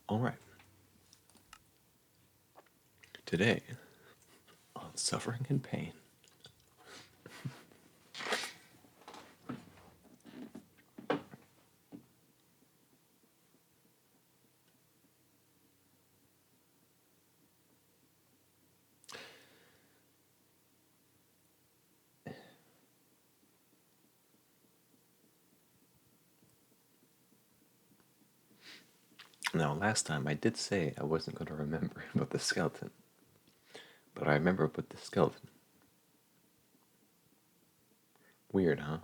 All right. Today, on Suffering and Pain. Now, last time I did say I wasn't going to remember about the skeleton, but I remember about the skeleton. Weird, huh?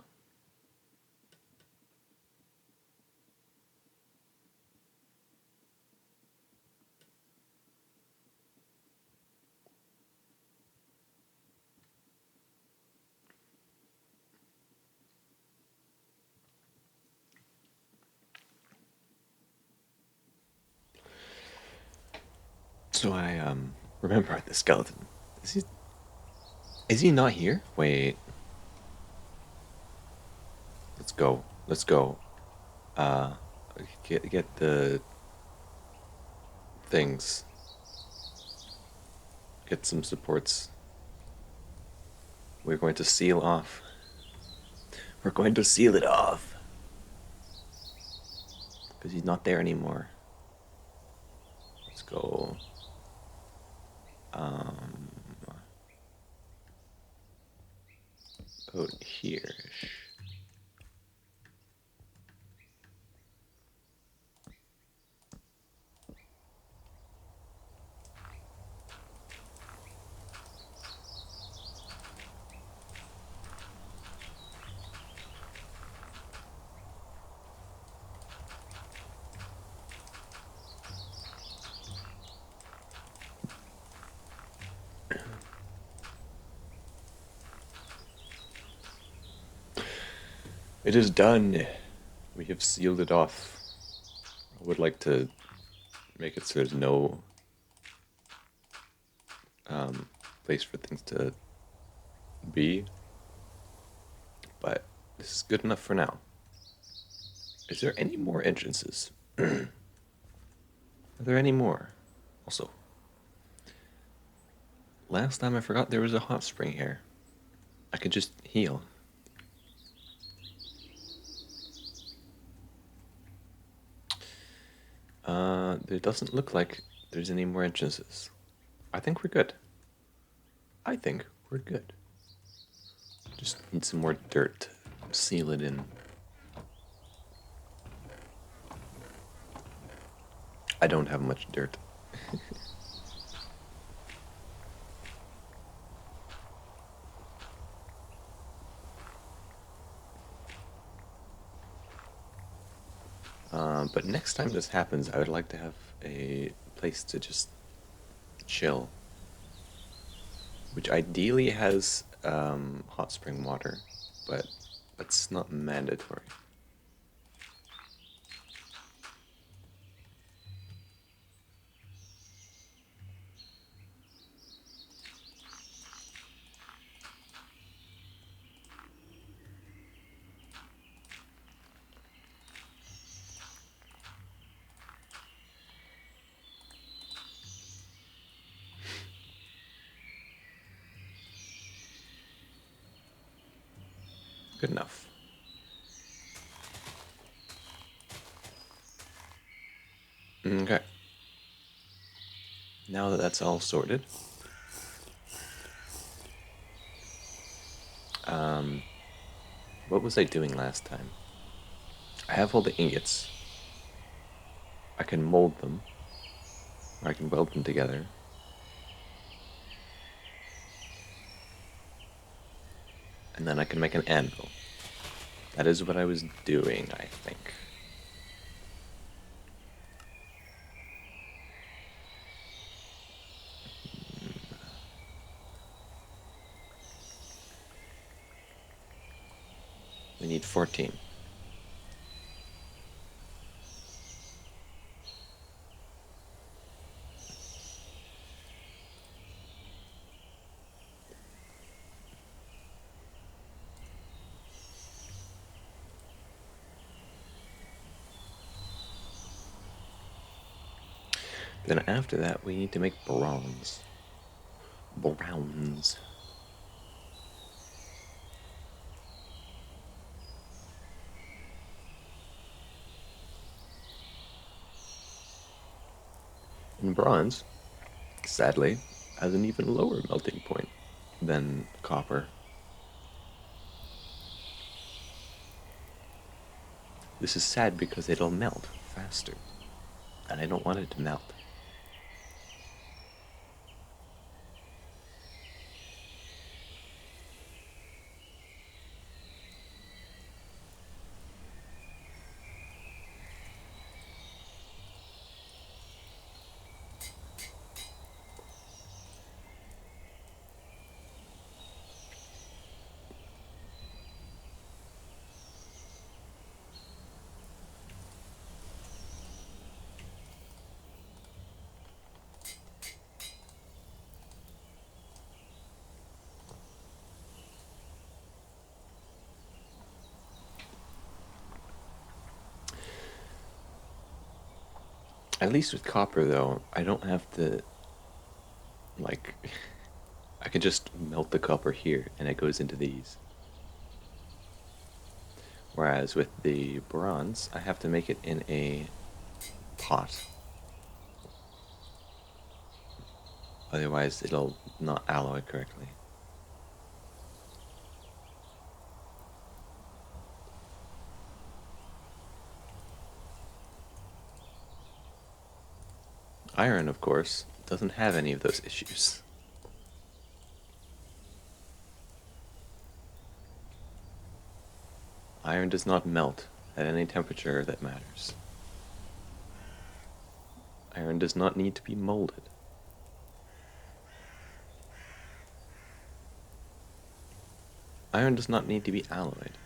So I remember the skeleton. Is he not here? Wait. Let's go. Let's go. Uh get the things. Get some supports. We're going to seal off. We're going to seal it off. Because he's not there anymore. Let's go. Out here. It is done. We have sealed it off. I would like to make it so there's no place for things to be, but this is good enough for now. Is there any more entrances? Are there any more? Also, last time I forgot there was a hot spring here. I could just heal. It doesn't look like there's any more entrances. I think we're good. I think we're good. Just need some more dirt. Seal it in. I don't have much dirt. But next time this happens, I would like to have a place to just chill, which ideally has hot spring water, but that's not mandatory. Good enough. Okay. Now that that's all sorted, what was I doing last time? I have all the ingots. I can mold them, or I can weld them together. And then I can make an anvil. That is what I was doing, I think. We need 14. Then after that, we need to make bronze. Browns. And bronze, sadly, has an even lower melting point than copper. This is sad because it'll melt faster, and I don't want it to melt. At least with copper, though, I don't have to, like, I can just melt the copper here and it goes into these. Whereas with the bronze, I have to make it in a pot. Otherwise, it'll not alloy correctly. Iron, of course, doesn't have any of those issues. Iron does not melt at any temperature that matters. Iron does not need to be molded. Iron does not need to be alloyed.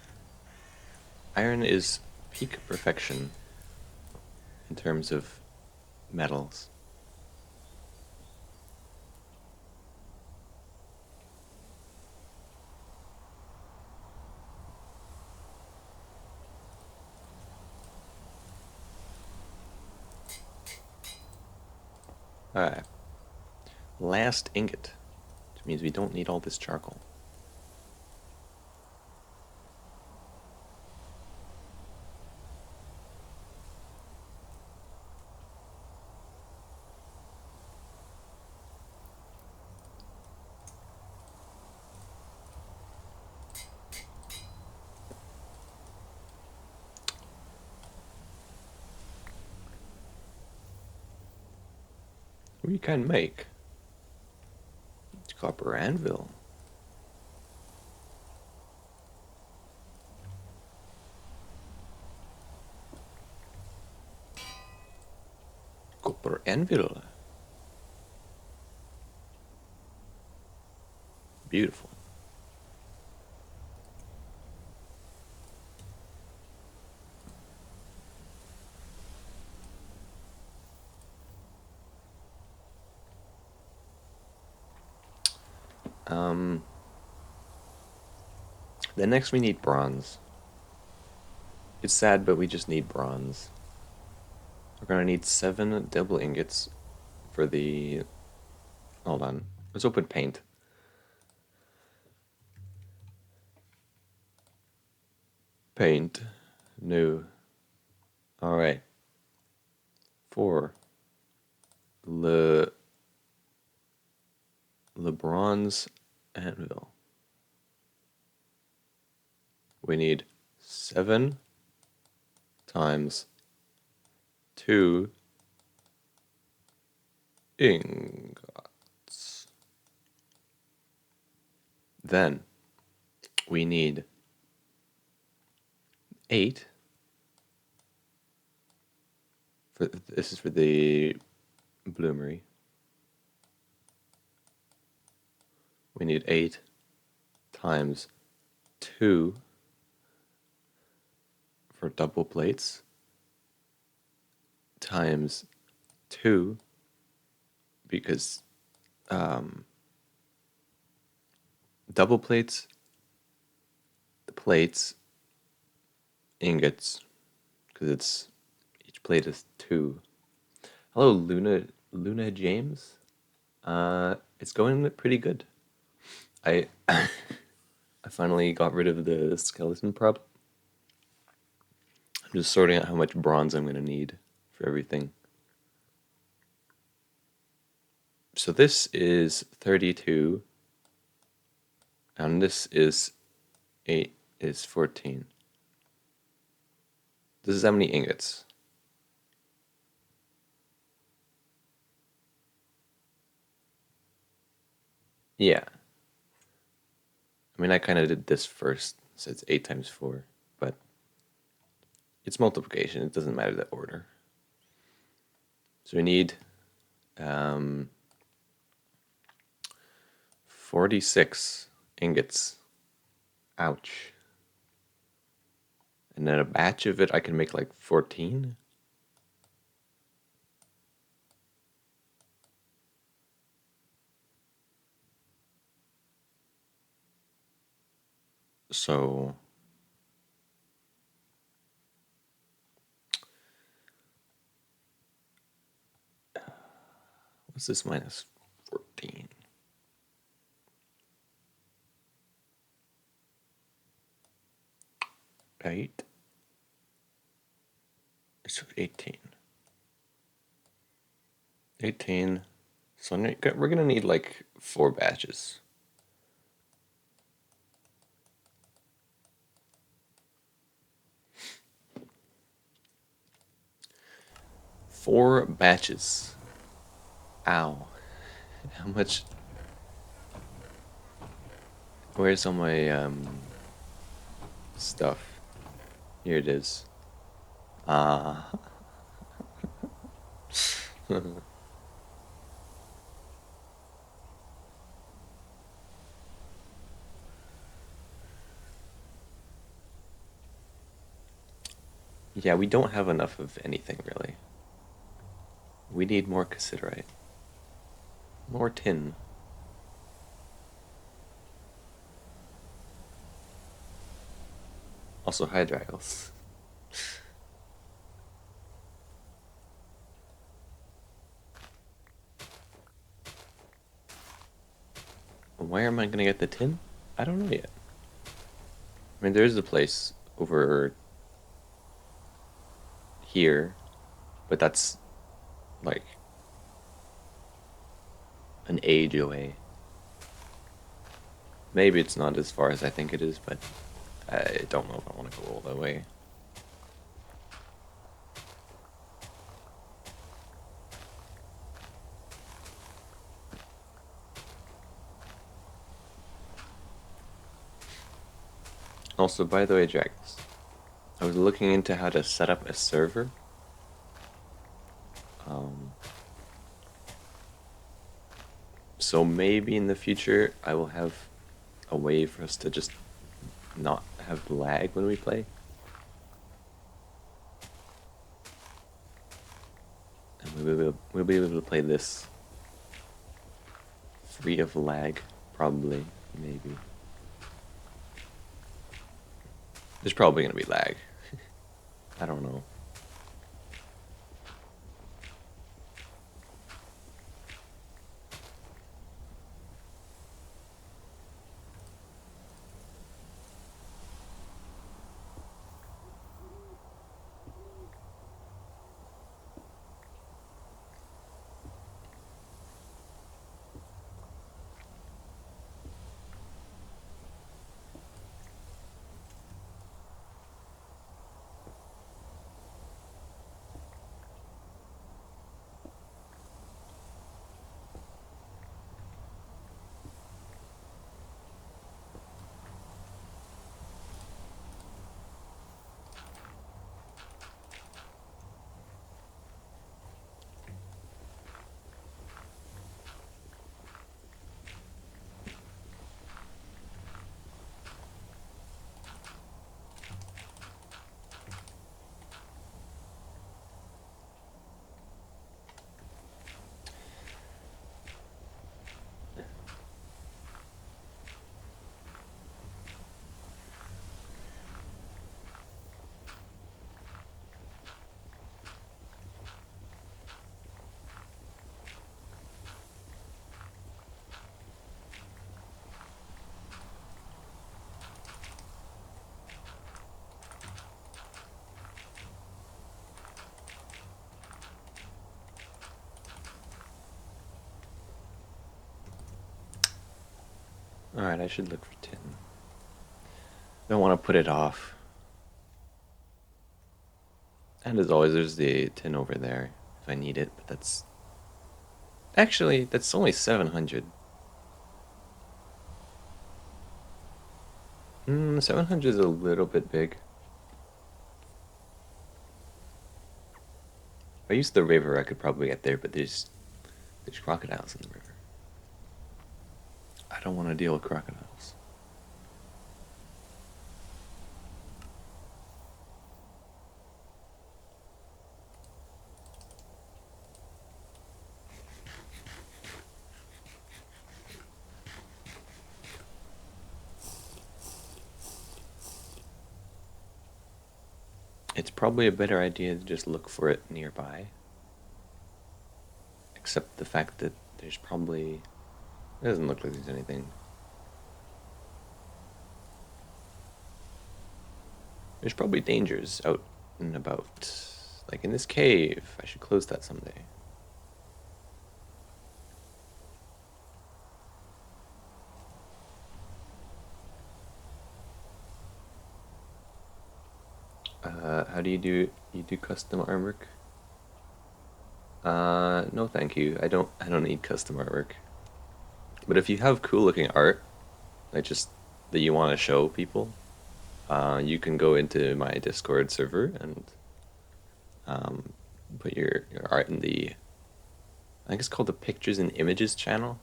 Iron is peak perfection in terms of metals. Alright. Last ingot, which means we don't need all this charcoal. We can make copper anvil. Copper anvil. Beautiful. Then next we need bronze. It's sad, but we just need bronze. We're gonna need 7 double ingots for the... Hold on. Let's open paint. Paint. New. Alright. For the bronze anvil, we need 7 times 2 ingots. Then we need 8 for this is for the bloomery. We need 8 times 2 for double plates times 2 because double plates, the plates, ingots, because it's each plate is 2. Hello, Luna James. It's going pretty good. I I finally got rid of the skeleton prop. I'm just sorting out how much bronze I'm gonna need for everything. So this is 32, and this is 8 is 14. This is how many ingots? Yeah. I mean, I kind of did this first, so it's 8 times 4, but it's multiplication. It doesn't matter the order. So we need um, 46 ingots. Ouch. And then a batch of it, I can make like 14. So what's this minus 14? Right? It's 18. 18. So we're gonna need like 4 batches. Four batches. Ow. How much? Where's all my stuff? Here it is. Ah. Yeah, we don't have enough of anything really. We need more cassiterite. More tin. Also hydrails. Where am I gonna get the tin? I don't know yet. I mean, there's a place over here, but that's like an age away. Maybe it's not as far as I think it is, but I don't know if I want to go all the way. Also, by the way, Jax, I was looking into how to set up a server. Um, so maybe in the future I will have a way for us to just not have lag when we play. And we'll be able to play this free of lag, probably, maybe. There's probably gonna be lag. I don't know. Alright, I should look for tin. Don't want to put it off. And as always, there's the tin over there if I need it, but that's... Actually, that's only 700. 700 is a little bit big. If I use the river, I could probably get there, but there's crocodiles in the river. I don't want to deal with crocodiles. It's probably a better idea to just look for it nearby. Except the fact that there's probably... It doesn't look like there's anything. There's probably dangers out and about. Like in this cave. I should close that someday. How do you do custom artwork? No thank you. I don't need custom artwork. But if you have cool looking art, like just that you want to show people, you can go into my Discord server and put your art in the, I think it's called the Pictures and Images channel.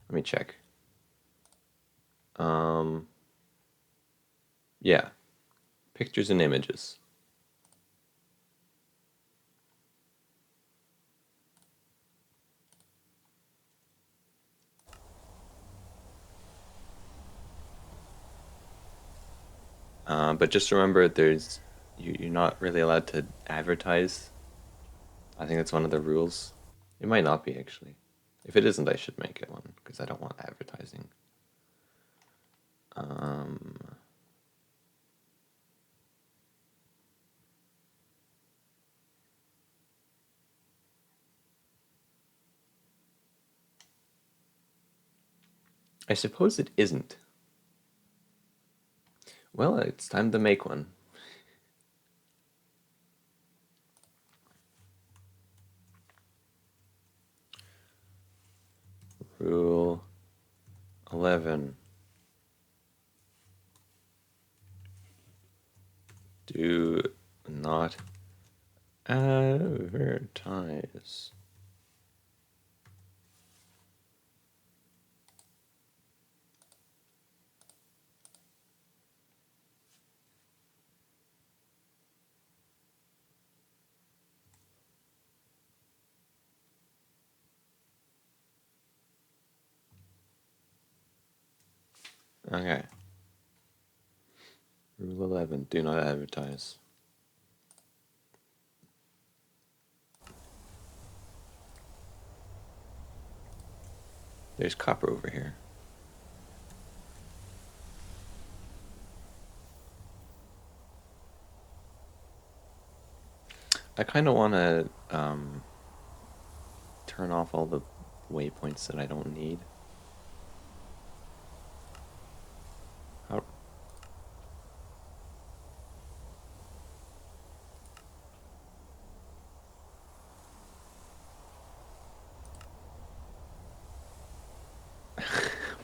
Let me check. Um, yeah, Pictures and Images. But just remember, you're not really allowed to advertise. I think that's one of the rules. It might not be actually. If it isn't, I should make it one because I don't want advertising. Um, I suppose it isn't. Well, it's time to make one. Rule 11. Do not advertise. Okay. Rule 11. Do not advertise. There's copper over here. I kind of want to turn off all the waypoints that I don't need. How?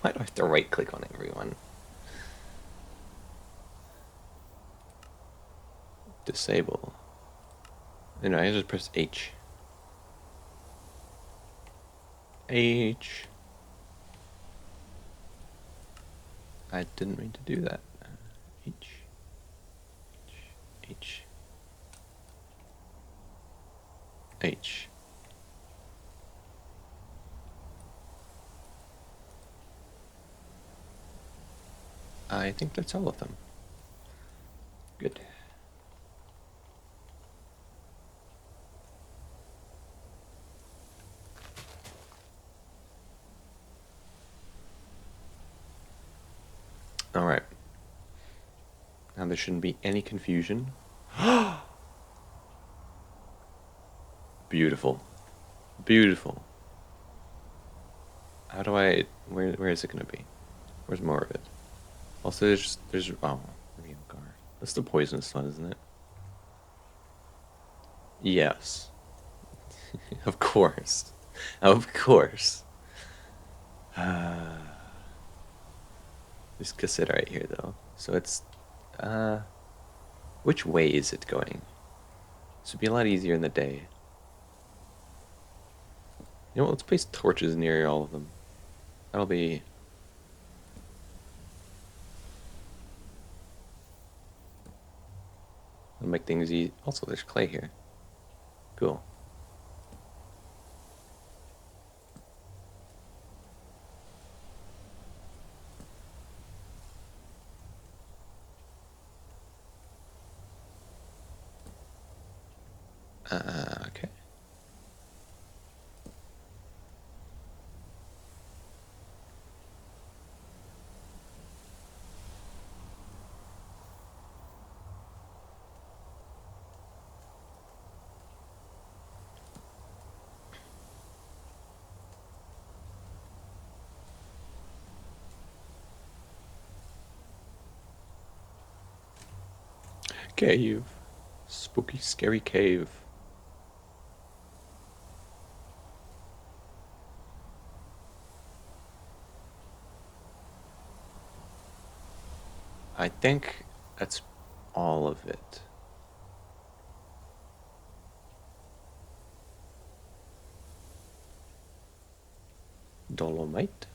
Why do I have to right click on everyone? Disable. You know, I just press H. H. I didn't mean to do that. H. H. H. I think that's all of them. Good. All right. Now there shouldn't be any confusion. Beautiful. Beautiful. How do I... Where is it going to be? Where's more of it? Also, there's oh, real car. That's the poisonous one, isn't it? Yes, of course, of course. This cassette right here, though. So it's, uh, which way is it going? This would be a lot easier in the day. You know what? Let's place torches near all of them. That'll be. That'll make things easy. Also, there's clay here. Cool. Okay. Cave. Spooky, scary cave. I think that's all of it. Dolomite?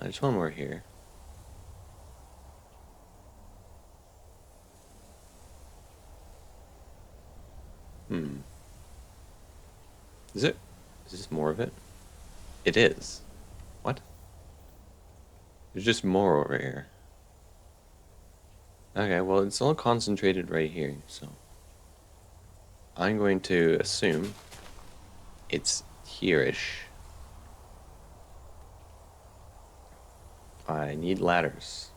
There's one more here. Hmm. Is it? Is this more of it? It is. What? There's just more over here. Okay, well, it's all concentrated right here, so I'm going to assume it's here-ish. I need ladders.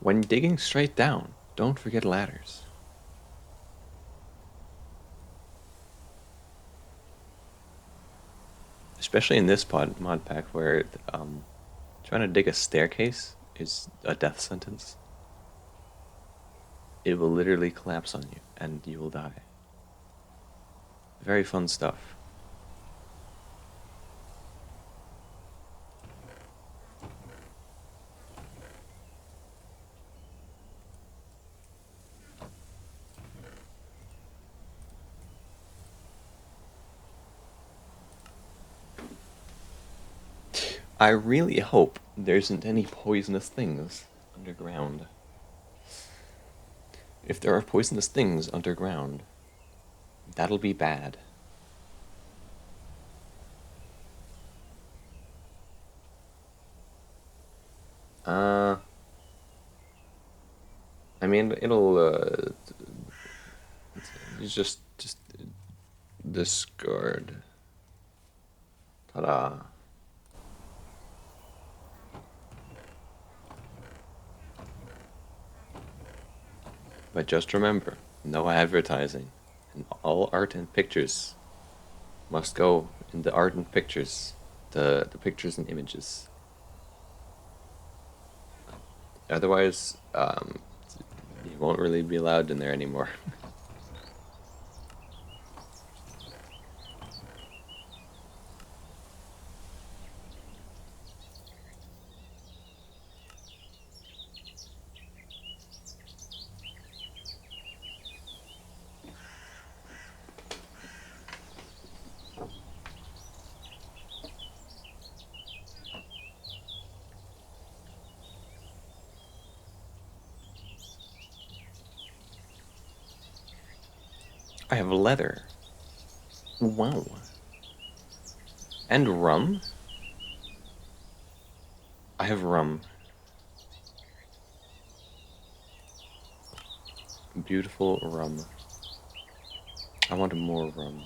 When digging straight down, don't forget ladders. Especially in this mod pack where trying to dig a staircase is a death sentence. It will literally collapse on you and you will die. Very fun stuff. I really hope there isn't any poisonous things underground. If there are poisonous things underground, that'll be bad. Uh, I mean, it'll, just discard. Ta-da. But just remember, no advertising. And all art and pictures must go in the art and pictures, the pictures and images. Otherwise, you won't really be allowed in there anymore. I have leather. Wow. And rum? I have rum. Beautiful rum. I want more rum.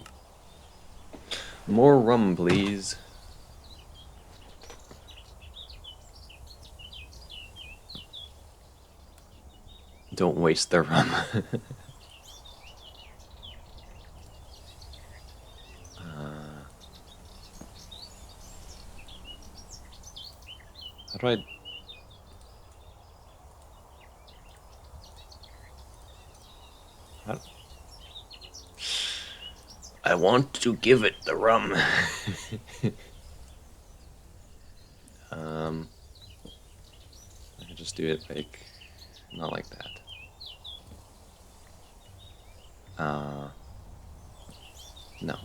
More rum, please. Don't waste the rum. How do I... How... I want to give it the rum. I could just do it like... Not like that. No.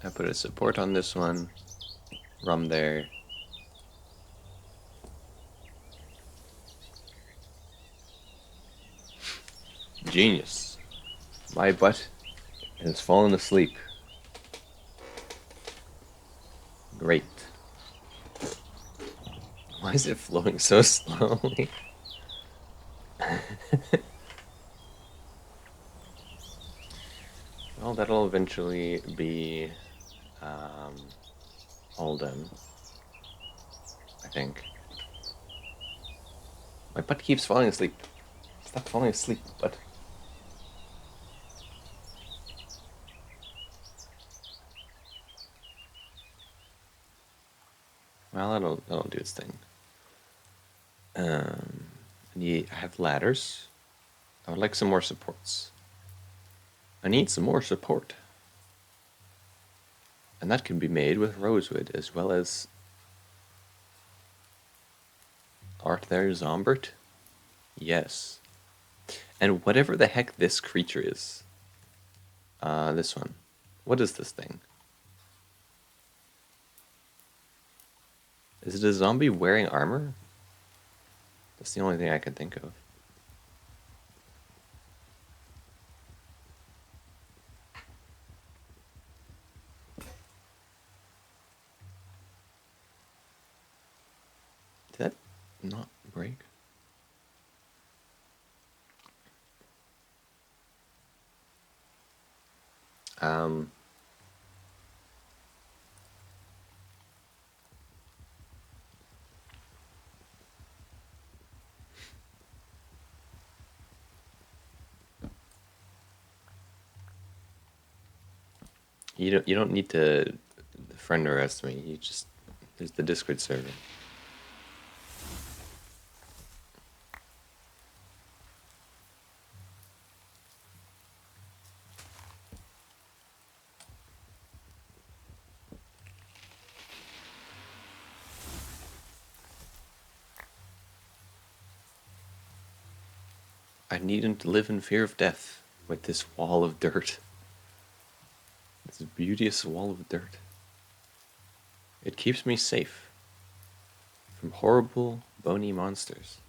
I put a support on this one. Rum there. Genius. My butt has fallen asleep. Great. Why is it flowing so slowly? Well, that'll eventually be all done, I think. My butt keeps falling asleep. Stop falling asleep, butt. Well, that'll do its thing. I have ladders. I would like some more supports. I need some more support. And that can be made with rosewood as well as... Art there, Zombert? Yes. And whatever the heck this creature is. This one. What is this thing? Is it a zombie wearing armor? That's the only thing I can think of. Did that not break? You don't need to friend request me. You just... There's the Discord server. I needn't to live in fear of death with this wall of dirt. This beauteous wall of dirt. It keeps me safe from horrible, bony monsters.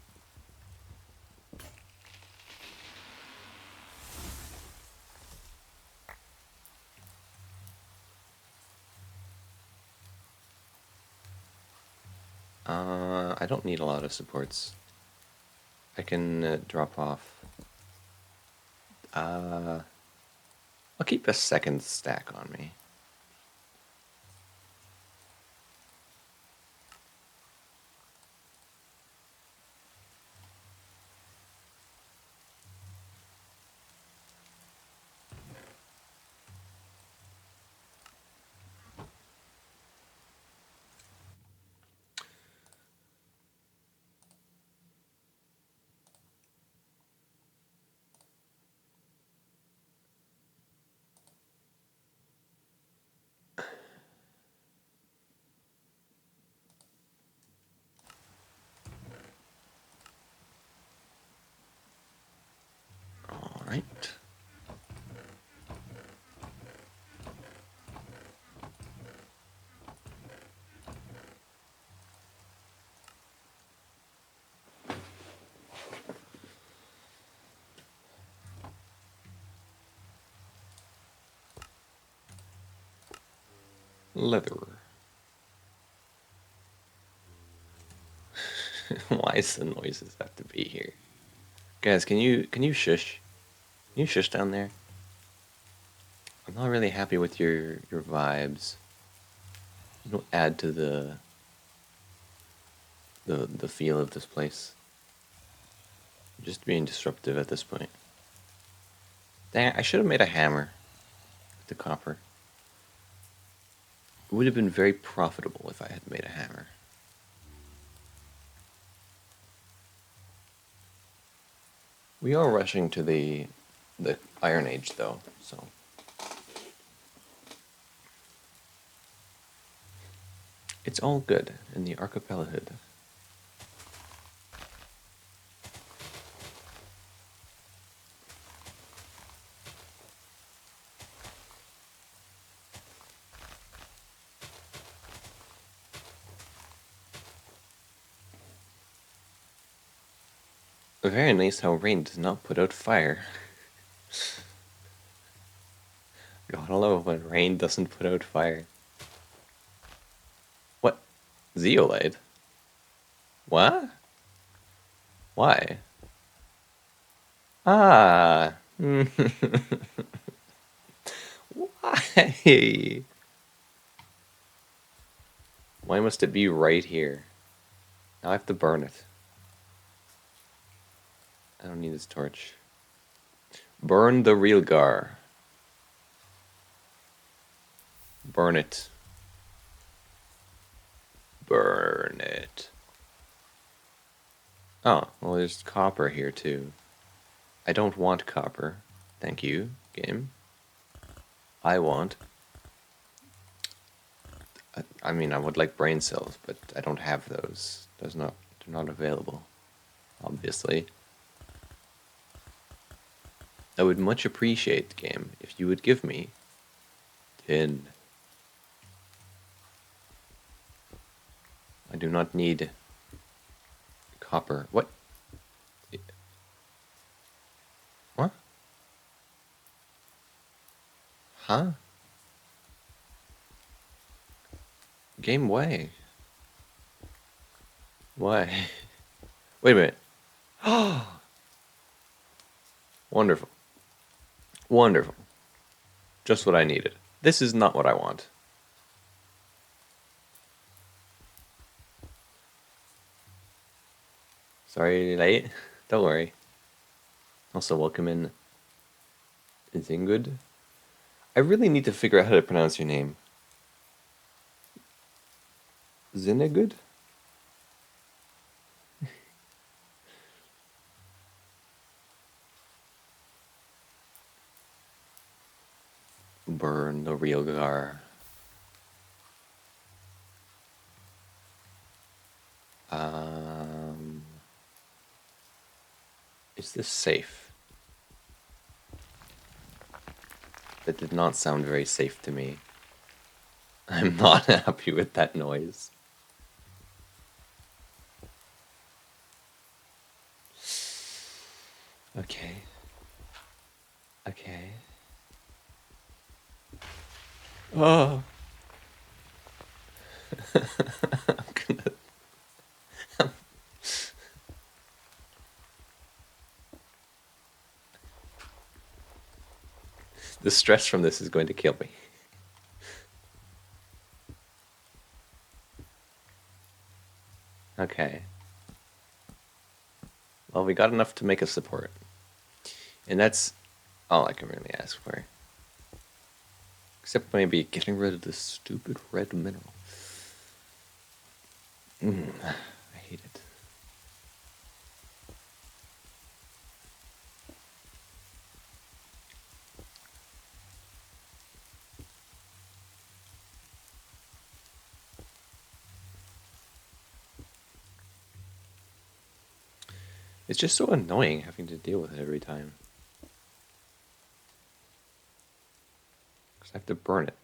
I don't need a lot of supports. I can drop off. I'll keep a second stack on me. All right. Leather. Why does the noises have to be here? Guys, can you shush? Can you shush down there? I'm not really happy with your vibes. You don't add to the feel of this place. You're just being disruptive at this point. Dang, I should have made a hammer with the copper. would have been very profitable if I had made a hammer. We are rushing to the Iron Age, though, so it's all good in the archipelago. Very nice how rain does not put out fire. Gotta love when rain doesn't put out fire. What? Zeolite? What? Why? Ah. Why? Why must it be right here? Now I have to burn it. I don't need this torch. Burn the real gar. Burn it. Burn it. Oh, well, there's copper here too. I don't want copper. Thank you, game. I want. I mean, I would like brain cells, but I don't have those. They're not available, obviously. I would much appreciate, game, if you would give me tin. I do not need copper. What? What? Huh? Game way. Why? Wait a minute. Oh, wonderful. Wonderful. Just what I needed. This is not what I want. Sorry, late. Don't worry. Also, welcome in Zingud. I really need to figure out how to pronounce your name. Zinegud? Burn the real gar. Is this safe? That did not sound very safe to me. I'm not happy with that noise. Okay. Okay. Oh. I'm gonna... The stress from this is going to kill me. Okay. Well, we got enough to make a support. And that's all I can really ask for. Except maybe getting rid of this stupid red mineral. I hate it. It's just so annoying having to deal with it every time. Because I have to burn it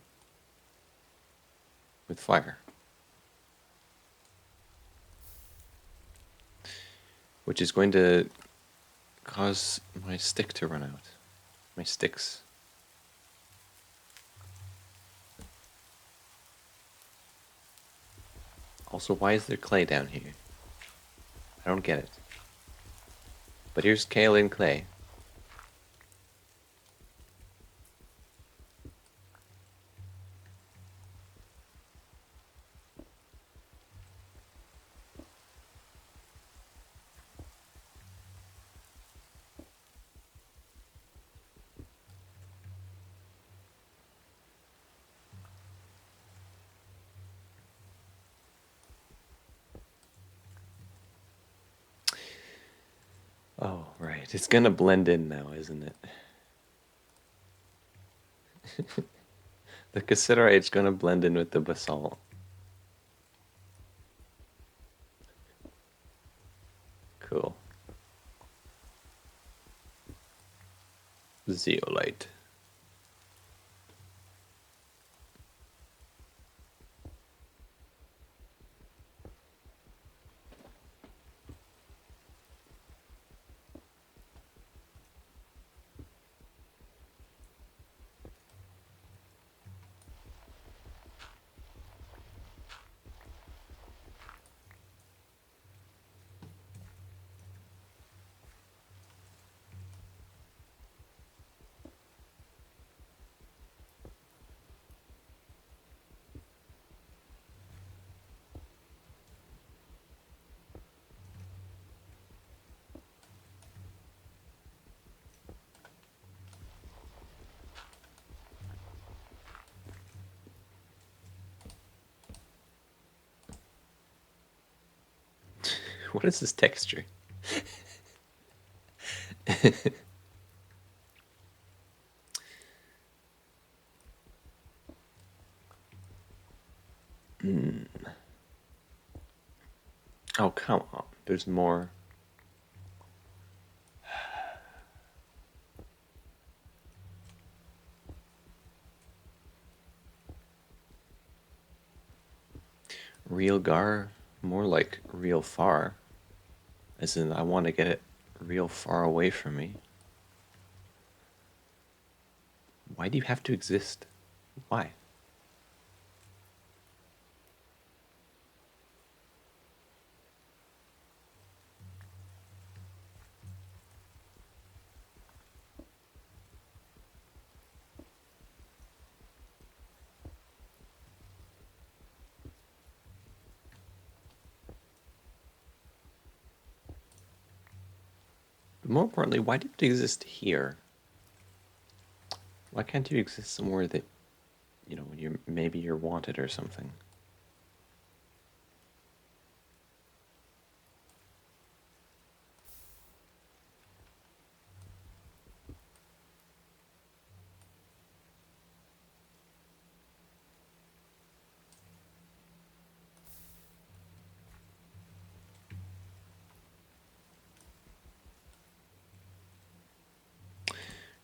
with fire. Which is going to cause my stick to run out. My sticks. Also, why is there clay down here? I don't get it. But here's kale and clay. It's gonna blend in now, isn't it? The cassiterite's gonna blend in with the basalt. Cool. Zeolite. What is this texture? Oh, come on. There's more. Real gar? More like real far. As in, I want to get it real far away from me. Why do you have to exist? Why? But more importantly, why do you exist here? Why can't you exist somewhere that, maybe you're wanted or something?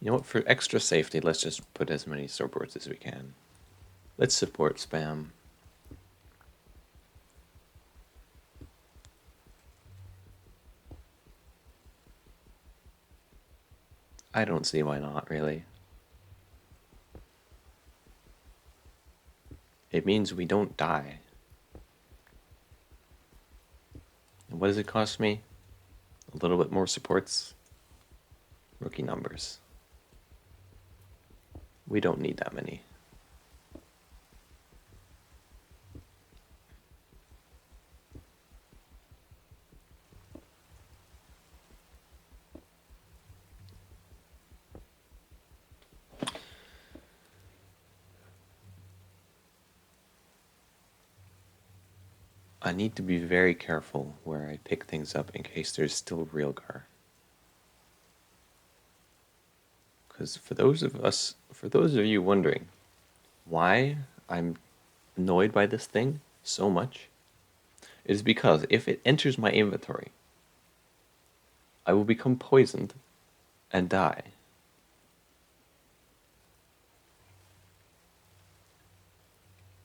You know what, for extra safety, let's just put as many supports as we can. Let's support spam. I don't see why not, really. It means we don't die. And what does it cost me? A little bit more supports? Rookie numbers. We don't need that many. I need to be very careful where I pick things up in case there's still real gar. Because for those of you wondering why I'm annoyed by this thing so much, it is because if it enters my inventory, I will become poisoned and die.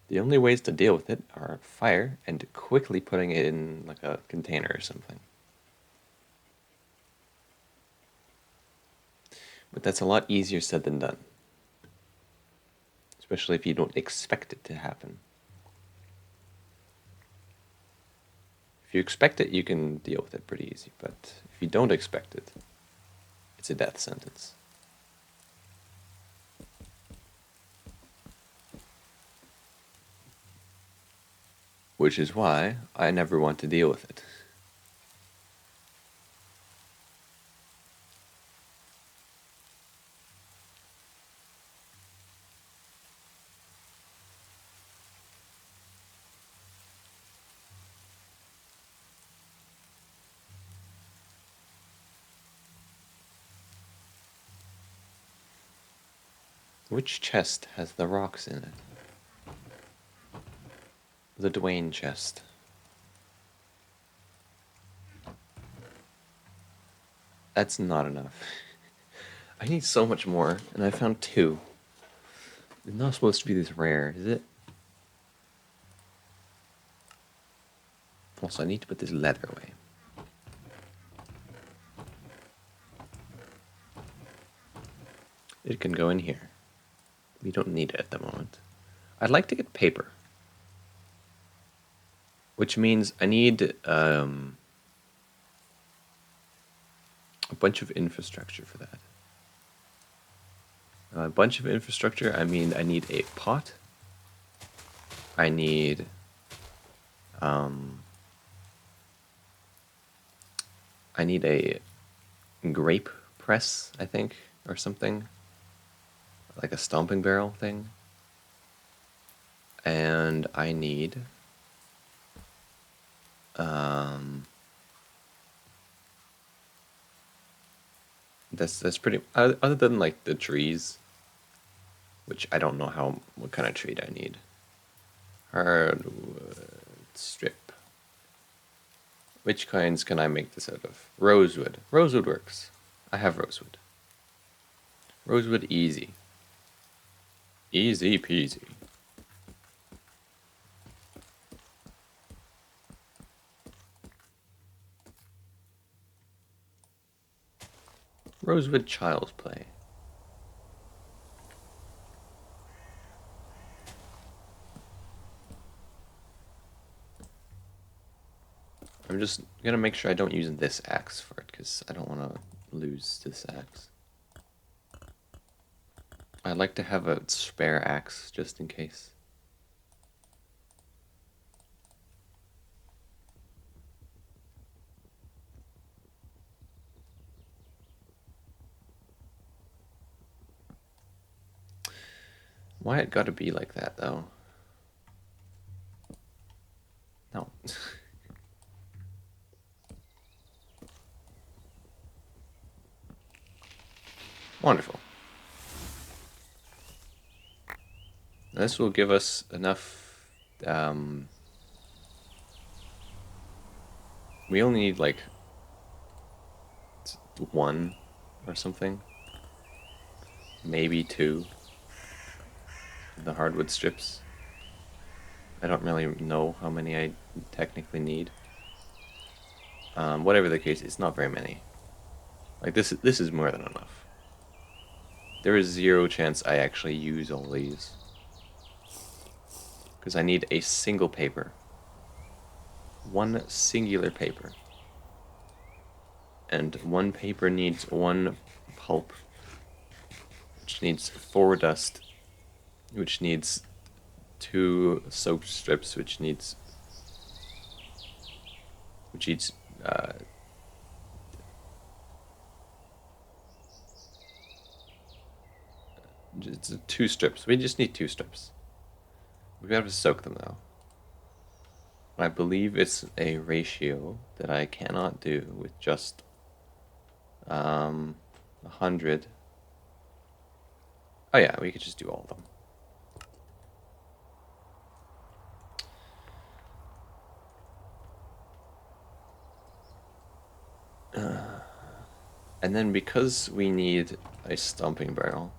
The only ways to deal with it are fire and quickly putting it in like a container or something. But that's a lot easier said than done. Especially if you don't expect it to happen. If you expect it, you can deal with it pretty easy. But if you don't expect it, it's a death sentence. Which is why I never want to deal with it. Which chest has the rocks in it? The Dwayne chest. That's not enough. I need so much more, and I found 2. It's not supposed to be this rare, is it? Also, I need to put this leather away. It can go in here. We don't need it at the moment. I'd like to get paper. Which means I need a bunch of infrastructure for that. A bunch of infrastructure, I mean I need a pot. I need a grape press, I think, or something. Like a stomping barrel thing. And I need that's pretty other than like the trees, which I don't know what kind of tree I need. Hardwood strip. Which kinds can I make this out of? Rosewood. Rosewood works. I have rosewood. Rosewood easy. Easy peasy. Rosewood child's play. I'm just gonna make sure I don't use this axe for it, because I don't want to lose this axe. I'd like to have a spare axe, just in case. Why it gotta be like that, though? No. Wonderful. This will give us enough, we only need like 1 or something. Maybe 2. The hardwood strips. I don't really know how many I technically need. Whatever the case, it's not very many. Like this is more than enough. There is 0 chance I actually use all these. Because I need a single paper. 1 singular paper. And 1 paper needs 1 pulp. Which needs 4 dust. Which needs 2 soap strips, which needs it's 2 strips. We just need 2 strips. We have to soak them though. I believe it's a ratio that I cannot do with just 100. Oh yeah, we could just do all of them. And then because we need a stomping barrel,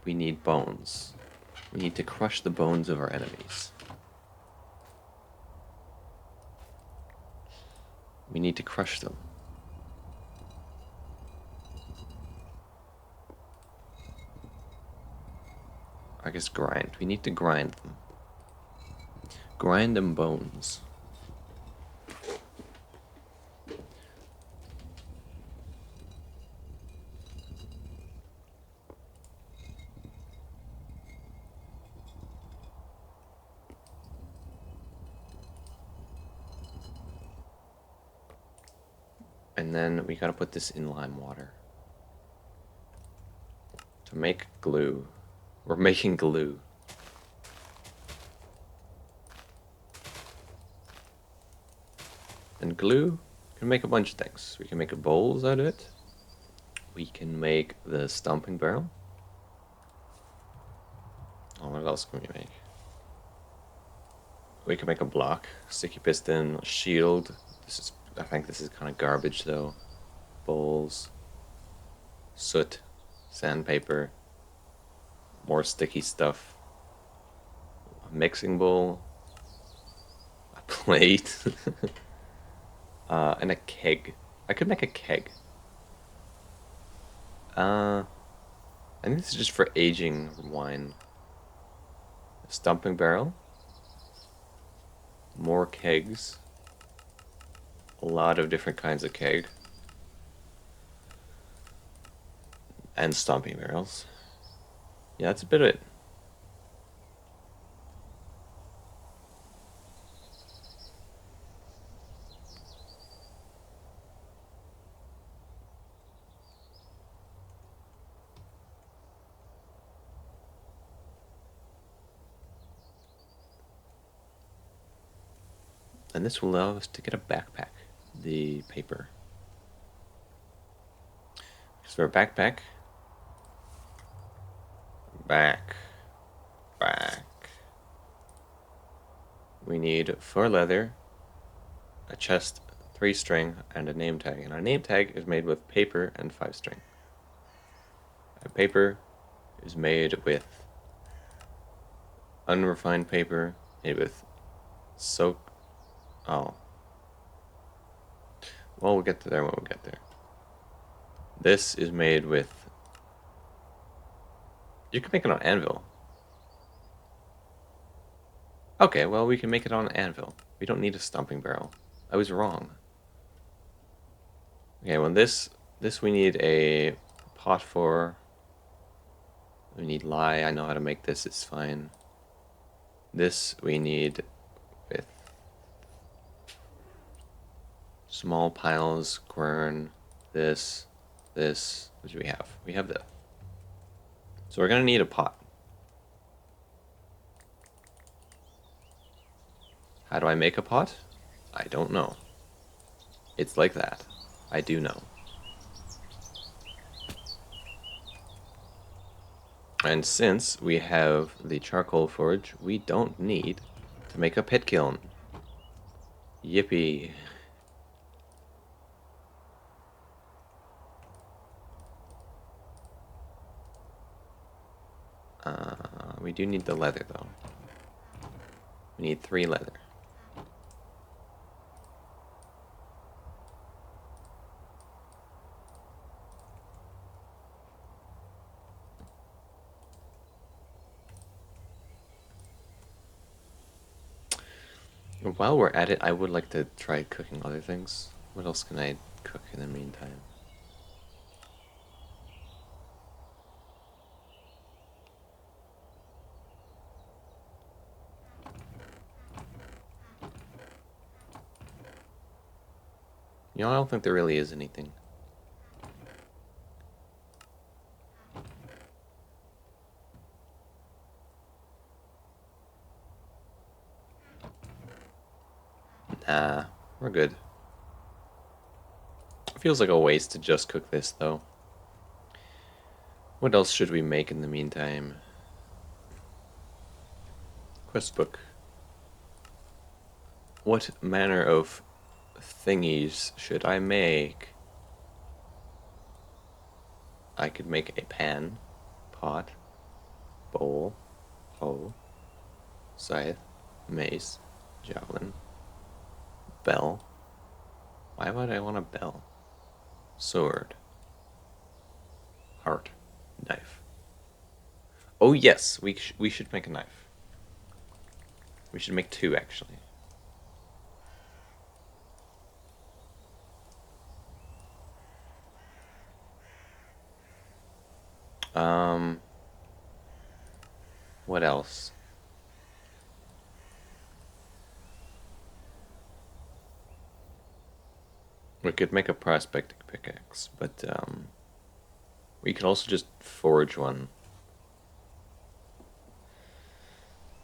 we need bones. We need to crush the bones of our enemies. We need to crush them. I guess grind. We need to grind them. Grind them bones. And then we gotta put this in lime water to make glue. We're making glue. And glue can make a bunch of things. We can make bowls out of it. We can make the stomping barrel. else can we make? We can make a block, sticky piston, shield. I think this is kind of garbage though. Bowls, soot, sandpaper, more sticky stuff, a mixing bowl, a plate, and a keg. I could make a keg. I think this is just for aging wine. A stumping barrel, more kegs, a lot of different kinds of keg, and stomping barrels. Yeah, that's a bit of it. And this will allow us to get a backpack, the paper. So for a backpack, back, we need 4 leather, a chest, 3 string, and a name tag. And our name tag is made with paper and 5 string. Our paper is made with unrefined paper, made with soak. Oh. Well, we'll get to there when we get there. This is made with. You can make it on anvil. Okay, well, we can make it on anvil. We don't need a stomping barrel. I was wrong. Okay, well, this we need a pot for. We need lye. I know how to make this. It's fine. This we need with small piles, quern, this. What do we have? We have that. So we're gonna need a pot. How do I make a pot? I don't know. It's like that. I do know. And since we have the charcoal forge, we don't need to make a pit kiln. Yippee. We do need the leather though. We need 3 leather. While we're at it, I would like to try cooking other things. What else can I cook in the meantime? You know, I don't think there really is anything. Nah, we're good. It feels like a waste to just cook this, though. What else should we make in the meantime? Quest book. What manner of thingies should I make? I could make a pan, pot, bowl, hoe, scythe, mace, javelin, bell. Why would I want a bell? Sword, heart, knife. Oh yes, we should make a knife. We should make 2 actually. What else? We could make a prospecting pickaxe, but we could also just forge one.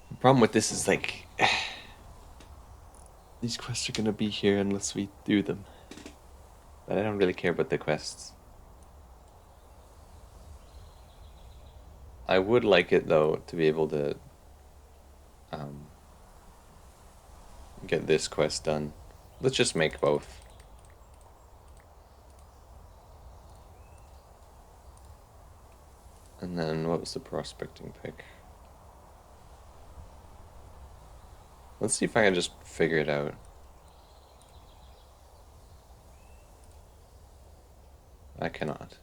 The problem with this is like these quests are gonna be here unless we do them. But I don't really care about the quests. I would like it though to be able to get this quest done. Let's just make both. And then what was the prospecting pick? Let's see if I can just figure it out. I cannot.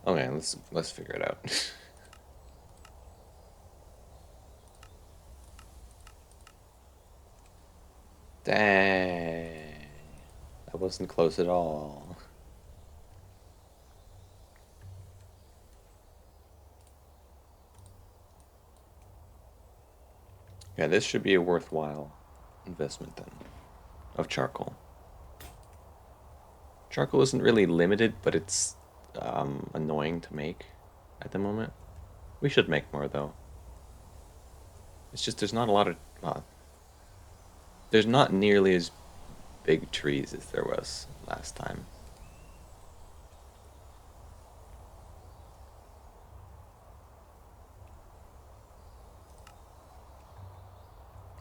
Okay, let's figure it out. Dang. That wasn't close at all. Yeah, this should be a worthwhile investment then, of charcoal. Charcoal isn't really limited, but it's annoying to make at the moment. We should make more though. It's just there's not a lot of there's not nearly as big trees as there was last time.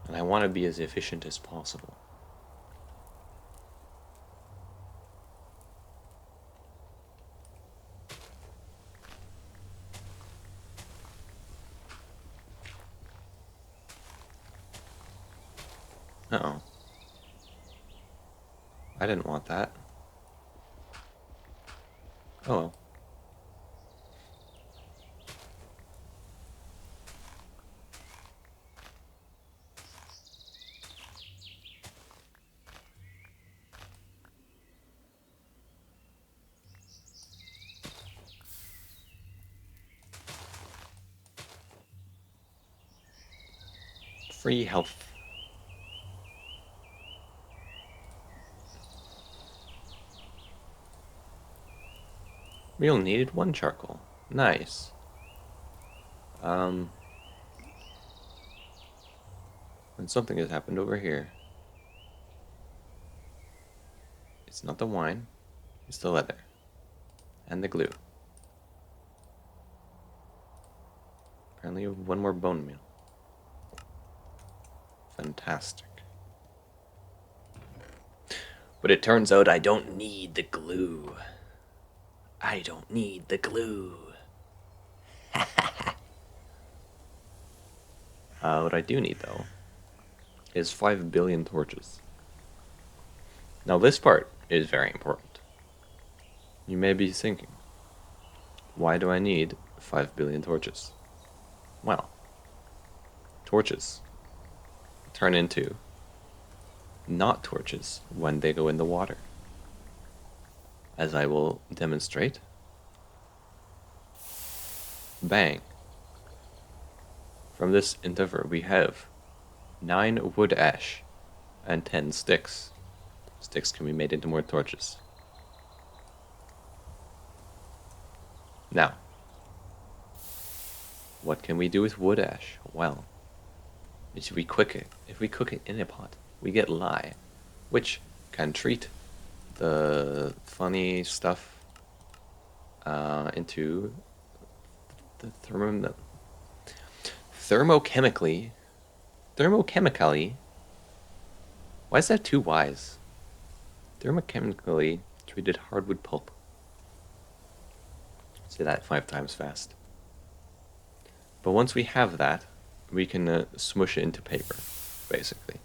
And I want to be as efficient as possible. Uh-oh. I didn't want that. Oh well. Free health. We only needed one charcoal. Nice. And something has happened over here. It's not the wine, it's the leather. And the glue. Apparently, one more bone meal. Fantastic. But it turns out I don't need the glue. I don't need the glue. What I do need, though, is 5 billion torches. Now, this part is very important. You may be thinking, why do I need 5 billion torches? Well, torches turn into not torches when they go in the water. As I will demonstrate. Bang. From this endeavor we have 9 wood ash and 10 sticks. Sticks can be made into more torches. Now, what can we do with wood ash? Well, if we cook it in a pot, we get lye, which can treat the funny stuff into the thermochemically. Why is that two Y's? Thermochemically treated hardwood pulp. Say that 5 times fast. But once we have that, we can smush it into paper, basically.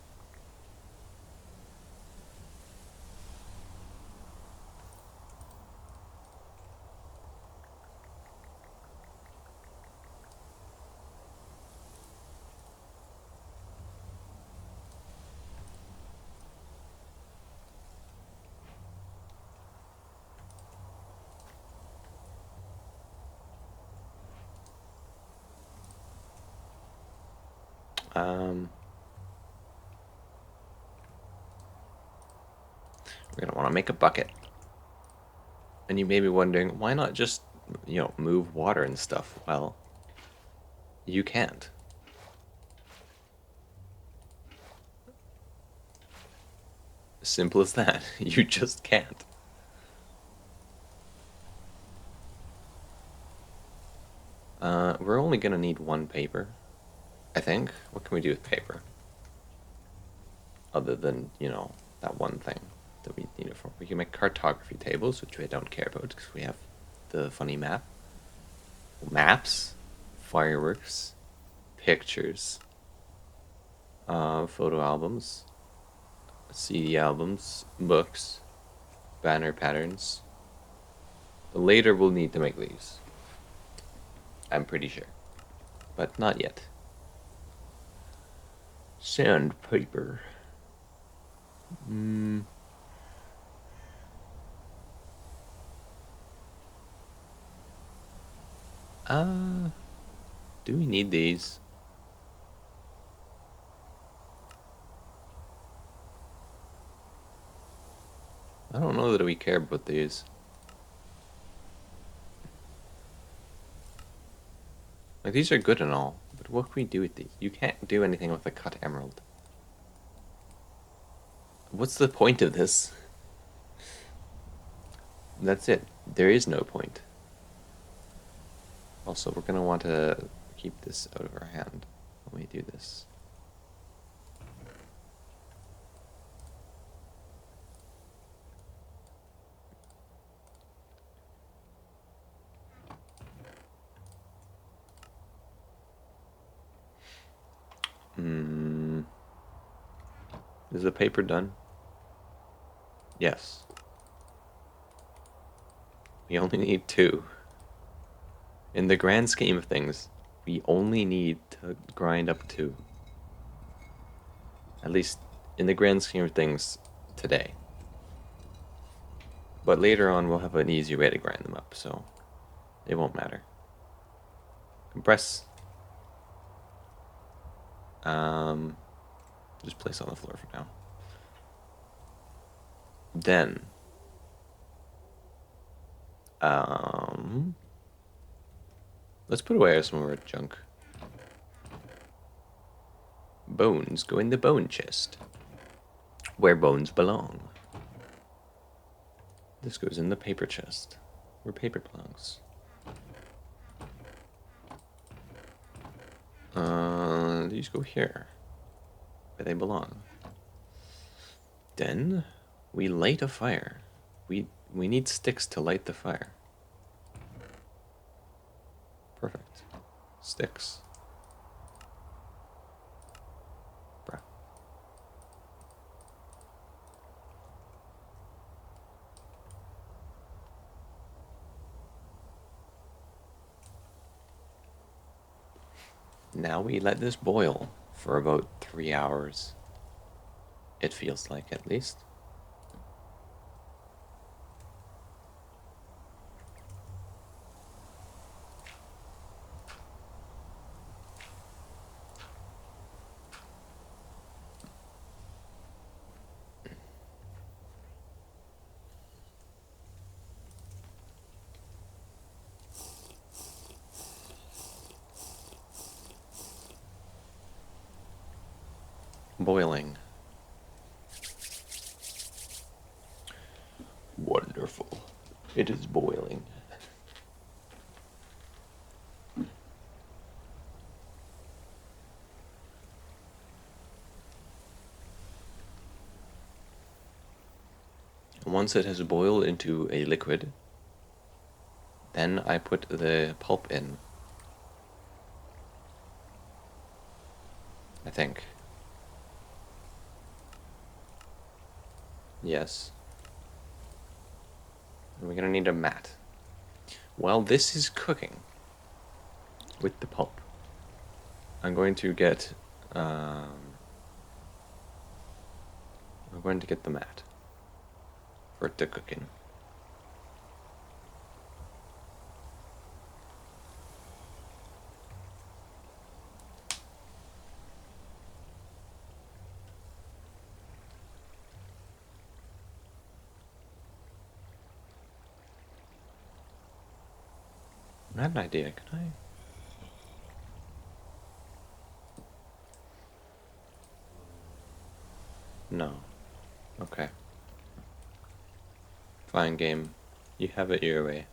We're going to want to make a bucket. And you may be wondering, why not just, move water and stuff? Well, you can't. Simple as that. You just can't. We're only gonna need one paper, I think. What can we do with paper? Other than, that one thing that we need it for. We can make cartography tables, which I don't care about because we have the funny map. Maps, fireworks, pictures, photo albums, CD albums, books, banner patterns. Later we'll need to make these. I'm pretty sure. But not yet. Sandpaper. Do we need these? I don't know that we care about these. Like, these are good and all, but what can we do with these? You can't do anything with a cut emerald. What's the point of this? That's it. There is no point. Also, we're gonna want to keep this out of our hand when we do this. Is the paper done? Yes. We only need 2. In the grand scheme of things, we only need to grind up 2. At least in the grand scheme of things today. But later on we'll have an easier way to grind them up, so it won't matter. Compress. Just place on the floor for now. Then let's put away some more junk. Bones go in the bone chest, where bones belong. This goes in the paper chest, where paper belongs. These go here, where they belong. Then we light a fire. We need sticks to light the fire. Perfect. Sticks. Bruh. Now we let this boil for about 3 hours. It feels like, at least. Boiling. Wonderful. It is boiling. Once it has boiled into a liquid, then I put the pulp in. I think. Yes. We're gonna need a mat. While this is cooking with the pulp, I'm going to get the mat for it to cook in. I had an idea, can I? No. Okay. Fine, game. You have it your way.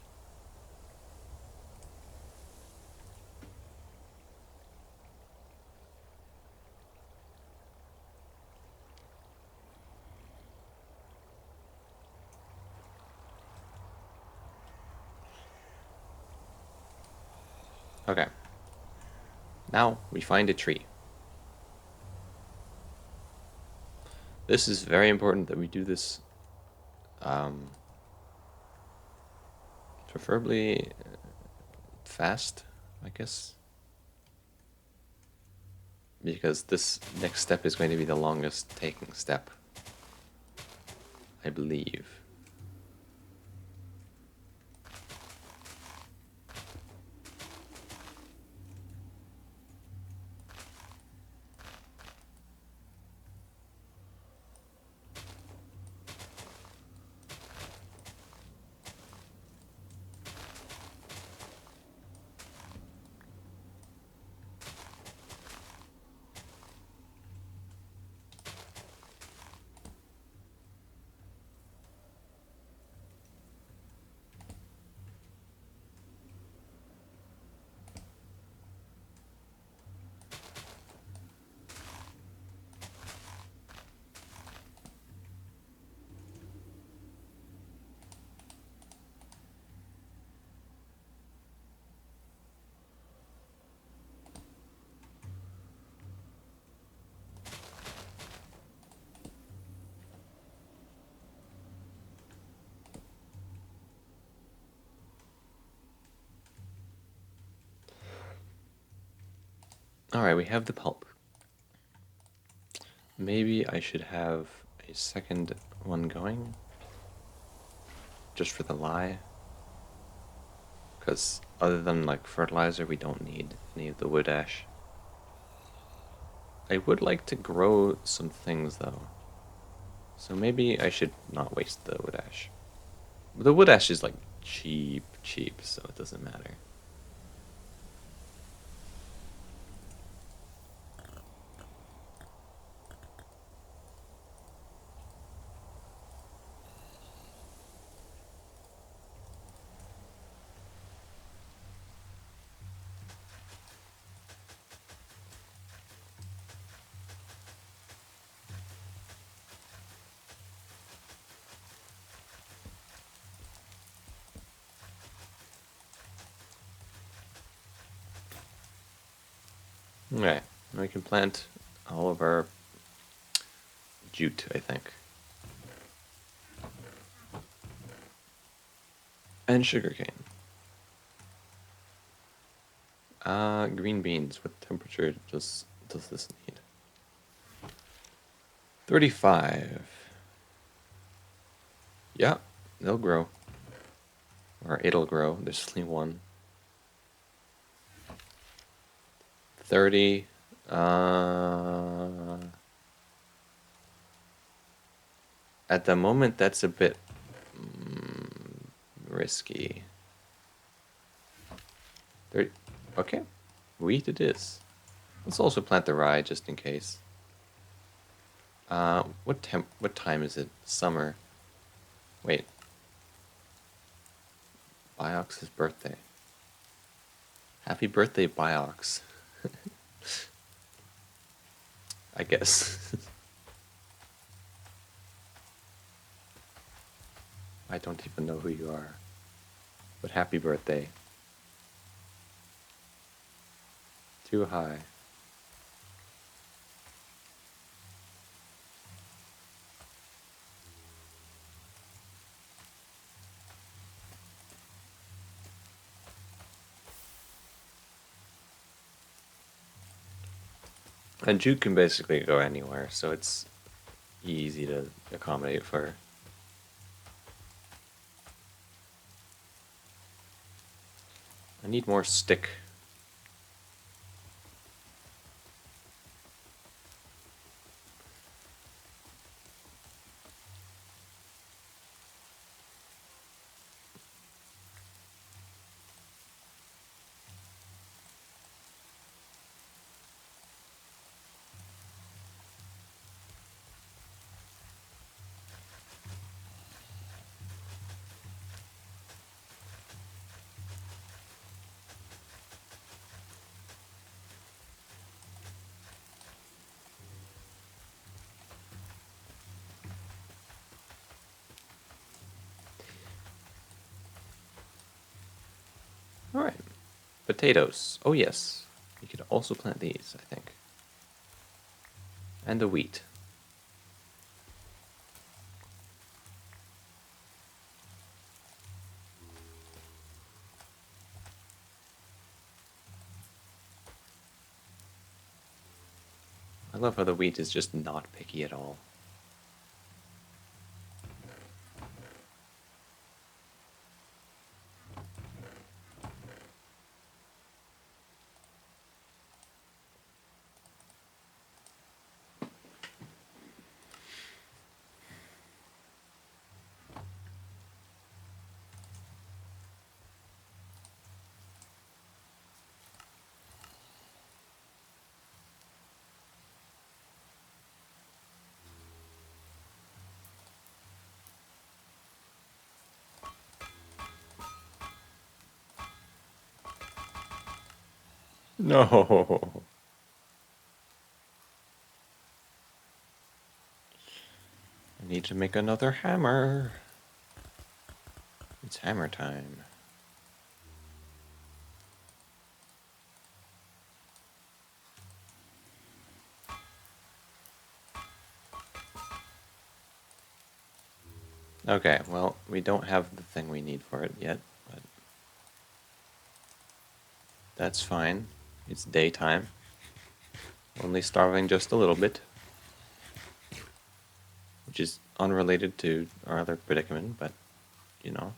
Okay. Now we find a tree. This is very important that we do this, preferably fast, I guess. Because this next step is going to be the longest taking step, I believe. Alright, we have the pulp. Maybe I should have a second one going, just for the lye. Because other than like fertilizer, we don't need any of the wood ash. I would like to grow some things though. So maybe I should not waste the wood ash. The wood ash is like cheap, so it doesn't matter. Okay, we can plant all of our jute, I think. And sugarcane. Green beans. What temperature does this need? 35. Yeah, they'll grow. Or it'll grow. There's only one. 30. At the moment, that's a bit risky. 30. Okay, wheat it is. Let's also plant the rye just in case. What time is it? Summer. Wait. Biox's birthday. Happy birthday, Biox. I guess. I don't even know who you are. But happy birthday. Too high. And Juke can basically go anywhere, so it's easy to accommodate for. I need more stick. Alright. Potatoes. Oh, yes. You could also plant these, I think. And the wheat. I love how the wheat is just not picky at all. No. I need to make another hammer. It's hammer time. Okay, well, we don't have the thing we need for it yet, but that's fine. It's daytime. Only starving just a little bit. Which is unrelated to our other predicament, but, you know.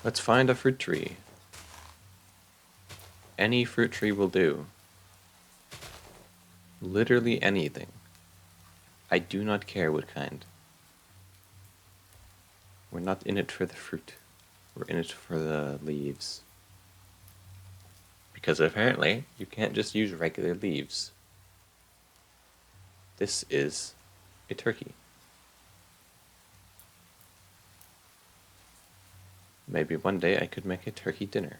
Let's find a fruit tree. Any fruit tree will do. Literally anything. I do not care what kind. We're not in it for the fruit. We're in it for the leaves. Because apparently, you can't just use regular leaves. This is a turkey. Maybe one day I could make a turkey dinner.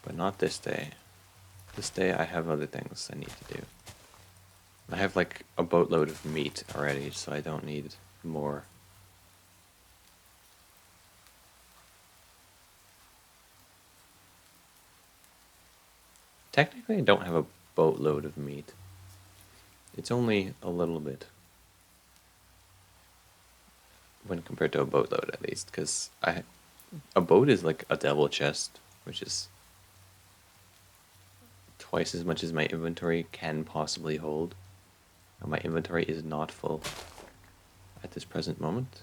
But not this day. This day I have other things I need to do. I have like a boatload of meat already, so I don't need more. Technically, I don't have a boatload of meat. It's only a little bit. When compared to a boatload, at least, because a boat is like a double chest, which is twice as much as my inventory can possibly hold. And my inventory is not full at this present moment.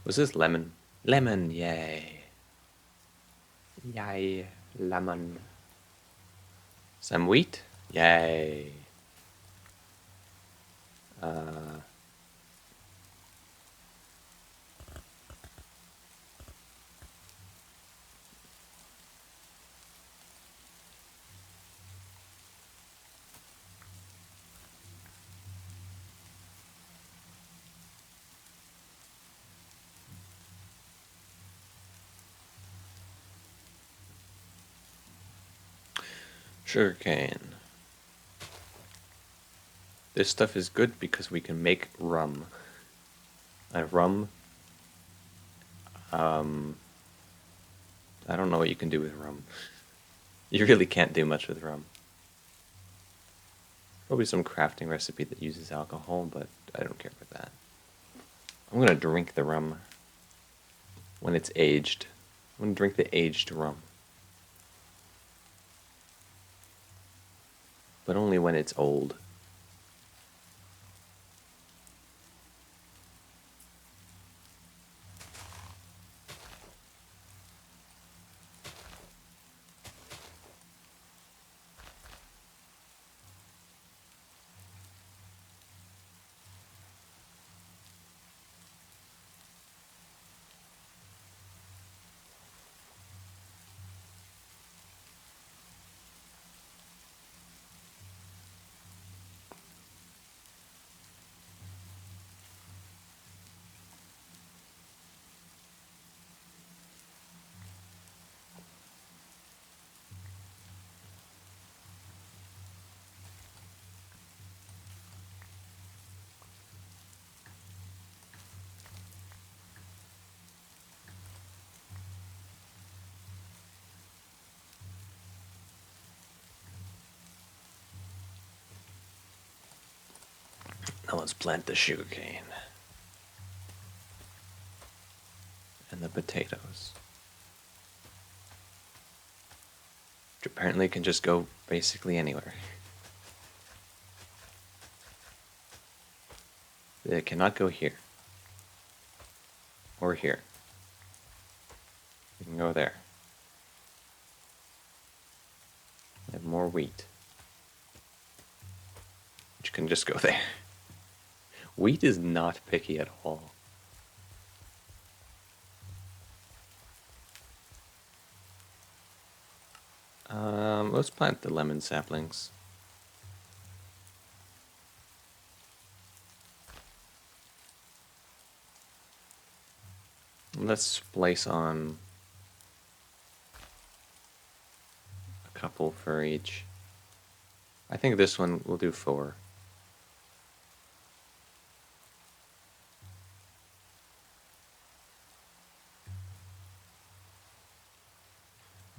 Was this lemon? Lemon, yay. Yay, lemon. Some wheat? Yay. Sugarcane. This stuff is good because we can make rum. Rum. I don't know what you can do with rum. You really can't do much with rum. Probably some crafting recipe that uses alcohol, but I don't care about that. I'm gonna drink the rum when it's aged. I'm gonna drink the aged rum. But only when it's old. Now let's plant the sugarcane. And the potatoes. Which apparently can just go basically anywhere. It cannot go here. Or here. You can go there. We have more wheat. Which can just go there. Wheat is not picky at all. Let's plant the lemon saplings. Let's place on a couple for each. I think this one will do 4.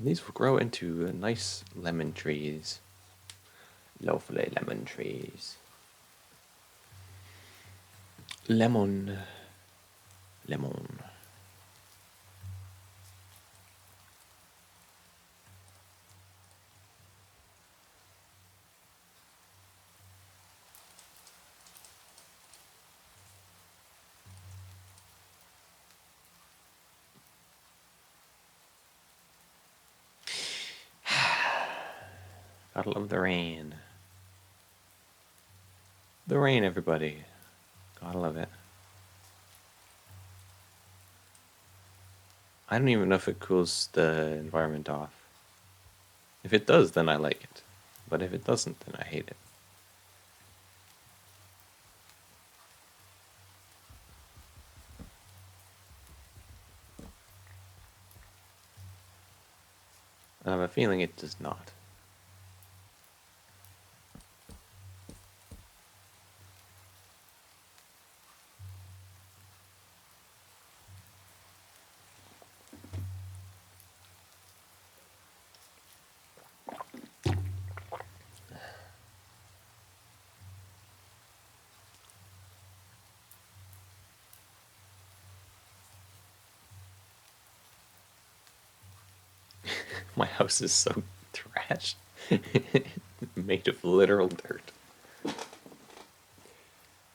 These will grow into nice lemon trees. Lovely lemon trees. Lemon. Lemon. Gotta love the rain. The rain, everybody. Gotta love it. I don't even know if it cools the environment off. If it does, then I like it. But if it doesn't, then I hate it. I have a feeling it does not. My house is so trashed. Made of literal dirt.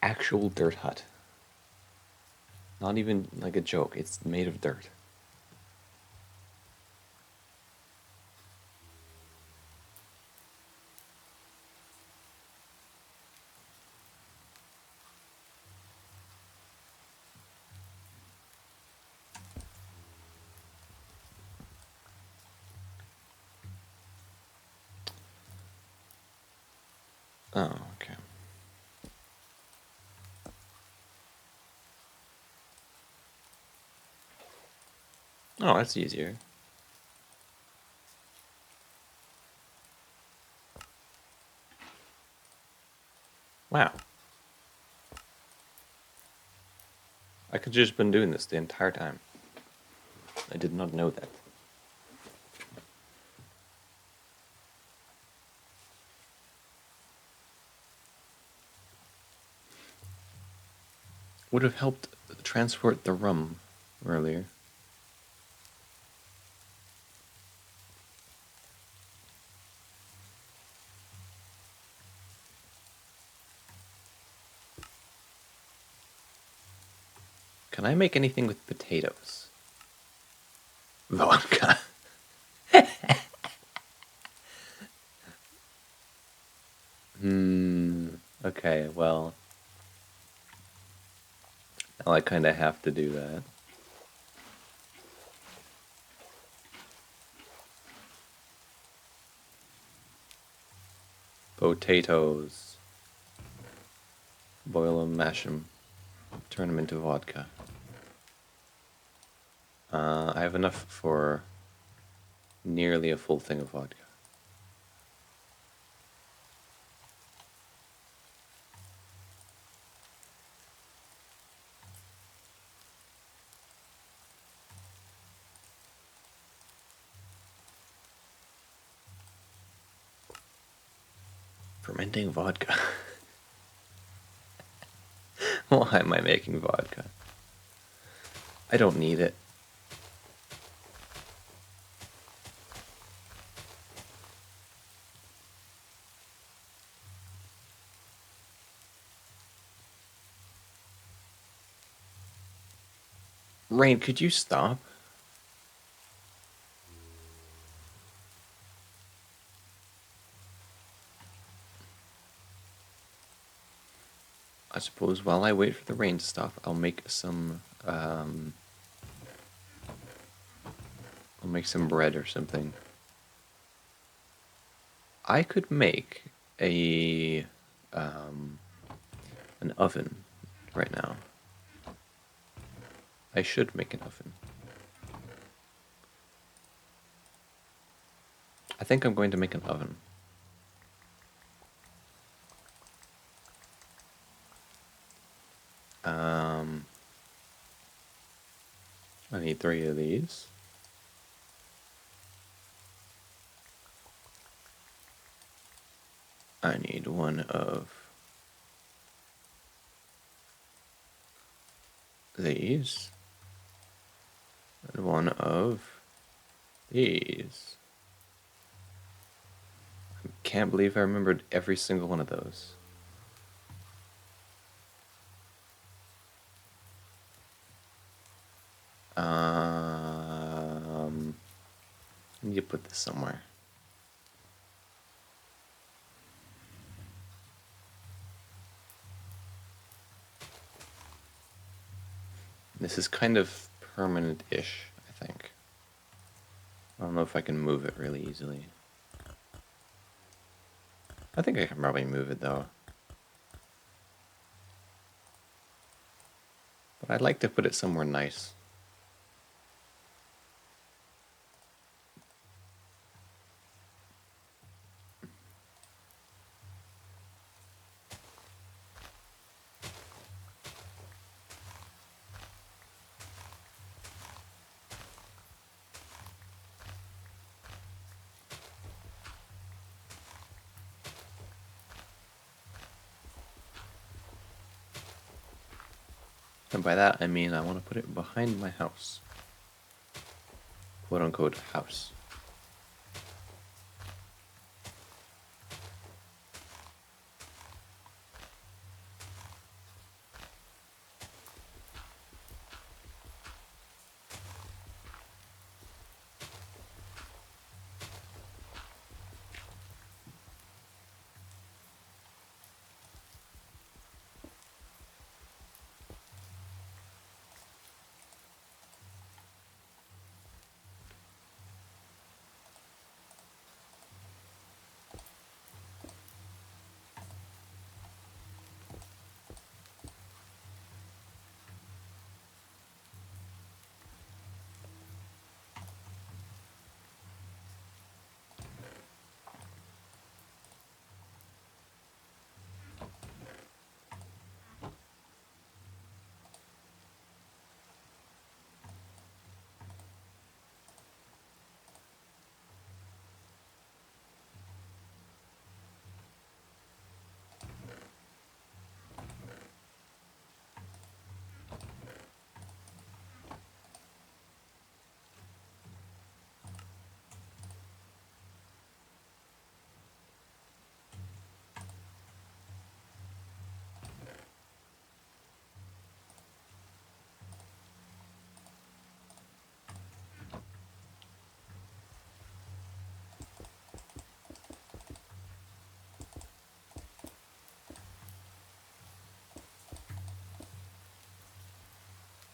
Actual dirt hut. Not even like a joke, it's made of dirt. Oh, okay. Oh, that's easier. Wow. I could just been doing this the entire time. I did not know that. Would have helped transport the rum earlier. Can I make anything with potatoes? Vodka. Okay, well. Now I kinda have to do that. Potatoes. Boil them, mash them, turn them into vodka. I have enough for nearly a full thing of vodka. Fermenting vodka. Why am I making vodka? I don't need it. Rain, could you stop? I suppose while I wait for the rain to stop, I'll make some bread or something. I could make a an oven right now. I should make an oven. I think I'm going to make an oven. I need 3 of these. I need 1 of these. And 1 of these. I can't believe I remembered every single one of those. I need to put this somewhere. This is kind of permanent-ish, I think. I don't know if I can move it really easily. I think I can probably move it though. But I'd like to put it somewhere nice. And by that I mean I want to put it behind my house. Quote unquote house.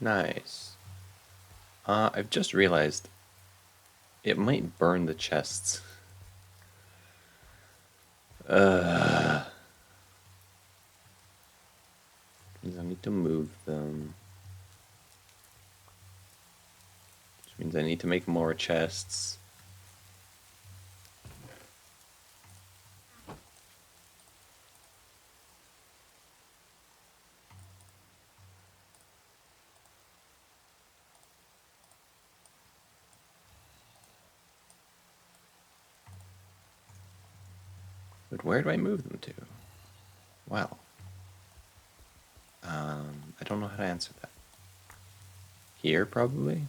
Nice. I've just realized it might burn the chests. I need to move them. Which means I need to make more chests. But where do I move them to? Well, how to answer that. Here, probably?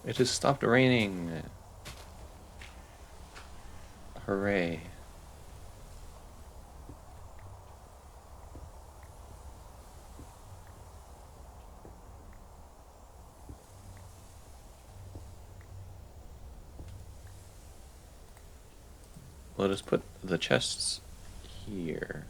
It has stopped raining. Hooray. Let us put the chests here.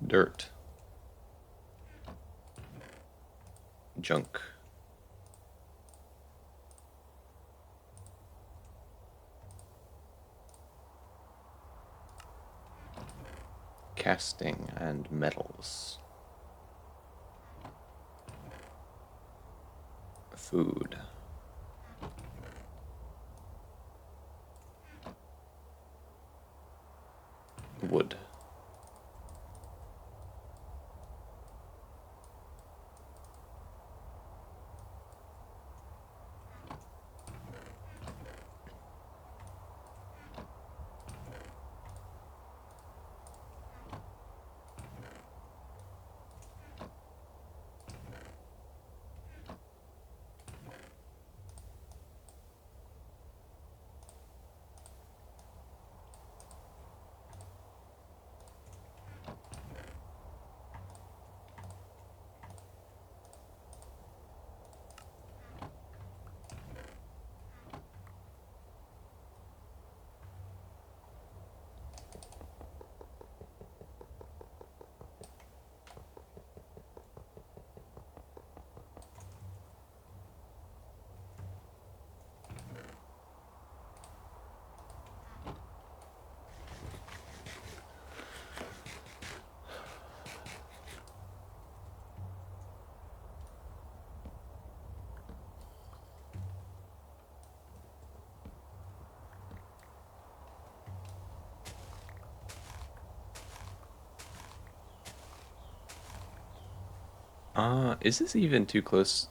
Dirt. Junk. Casting and metals. Food. Wood. Is this even too close?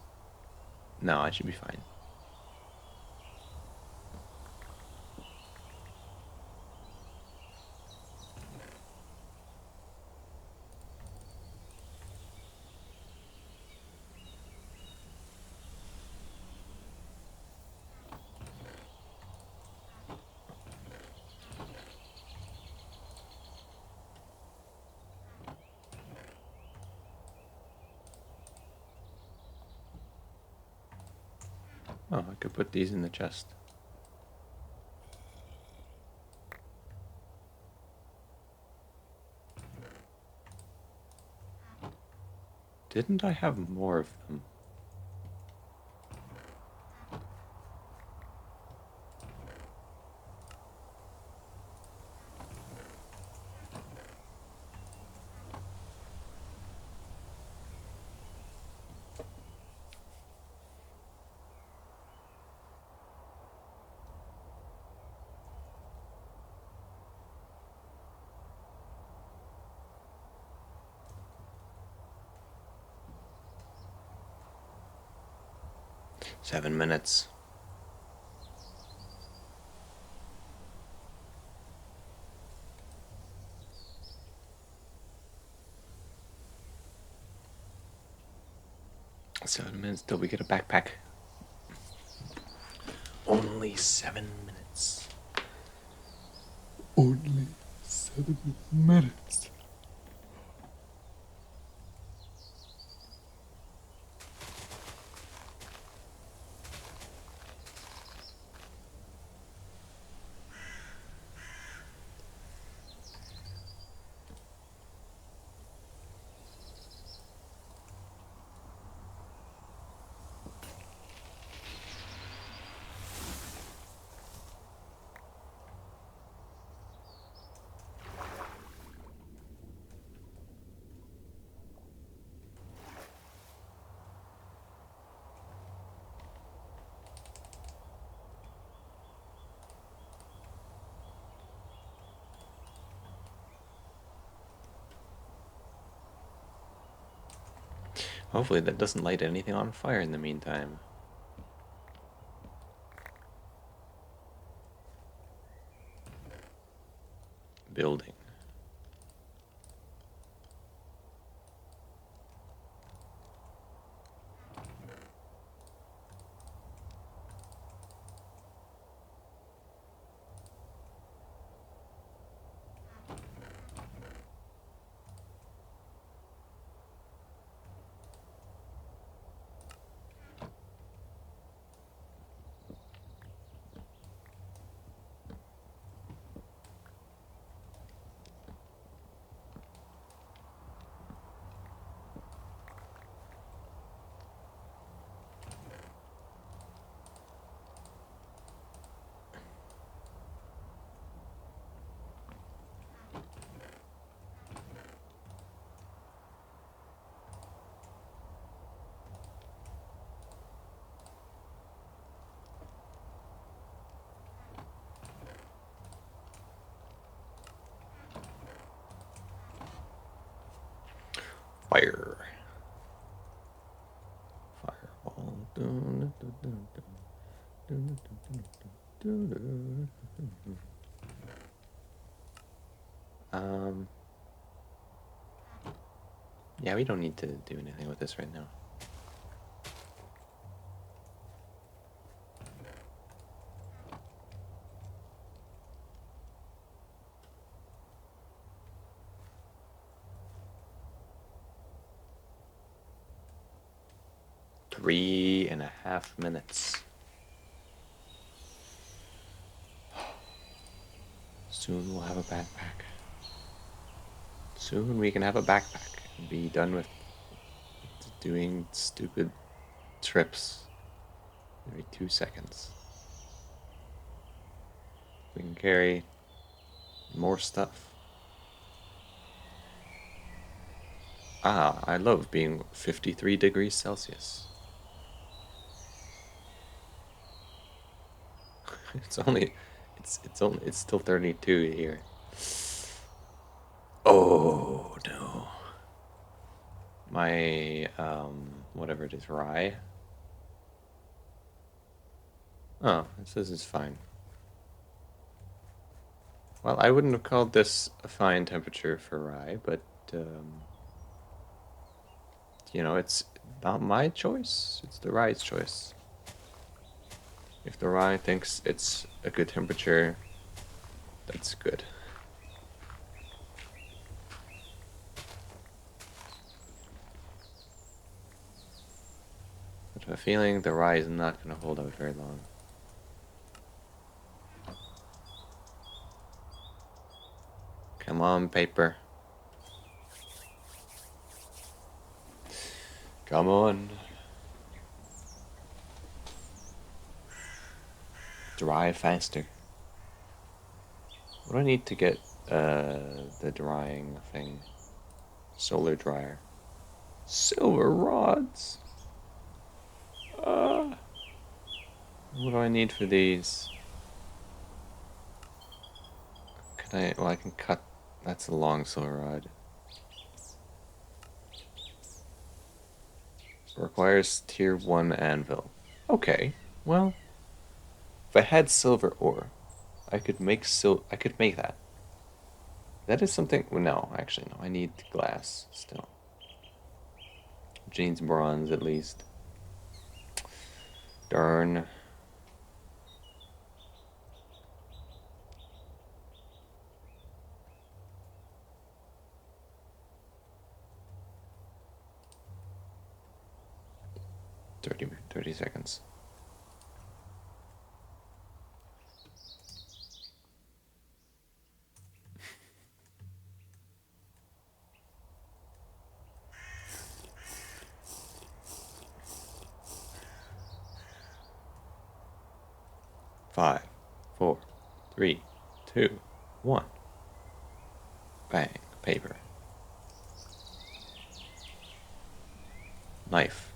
No, I should be fine. Oh, I could put these in the chest. Didn't I have more of them? Seven minutes. Till we get a backpack. Only 7 minutes. Only 7 minutes. Hopefully that doesn't light anything on fire in the meantime. Building. Fire. Fireball. Um, yeah, we don't need to do anything with this right now. Three and a half minutes. Soon we'll have a backpack. Soon we can have a backpack and be done with doing stupid trips every 2 seconds. We can carry more stuff. Ah, I love being 53 degrees Celsius. It's still 32 here. Oh no. My whatever it is, rye. Oh, it says it's fine. Well, I wouldn't have called this a fine temperature for rye, but you know, it's not my choice. It's the rye's choice. If the rye thinks it's a good temperature, that's good. But I have a feeling the rye is not going to hold out very long. Come on, paper. Come on. Dry faster. What do I need to get the drying thing? Solar dryer. Silver rods. What do I need for these? Can I? Well, I can cut. That's a long silver rod. Requires tier 1 anvil. Okay. Well, if I had silver ore, I could make that. That is something. Well, no, actually, no. I need glass still. Which needs bronze at least. Darn. Thirty seconds. Five, four, three, two, one. Bang. Paper. Knife.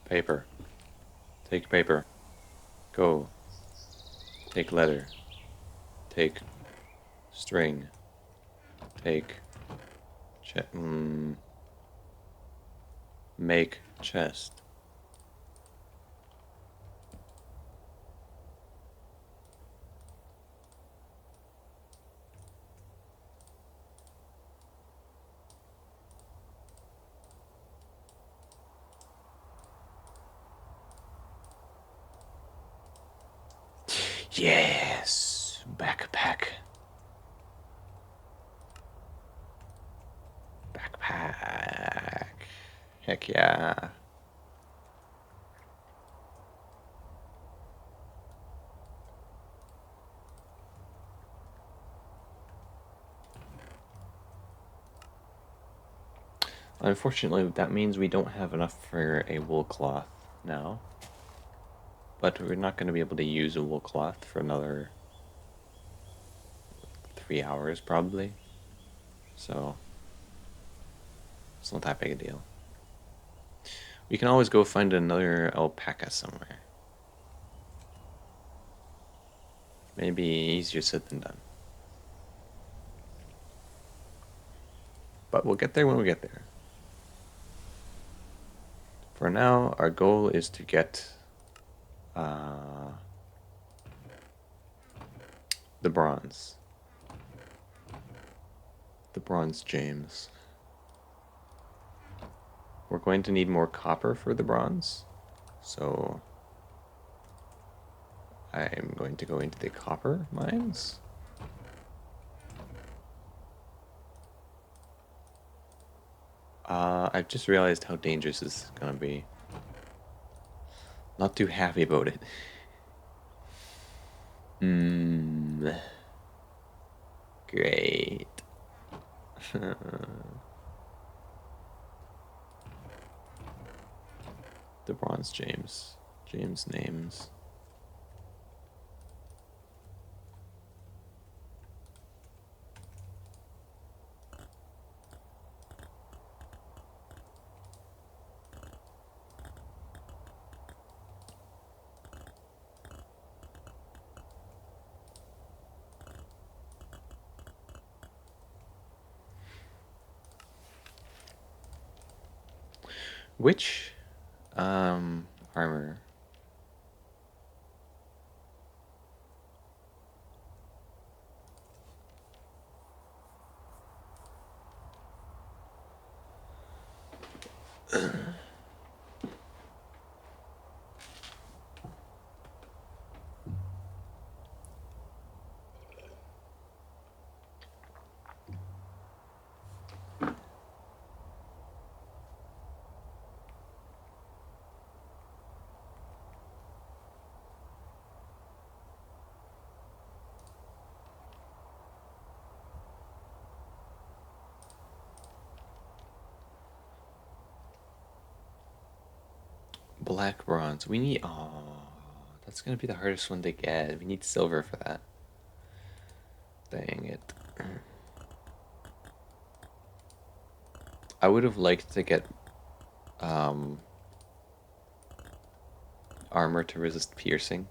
Paper. Take paper. Go. Take leather. Take string. Take. Make chest. Yes, backpack. Backpack. Heck yeah. Unfortunately, that means we don't have enough for a wool cloth now. But we're not going to be able to use a wool cloth for another 3 hours, probably. So, it's not that big a deal. We can always go find another alpaca somewhere. Maybe easier said than done. But we'll get there when we get there. For now, our goal is to get the bronze. The bronze James. We're going to need more copper for the bronze. So I'm going to go into the copper mines. I've just realized how dangerous this is going to be. Not too happy about it. Great. The bronze James. James names. Which armor? Black bronze. We need. Oh, that's gonna be the hardest one to get. We need silver for that. Dang it. I would have liked to get armor to resist piercing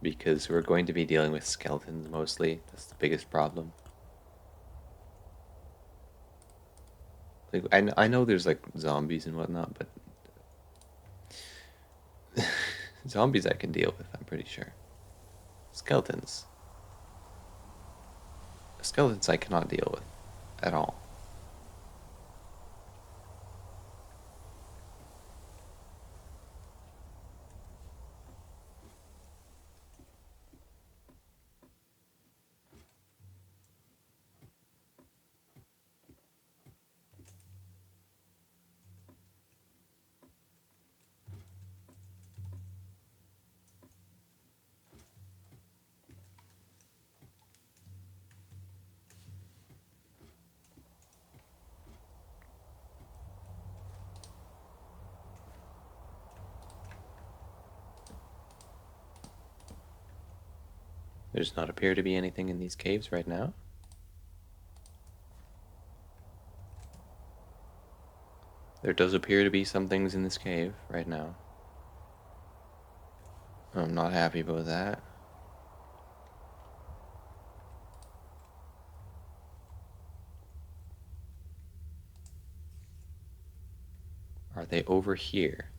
because we're going to be dealing with skeletons mostly. That's the biggest problem. Like I know there's like zombies and whatnot, but zombies I can deal with, I'm pretty sure. Skeletons. Skeletons I cannot deal with at all. There does not appear to be anything in these caves right now. There does appear to be some things in this cave right now. I'm not happy about that. Are they over here?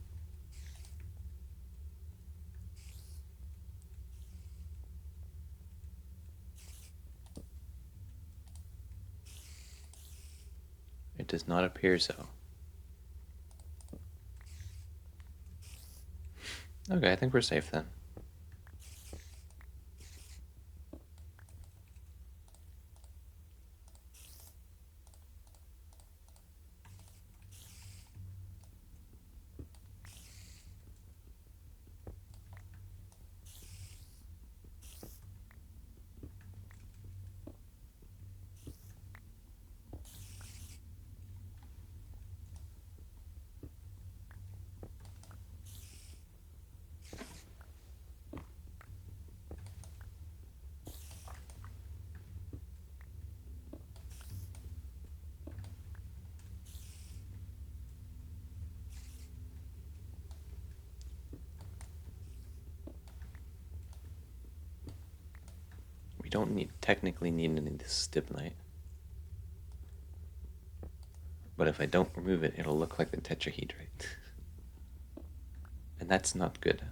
It does not appear so. Okay, I think we're safe then. We don't technically need any of this stibnite. But if I don't remove it, it'll look like the tetrahedrite. And that's not good.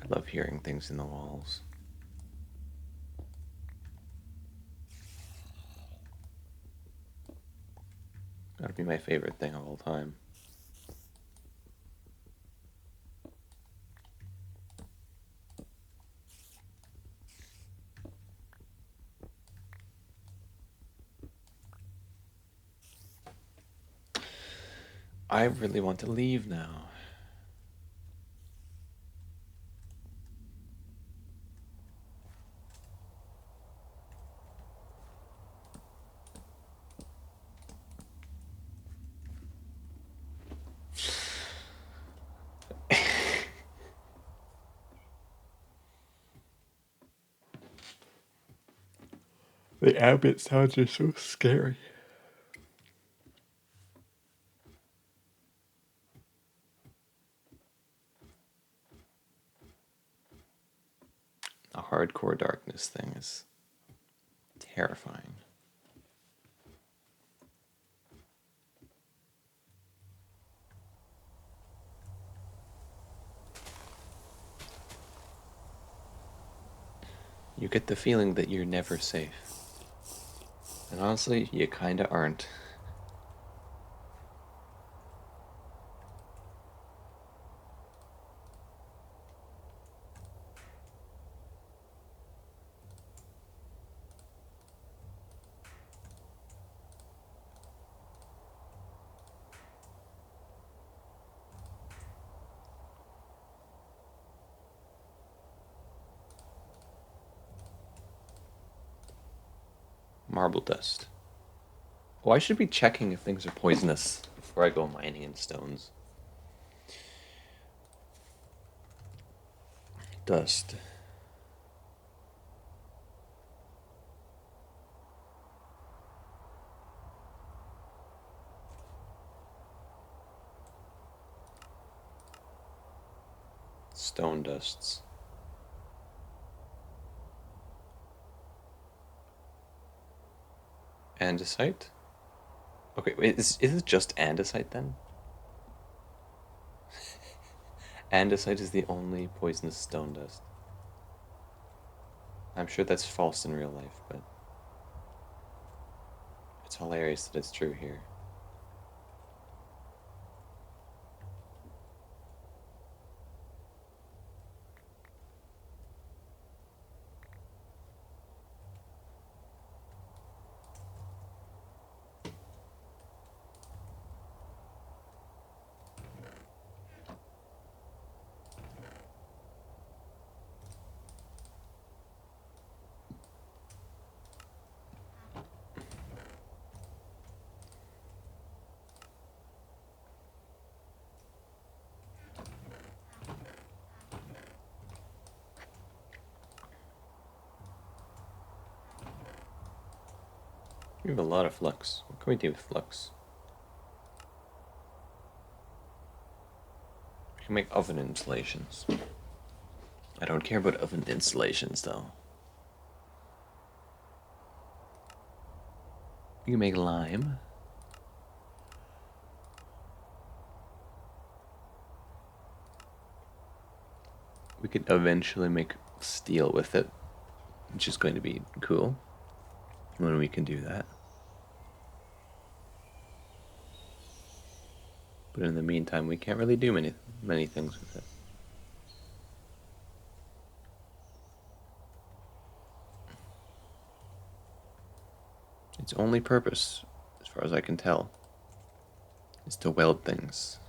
I love hearing things in the walls. That'd be my favorite thing of all time. I really want to leave now. The ambient sounds are so scary. The hardcore darkness thing is terrifying. You get the feeling that you're never safe. And honestly, you kinda aren't. Marble dust. Oh, I should be checking if things are poisonous before I go mining in stones. Dust. Stone dusts. Andesite? Okay, wait, is it just andesite then? Andesite is the only poisonous stone dust. I'm sure that's false in real life, but it's hilarious that it's true here. We have a lot of flux. What can we do with flux? We can make oven installations. I don't care about oven installations though. We can make lime. We could eventually make steel with it, which is going to be cool when we can do that. But in the meantime, we can't really do many things with it. Its only purpose, as far as I can tell, is to weld things.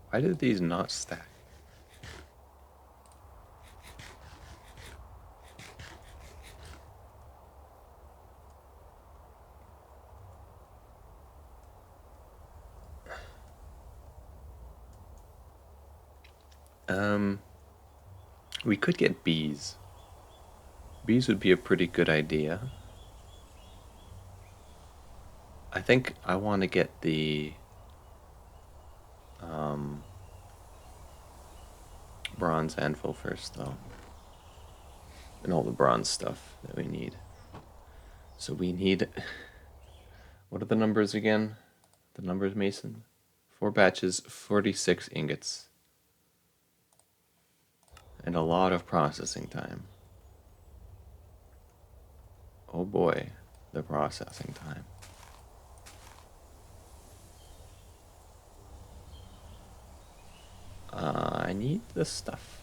Why did these not stack? We could get bees. Bees would be a pretty good idea. I think I want to get the bronze anvil first, though. And all the bronze stuff that we need. So we need... What are the numbers again? The numbers, Mason? 4 batches, 46 ingots. And a lot of processing time. Oh boy, the processing time. I need this stuff.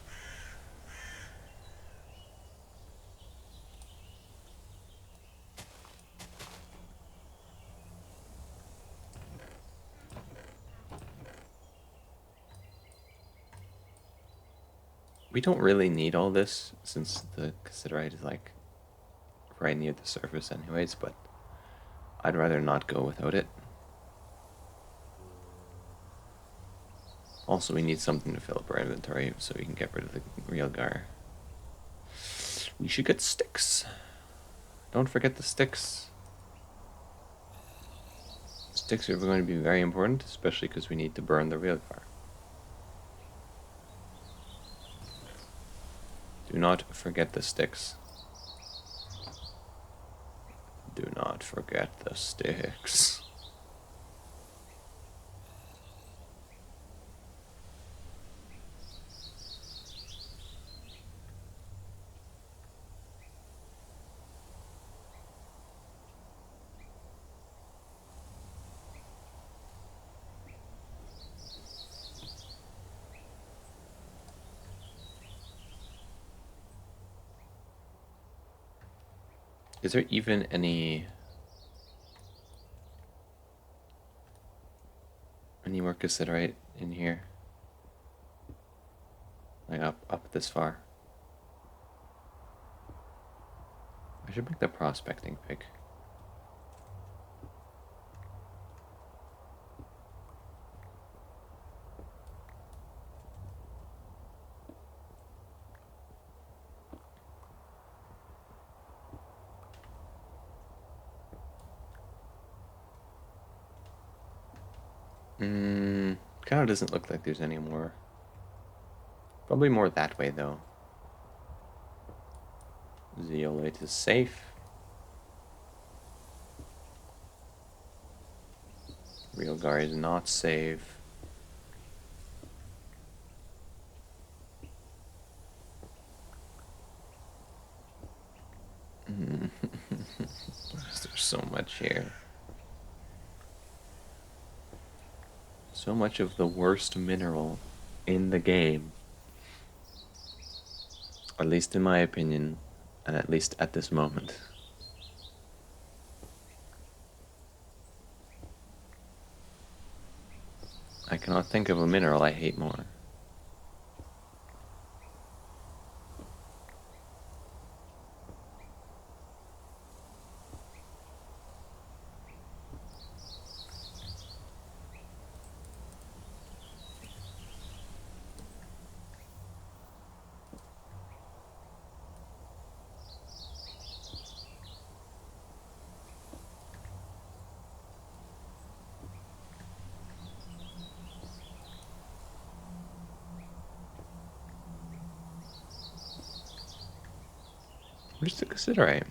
We don't really need all this since the cassiterite is like right near the surface anyways, but I'd rather not go without it. Also, we need something to fill up our inventory so we can get rid of the real gar. We should get sticks. Don't forget the sticks. Sticks are going to be very important, especially because we need to burn the real gar. Do not forget the sticks. Do not forget the sticks. Is there even any more cassiterite in here? Like up this far? I should make the prospecting pick. Kind of doesn't look like there's any more. Probably more that way, though. Zeolite is safe. Real gar is not safe. There's so much here. So much of the worst mineral in the game. At least in my opinion, and at least at this moment. I cannot think of a mineral I hate more. Where's the cassiterite?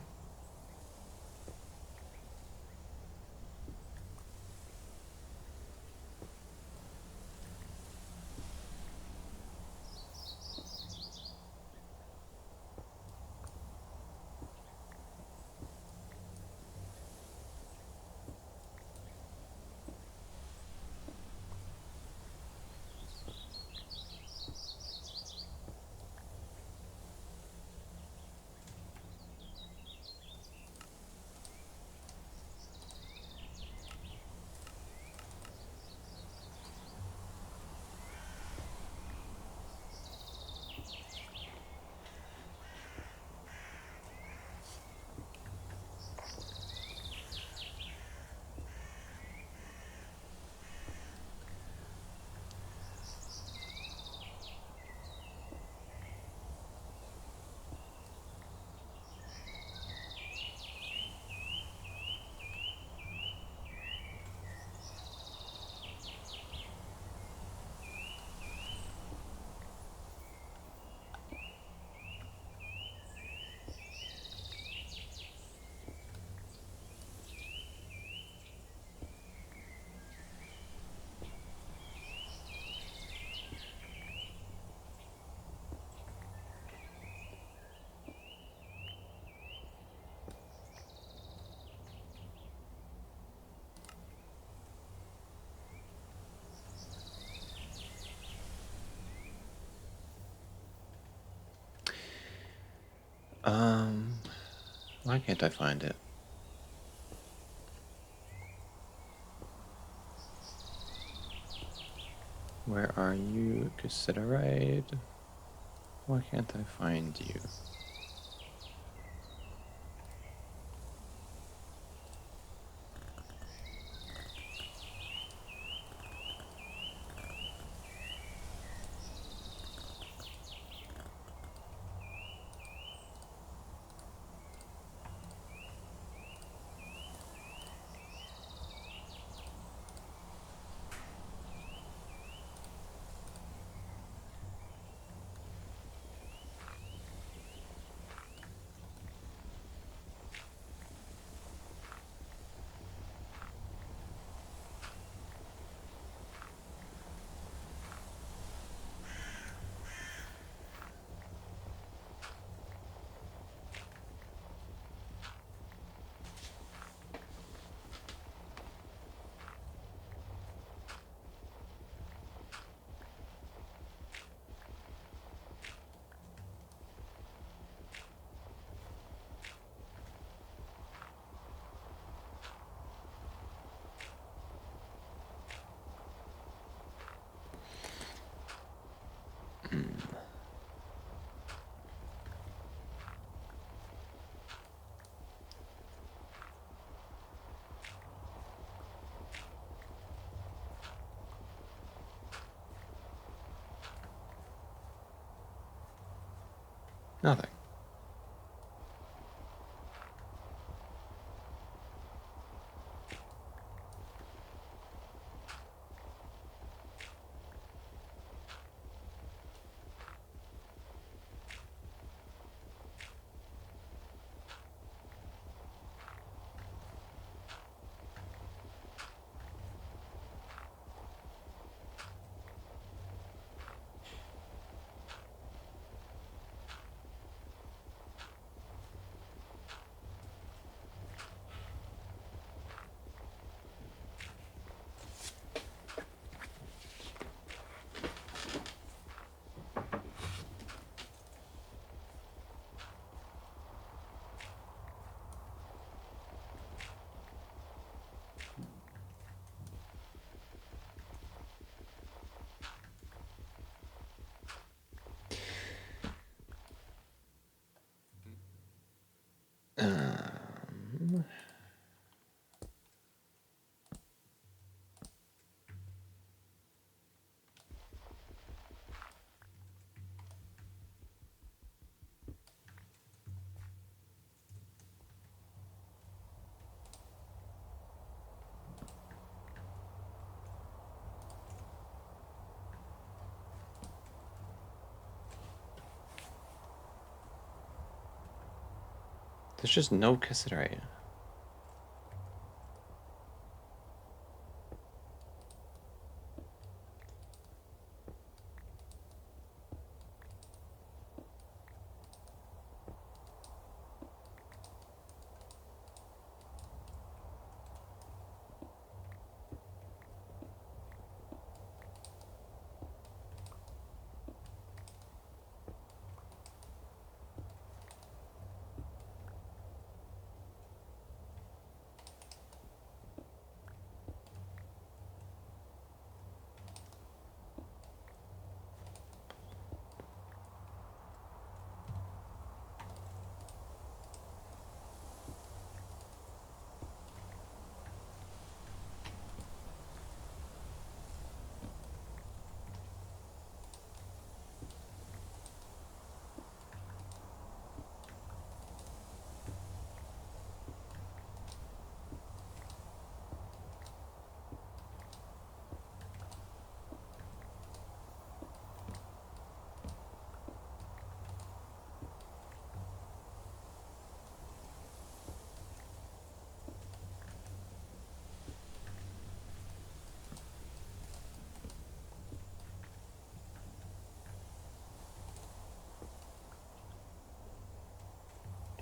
Why can't I find it? Where are you, cassiterite? Why can't I find you? Nothing. There's just no consideration.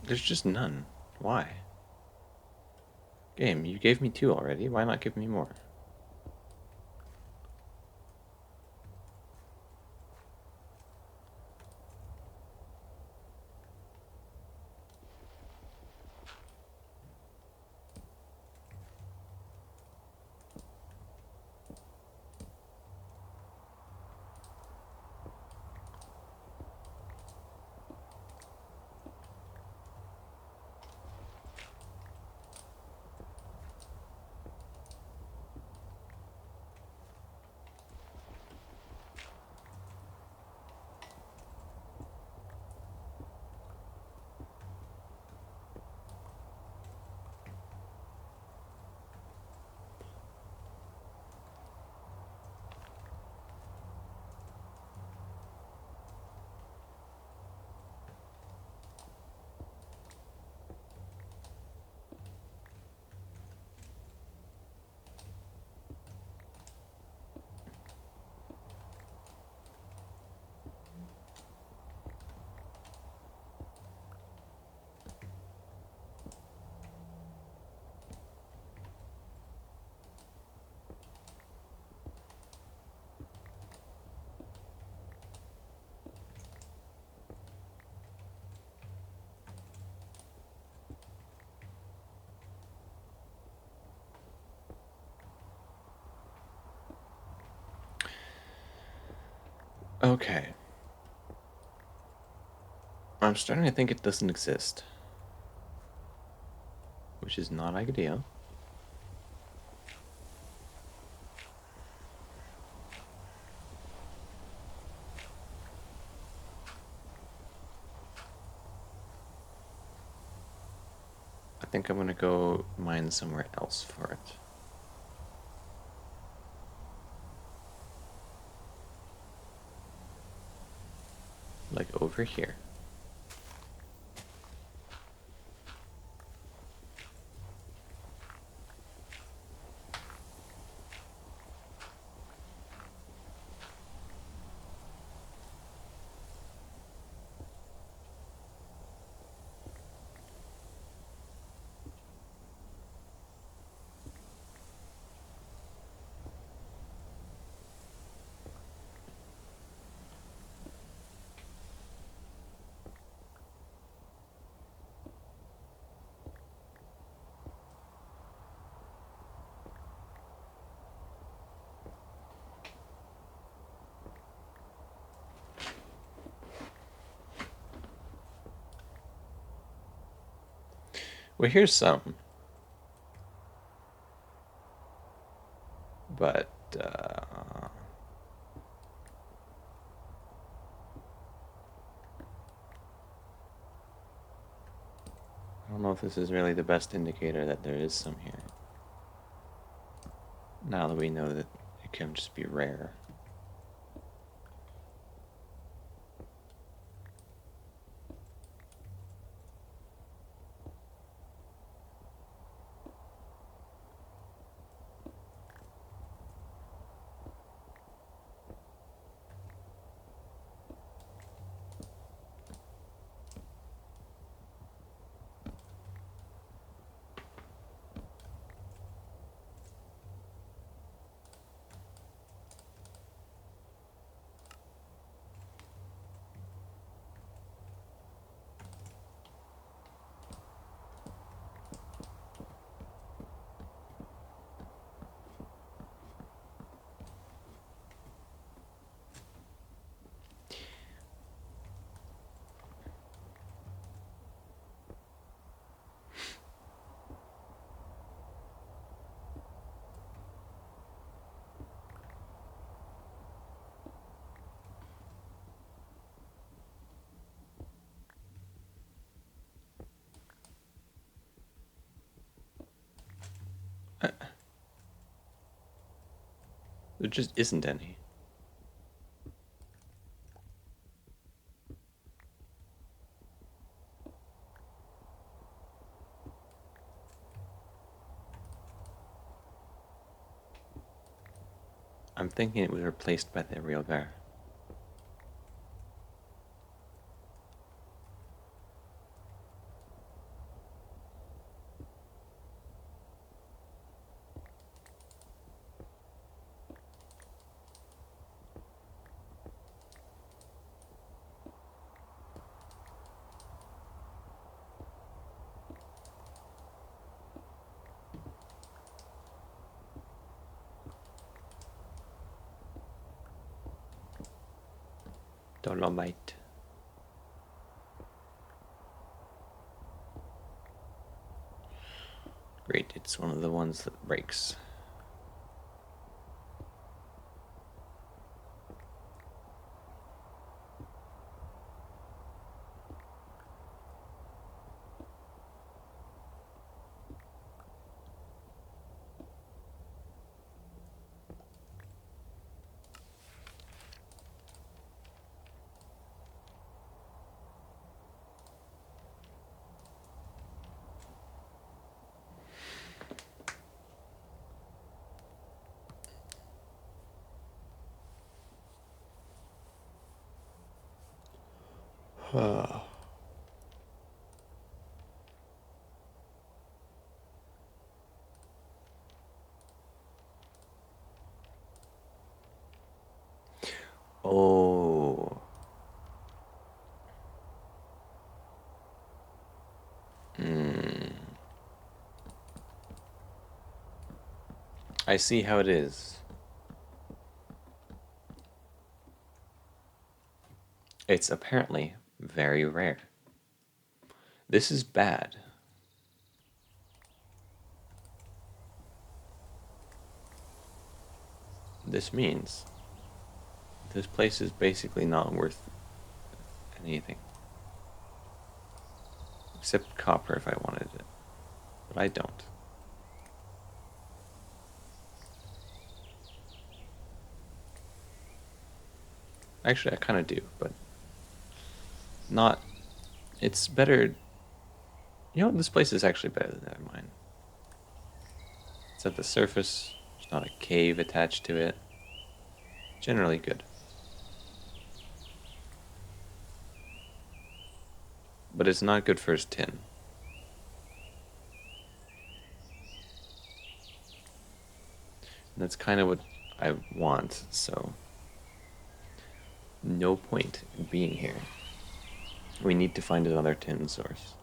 There's just none. Why? Game, you gave me 2 already. Why not give me more? Okay. I'm starting to think it doesn't exist. Which is not ideal. I think I'm gonna go mine somewhere else for it. Like over here. Well, here's some. But, I don't know if this is really the best indicator that there is some here. Now that we know that it can just be rare. There just isn't any. I'm thinking it was replaced by the real bear. Dolomite. Great, it's one of the ones that breaks. Oh. I see how it is. It's apparently very rare. This is bad. This means this place is basically not worth anything. Except copper if I wanted it. but I don't. Actually, I kind of do, but not. It's better. You know, this place is actually better than that mine. It's at the surface. There's not a cave attached to it. Generally good. But it's not good for his tin. And that's kind of what I want, so no point in being here. We need to find another tin source.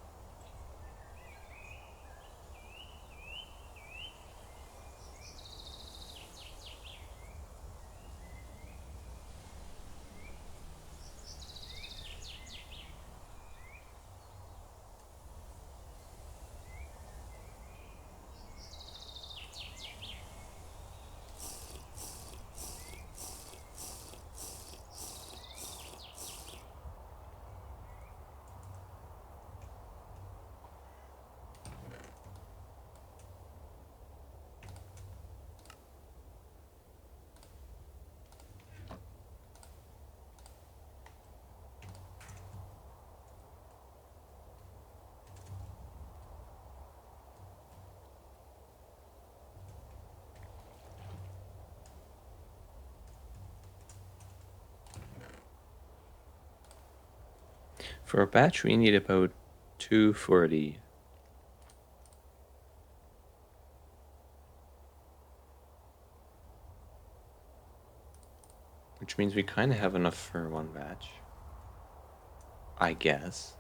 For a batch, we need about 240. Which means we kind of have enough for one batch. I guess.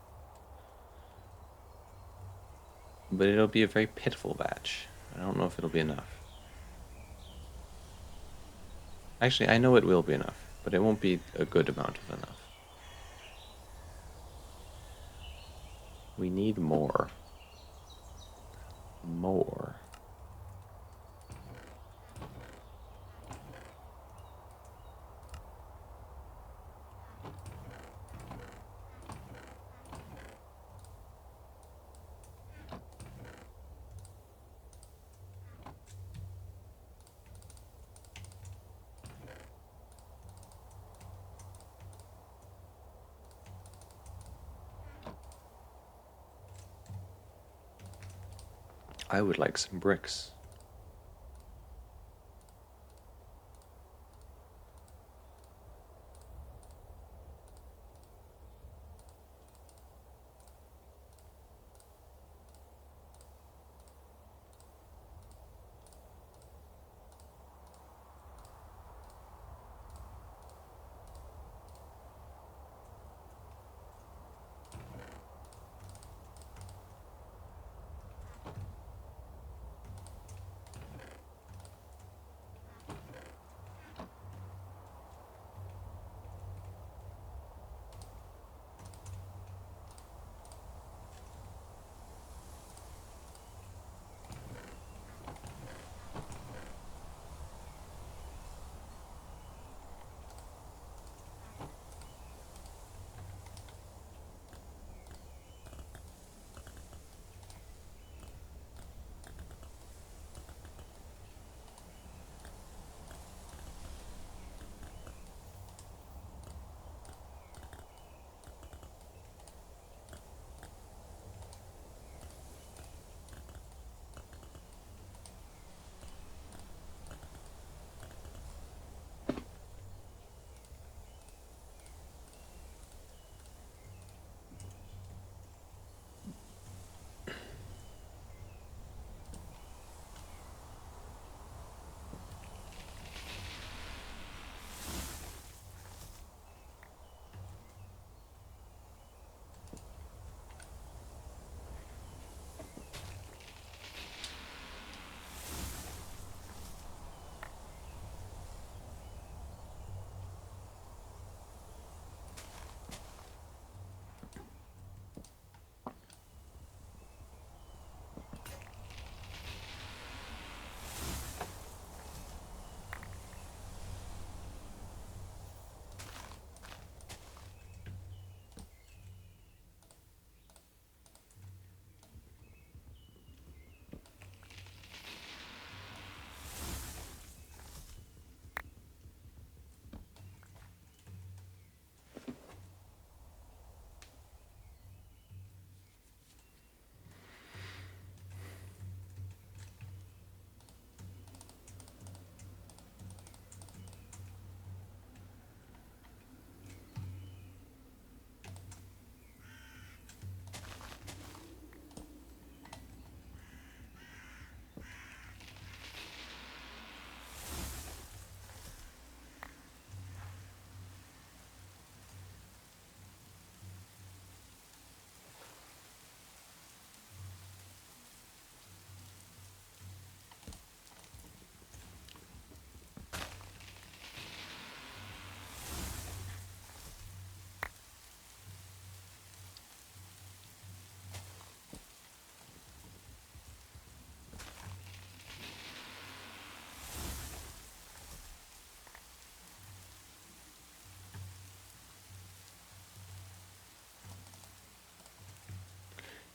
But it'll be a very pitiful batch. I don't know if it'll be enough. Actually, I know it will be enough, but it won't be a good amount of enough. We need more. More. I would like some bricks.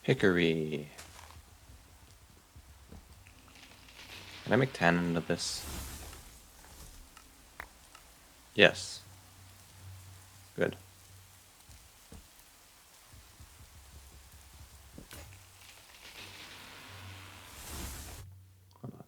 Hickory. Can I make tannin of this? Yes. Good. Hold on.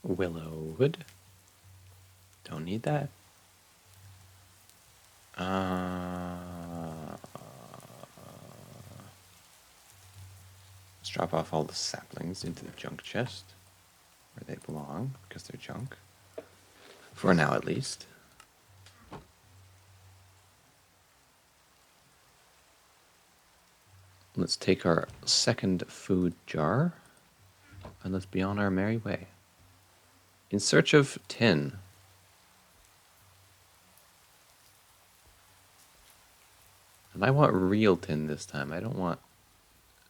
Willow wood. Don't need that. Let's drop off all the saplings into the junk chest where they belong because they're junk. For now, at least. Let's take our second food jar and let's be on our merry way. In search of tin. And I want real tin this time. I don't want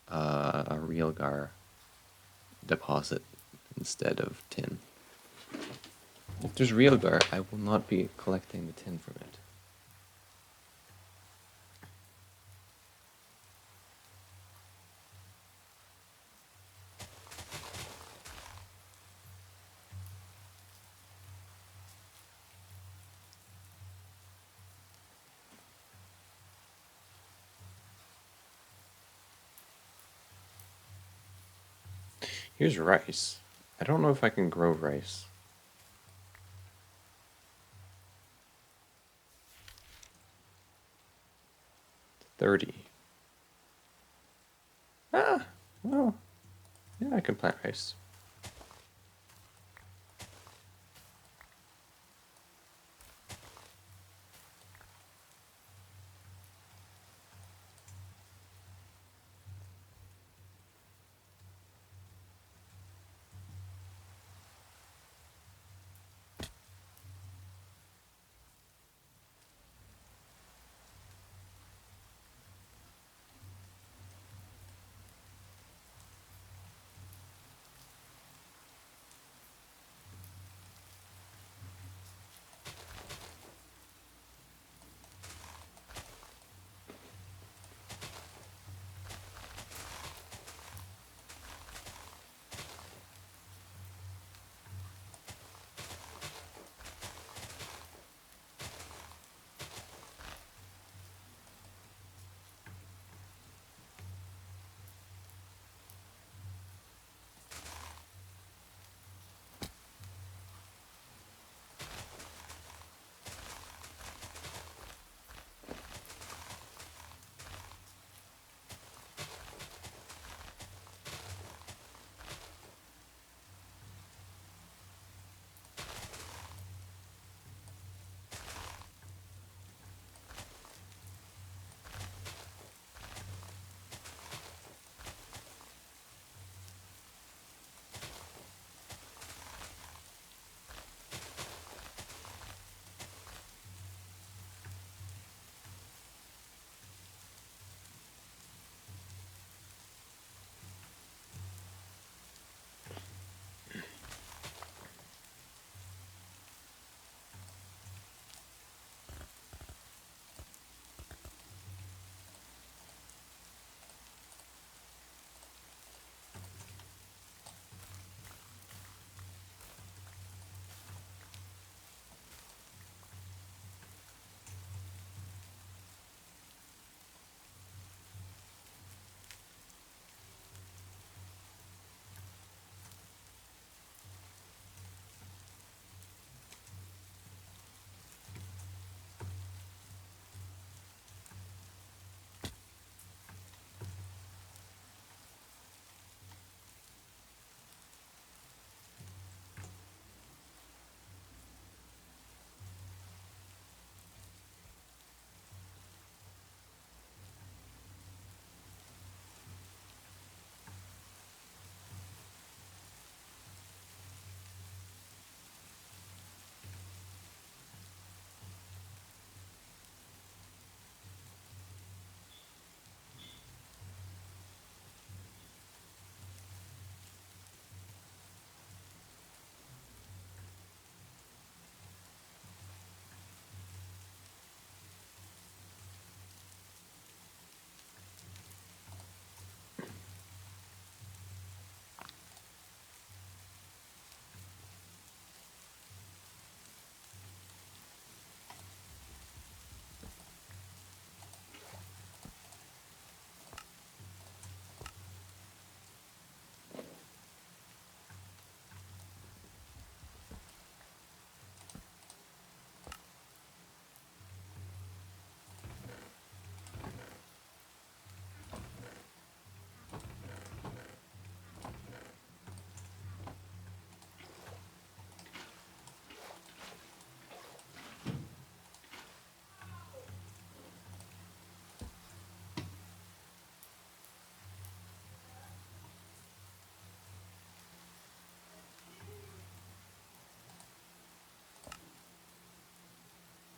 a real gar deposit instead of tin. If there's real gar, I will not be collecting the tin from it. Here's rice. I don't know if I can grow rice. 30. Ah, well, yeah, I can plant rice.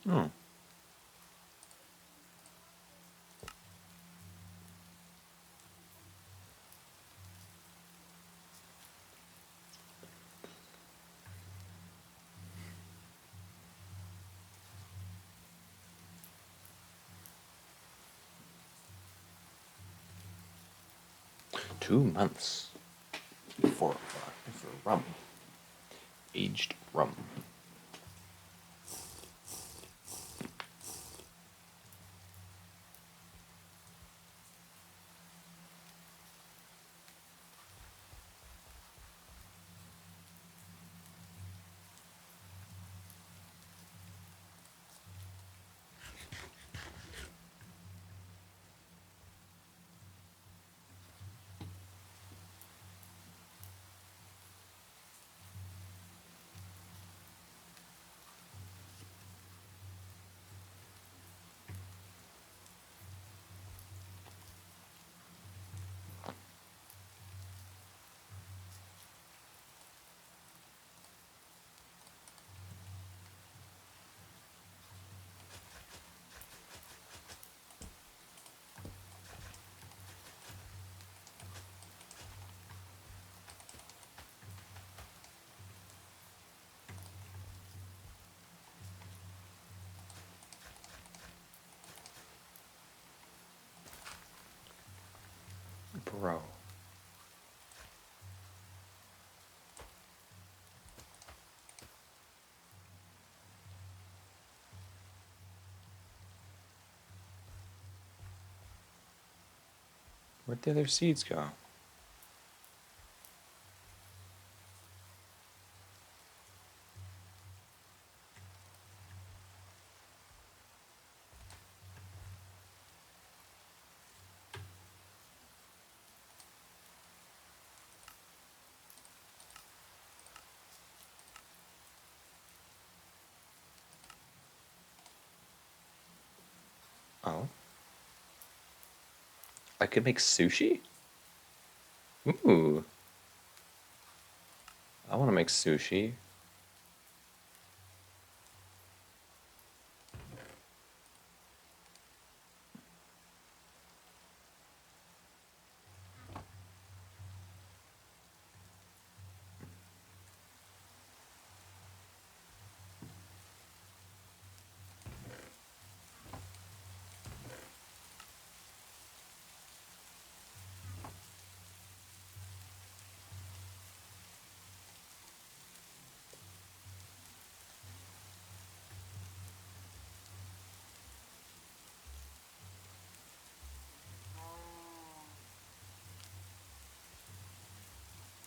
Oh. $2 months for rum. Aged rum. Bro. Where'd the other seeds go? Oh. I could make sushi? Ooh. I want to make sushi.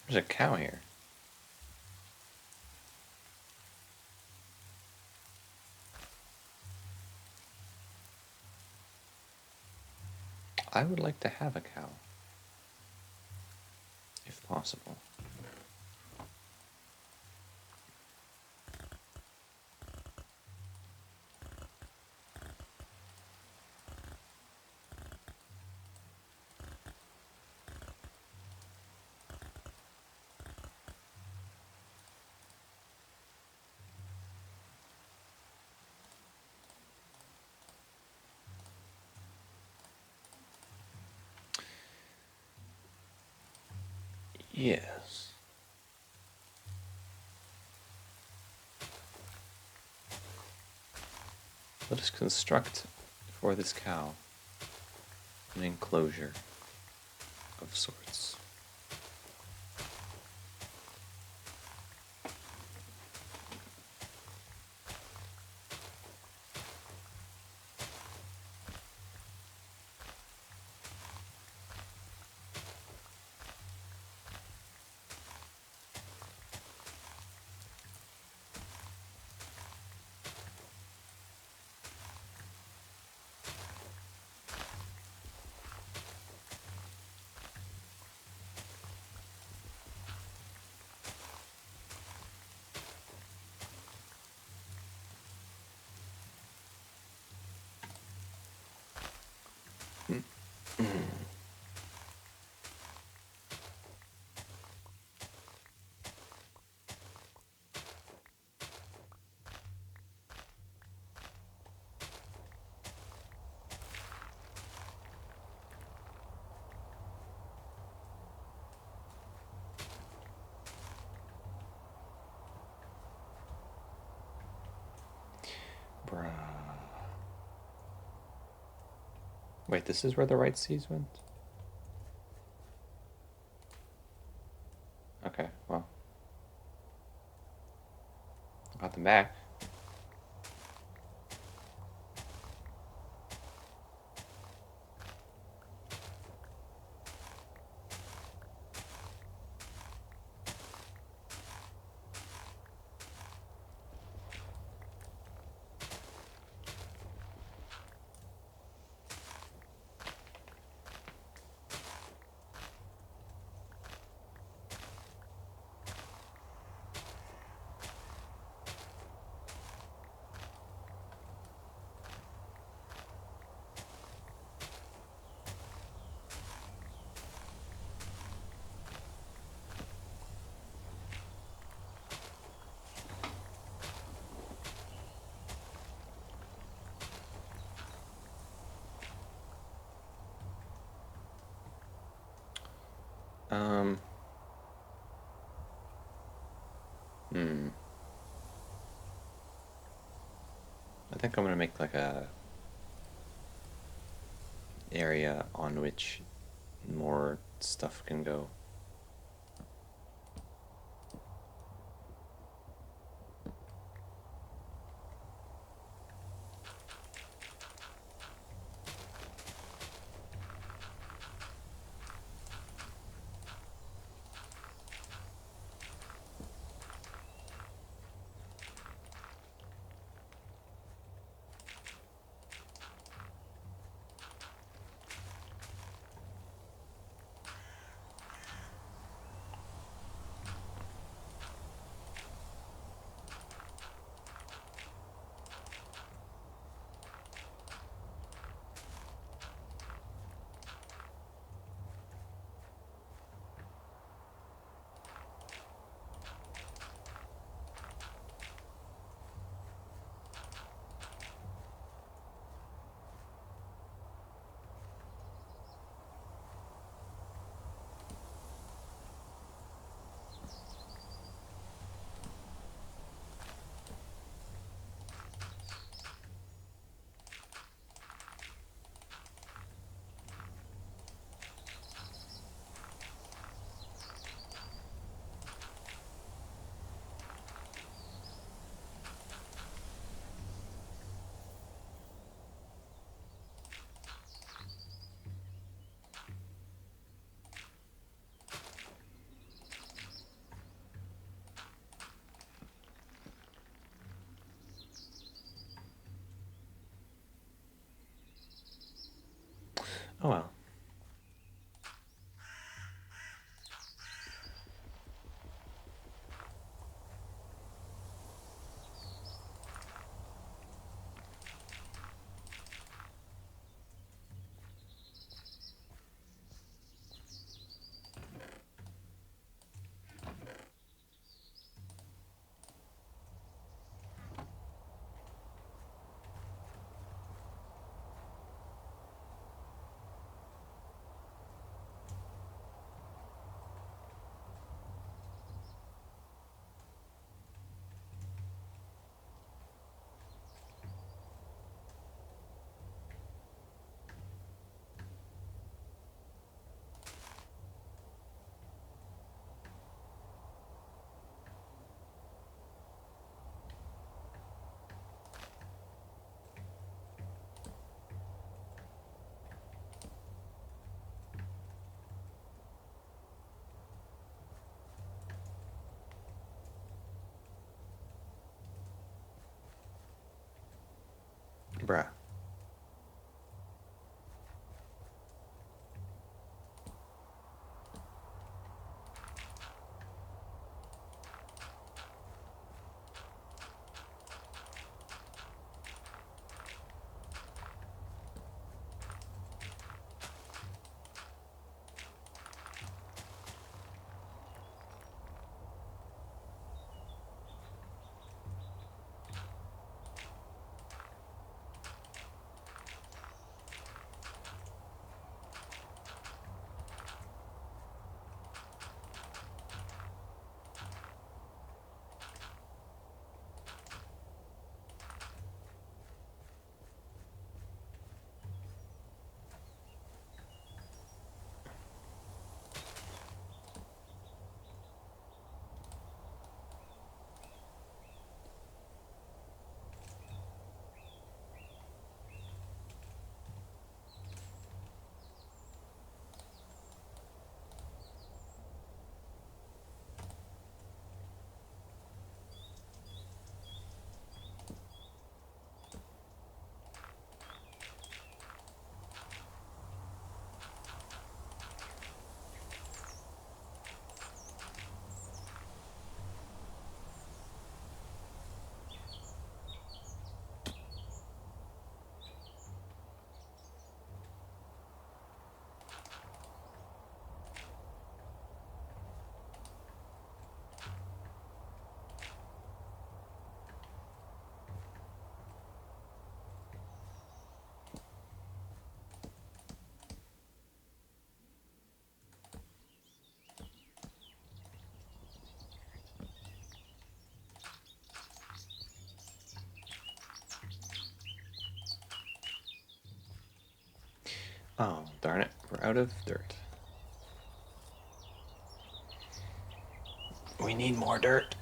There's a cow here. I would like to have a cow. If possible. Yes. Let us construct for this cow an enclosure of sorts. Wait, this is where the right seas went? Okay, well. Got them back. Um, hmm. I think I'm gonna make like a area on which more stuff can go. Oh well. Bruh. Oh, darn it. We're out of dirt. We need more dirt.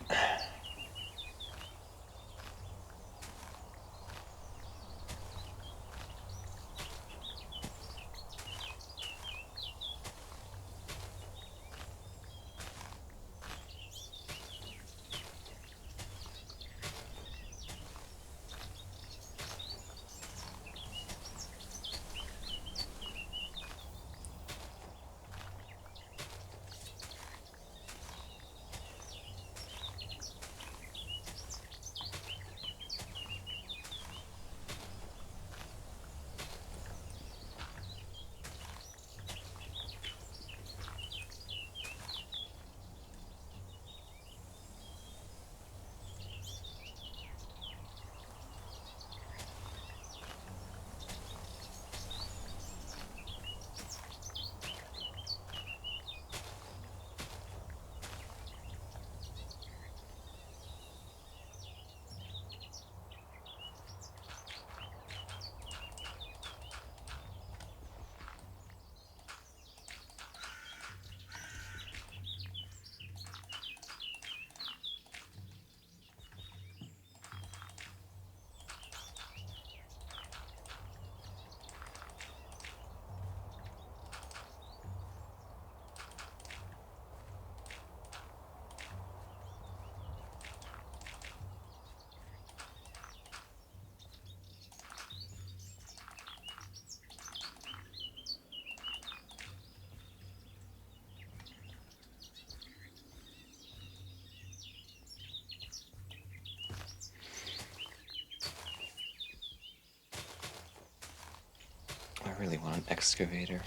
I really want an excavator,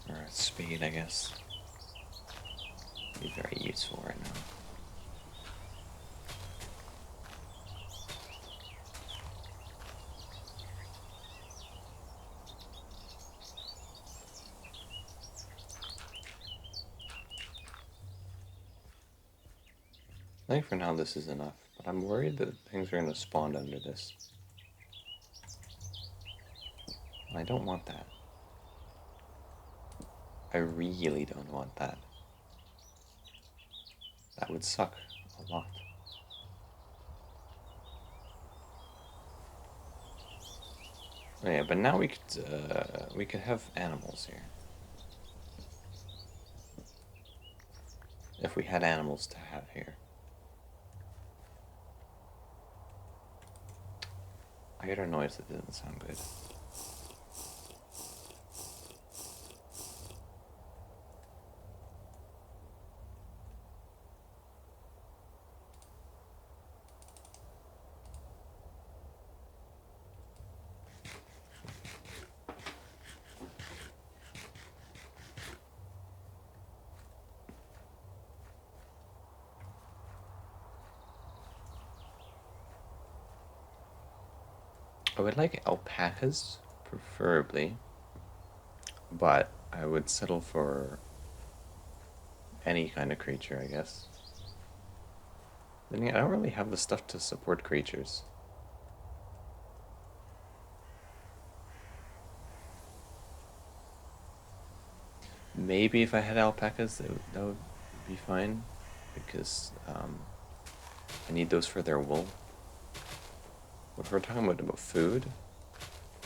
or a spade, I guess. Be very useful right now. I think for now this is enough, but I'm worried that things are going to spawn under this. I don't want that. I really don't want that. That would suck a lot. Oh yeah, but now we could have animals here. If we had animals to have here. I heard a noise that didn't sound good. I would like alpacas, preferably, but I would settle for any kind of creature, I guess. Then again, I don't really have the stuff to support creatures. Maybe if I had alpacas, that would be fine, because I need those for their wool. But if we're talking about food,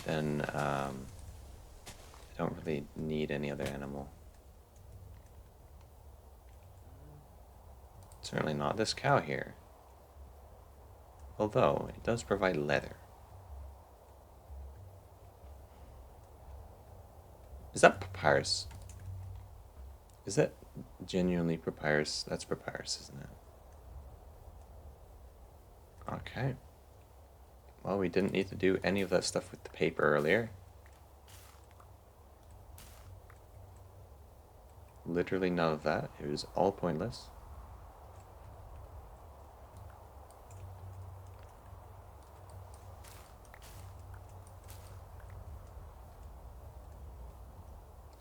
then I don't really need any other animal. Certainly not this cow here. Although, it does provide leather. Is that papyrus? Is that genuinely papyrus? That's papyrus, isn't it? Okay. Well, we didn't need to do any of that stuff with the paper earlier. Literally none of that. It was all pointless.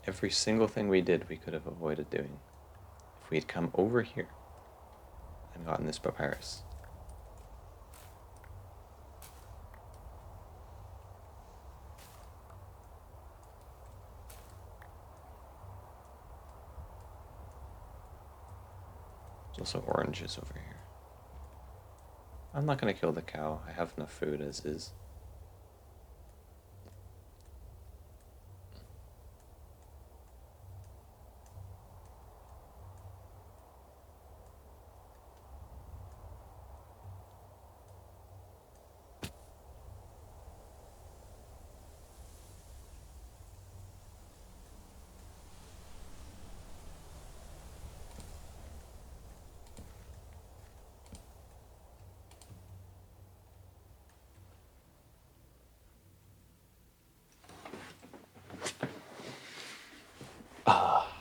Every single thing we did, we could have avoided doing if we had come over here and gotten this papyrus. There's also oranges over here. I'm not gonna kill the cow. I have enough food as is. Ah.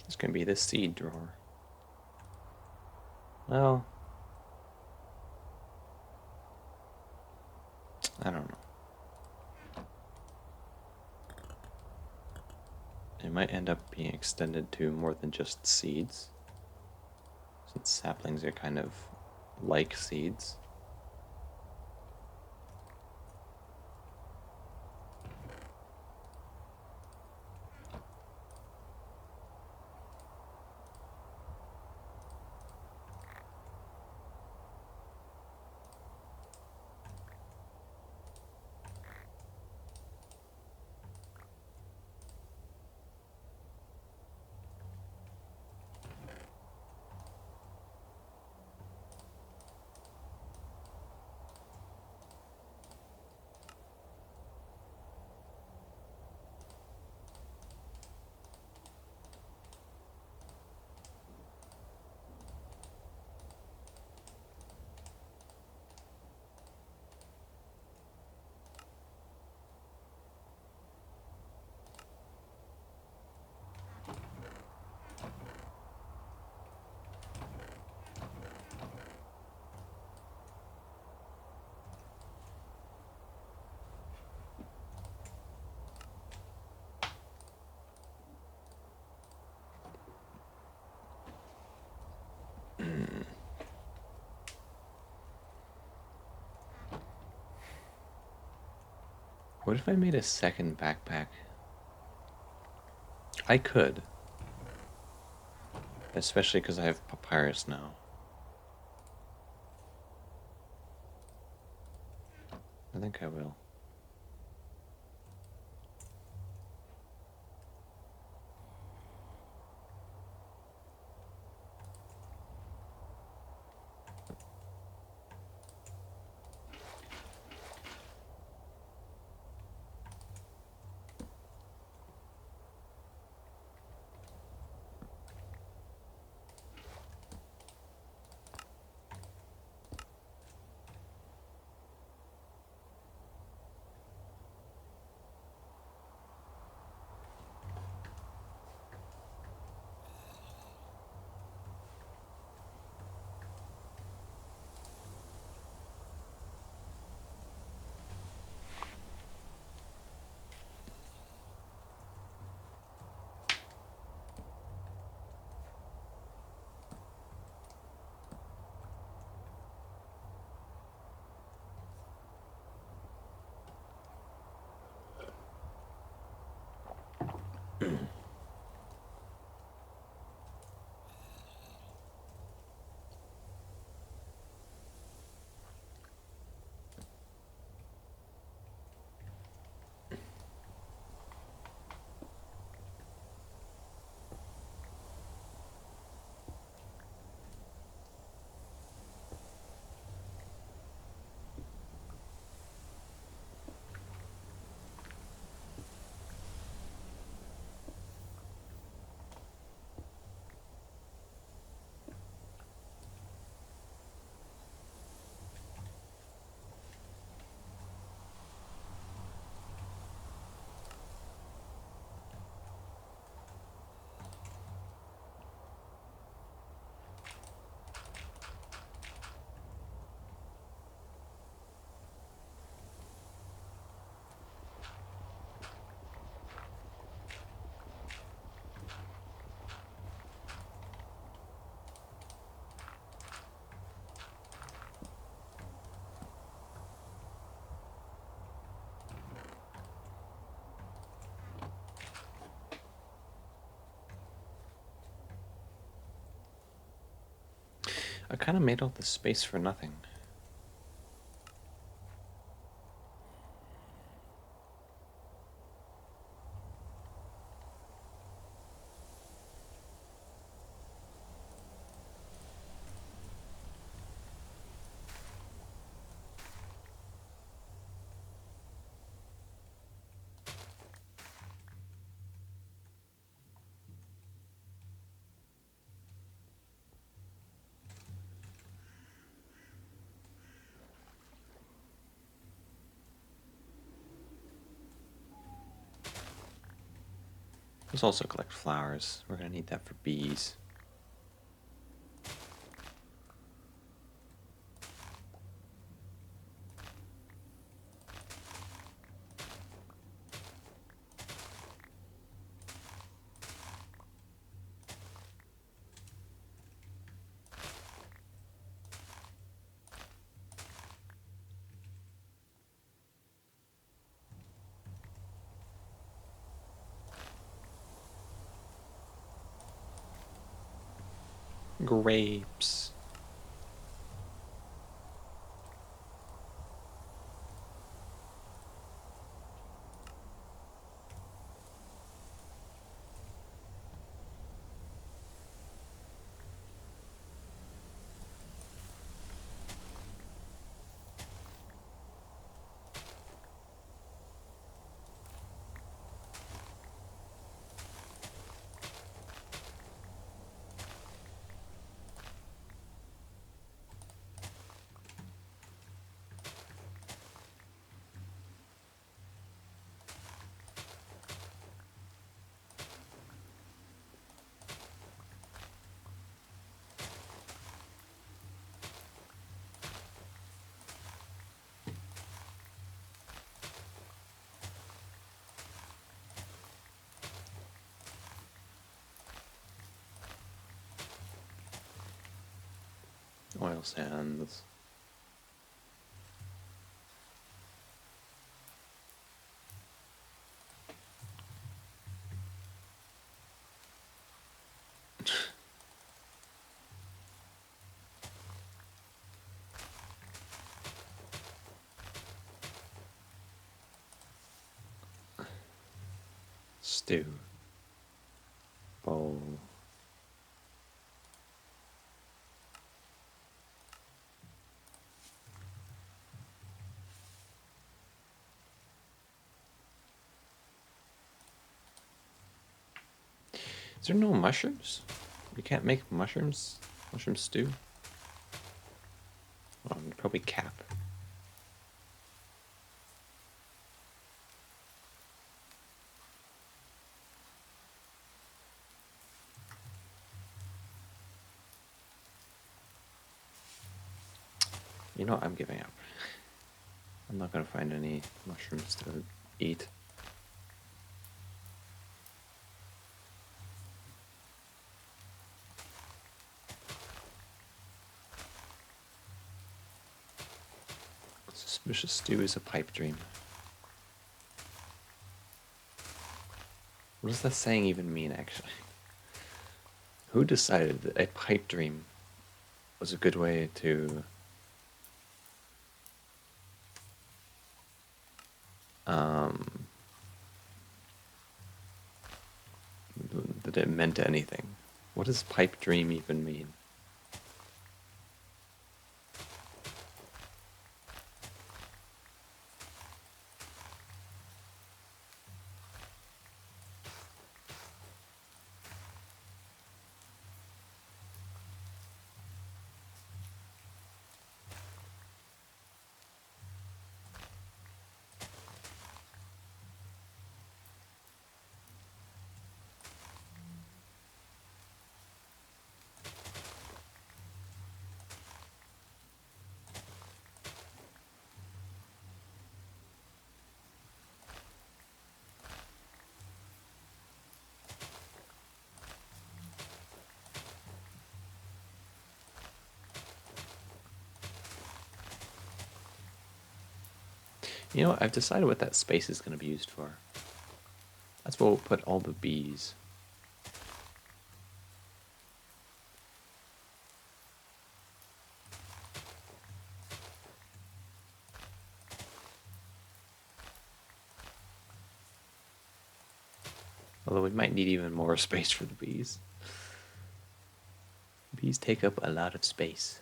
It's gonna be the seed drawer. Well, I don't know. It might end up being extended to more than just seeds, since saplings are kind of like seeds. What if I made a second backpack? I could. Especially because I have papyrus now. I think I will. I kind of made all this space for nothing. Let's also collect flowers. We're gonna need that for bees. Grapes. Oil sands. Stew. Bowl. Is there no mushrooms? You can't make mushrooms? Mushroom stew? Oh, probably cap. You know, I'm giving up. I'm not gonna find any mushrooms to eat. Suspicious stew is a pipe dream. What does that saying even mean, actually? Who decided that a pipe dream was a good way to that it meant anything? What does pipe dream even mean? You know, I've decided what that space is going to be used for. That's where we'll put all the bees. Although we might need even more space for the bees. Bees take up a lot of space.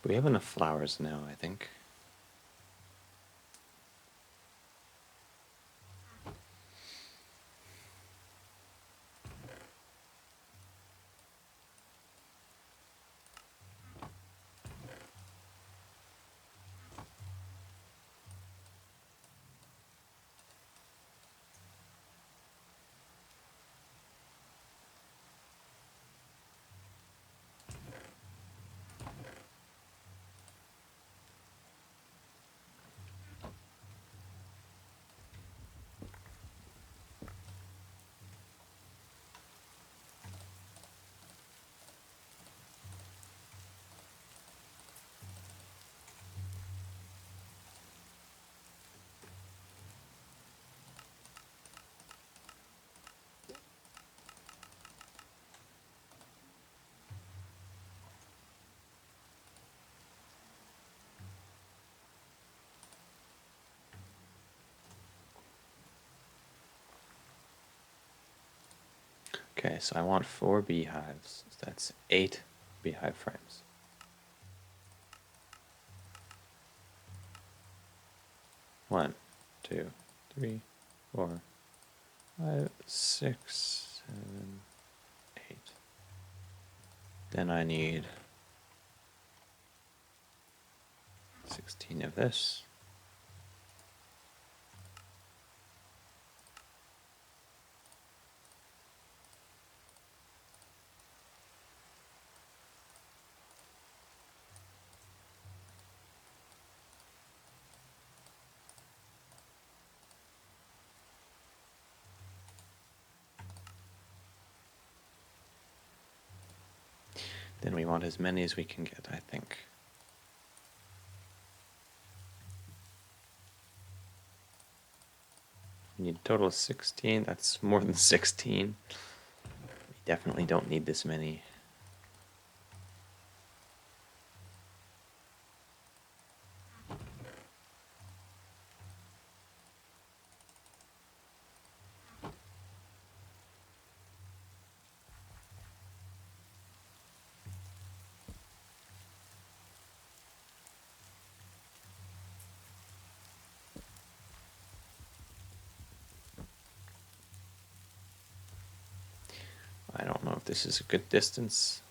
We have enough flowers now, I think. Okay, so I want 4 beehives. So that's 8 beehive frames. 1, 2, 3, 4, 5, 6, 7, 8. Then I need 16 of this. Then we want as many as we can get, I think. We need a total of 16. That's more than 16. We definitely don't need this many. I don't know if this is a good distance.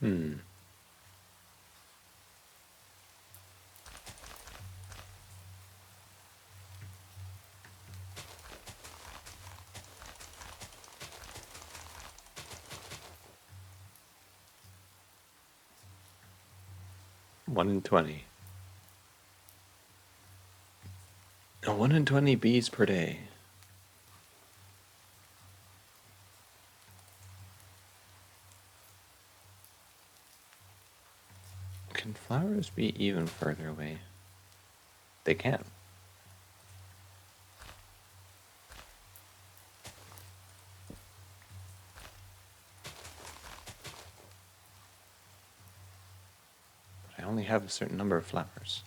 Hmm. One in 20. 1 in 20 bees per day. Can flowers be even further away? They can. But I only have a certain number of flowers.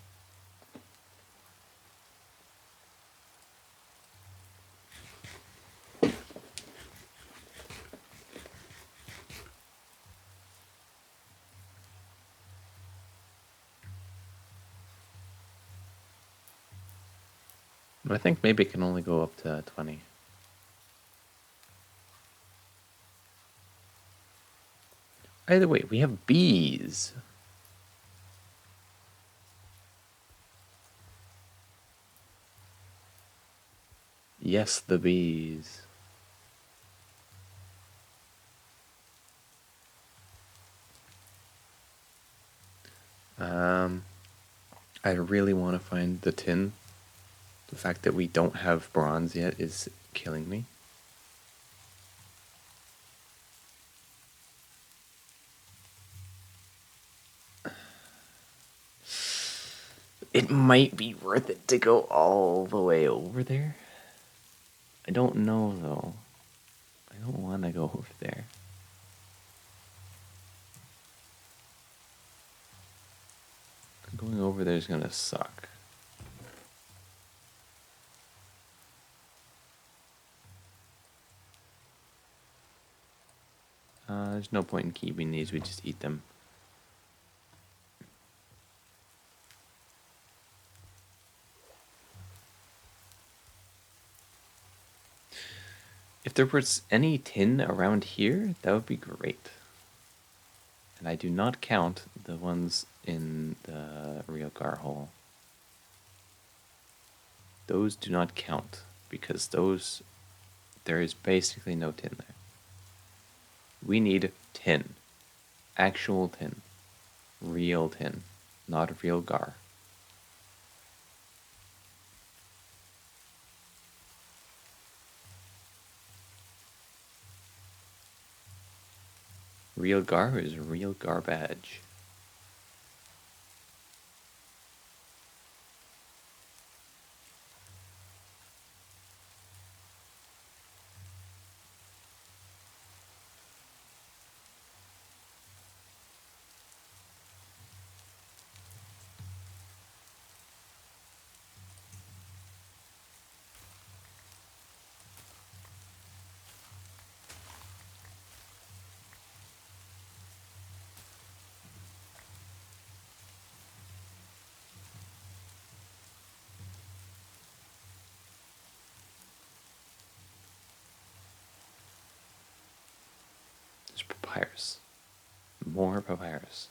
But I think maybe it can only go up to 20. Either way, we have bees. Yes, the bees. I really want to find the tin. The fact that we don't have bronze yet is killing me. It might be worth it to go all the way over there. I don't know, though. I don't want to go over there. Going over there is going to suck. There's no point in keeping these. We just eat them. If there was any tin around here, that would be great. And I do not count the ones in the real gar hole. Those do not count because there is basically no tin there. We need tin. Actual tin. Real tin. Not real gar. Real gar is real garbage. There's papyrus. More papyrus.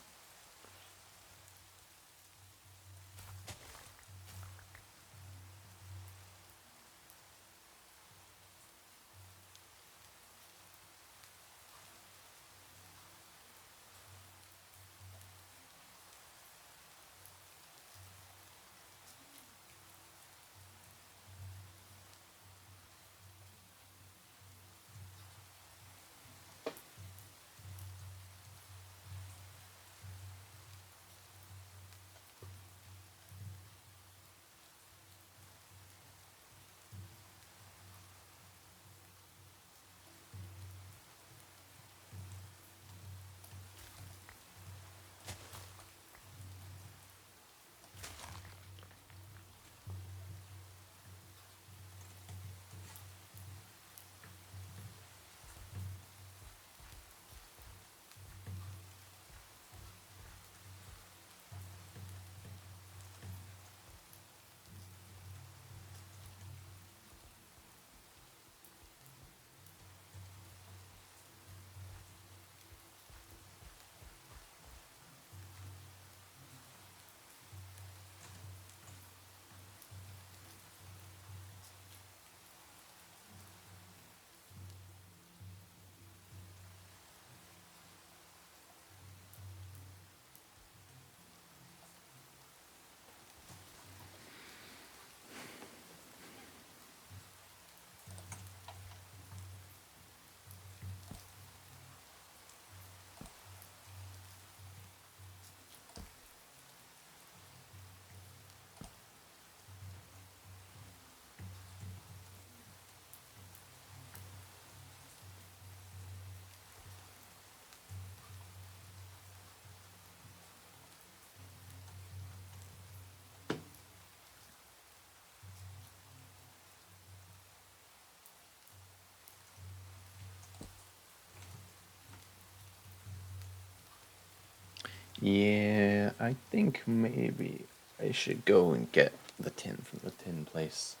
Yeah, I think maybe I should go and get the tin from the tin place.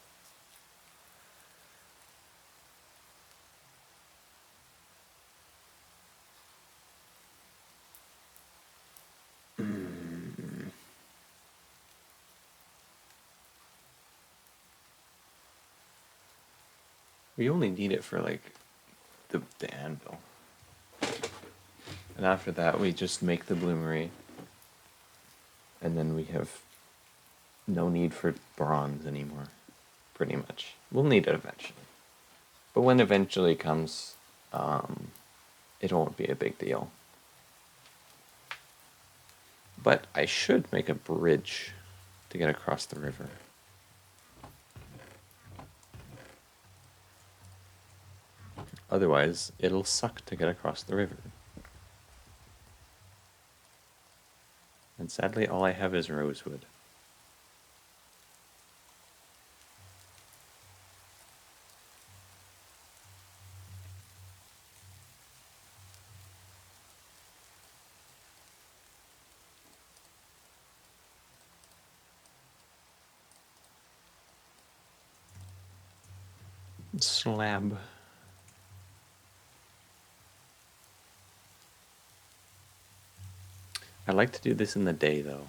We only need it for like the anvil. And after that we just make the bloomery. And then we have no need for bronze anymore. Pretty much. We'll need it eventually. But when eventually comes, it won't be a big deal. But I should make a bridge to get across the river. Otherwise, it'll suck to get across the river. And sadly, all I have is rosewood. Slab. I like to do this in the day, though.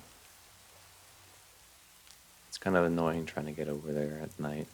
It's kind of annoying trying to get over there at night.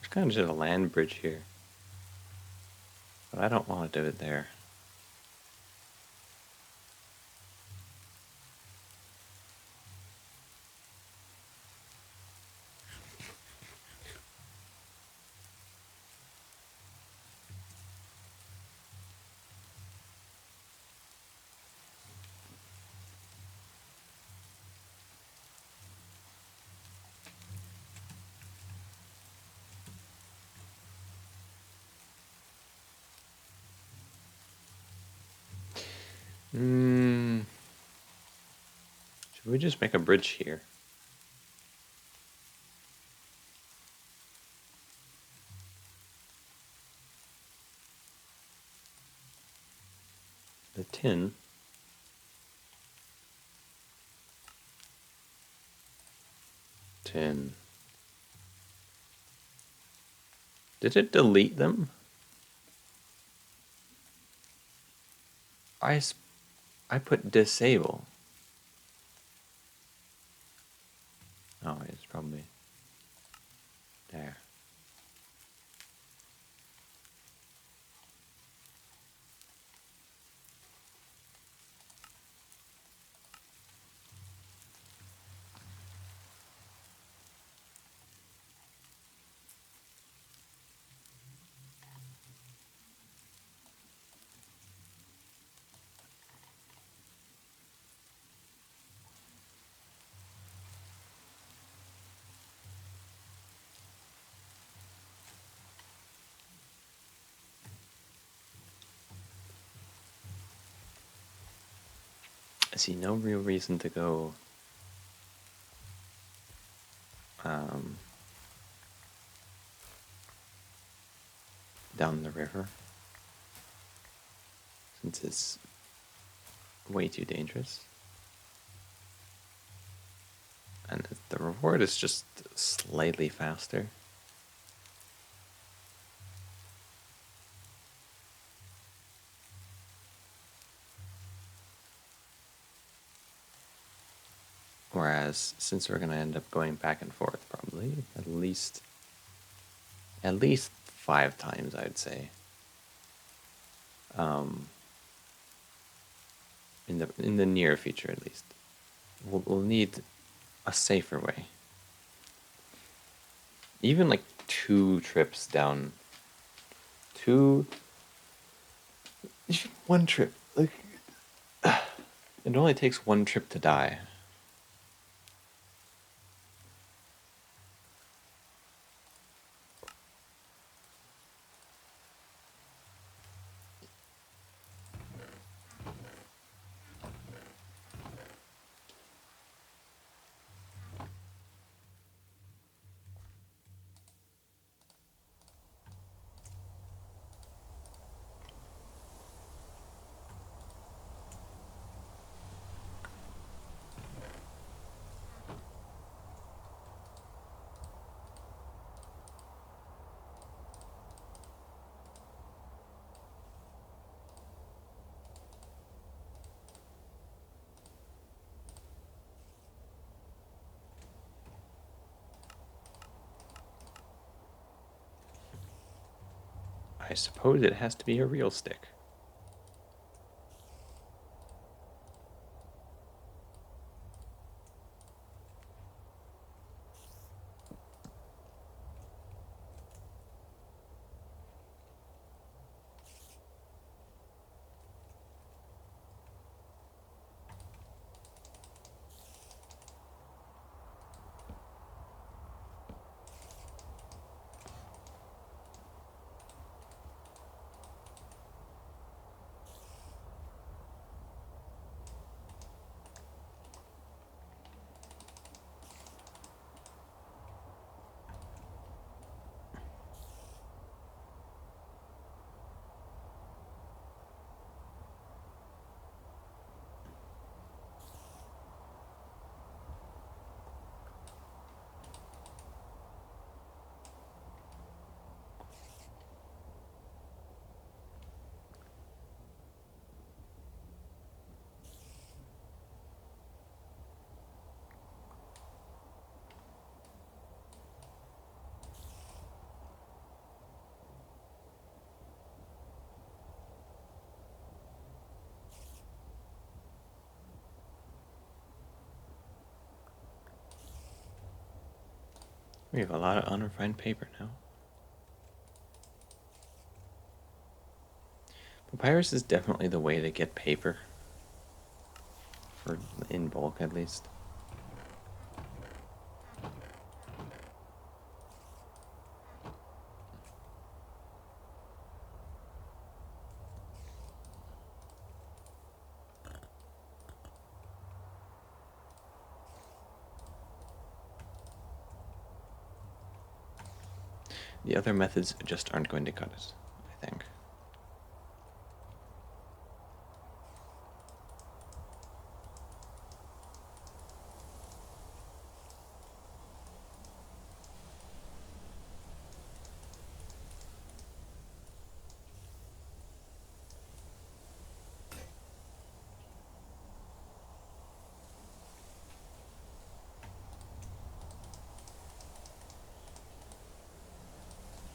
There's kind of just a land bridge here. But I don't want to do it there. Should we just make a bridge here? The tin. Tin. Did it delete them? I put disable. Oh, it's probably there. I see no real reason to go down the river, since it's way too dangerous. And the reward is just slightly faster. Whereas, since we're gonna end up going back and forth, probably at least 5 times, I'd say. in the near future at least. We'll need a safer way. Even like 2 trips down, two, one trip. Like it only takes one trip to die. I suppose it has to be a real stick. We have a lot of unrefined paper now. Papyrus is definitely the way to get paper. For in bulk, at least. The other methods just aren't going to cut it, I think.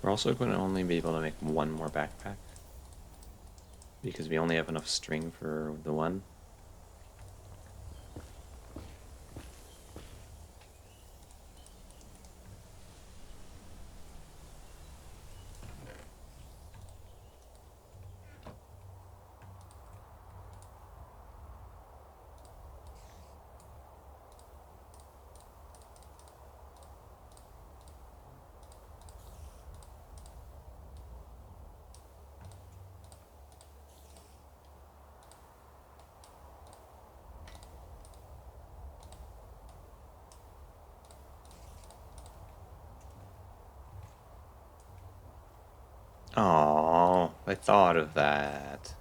We're also going to only be able to make one more backpack because we only have enough string for the one. Oh, I thought of that.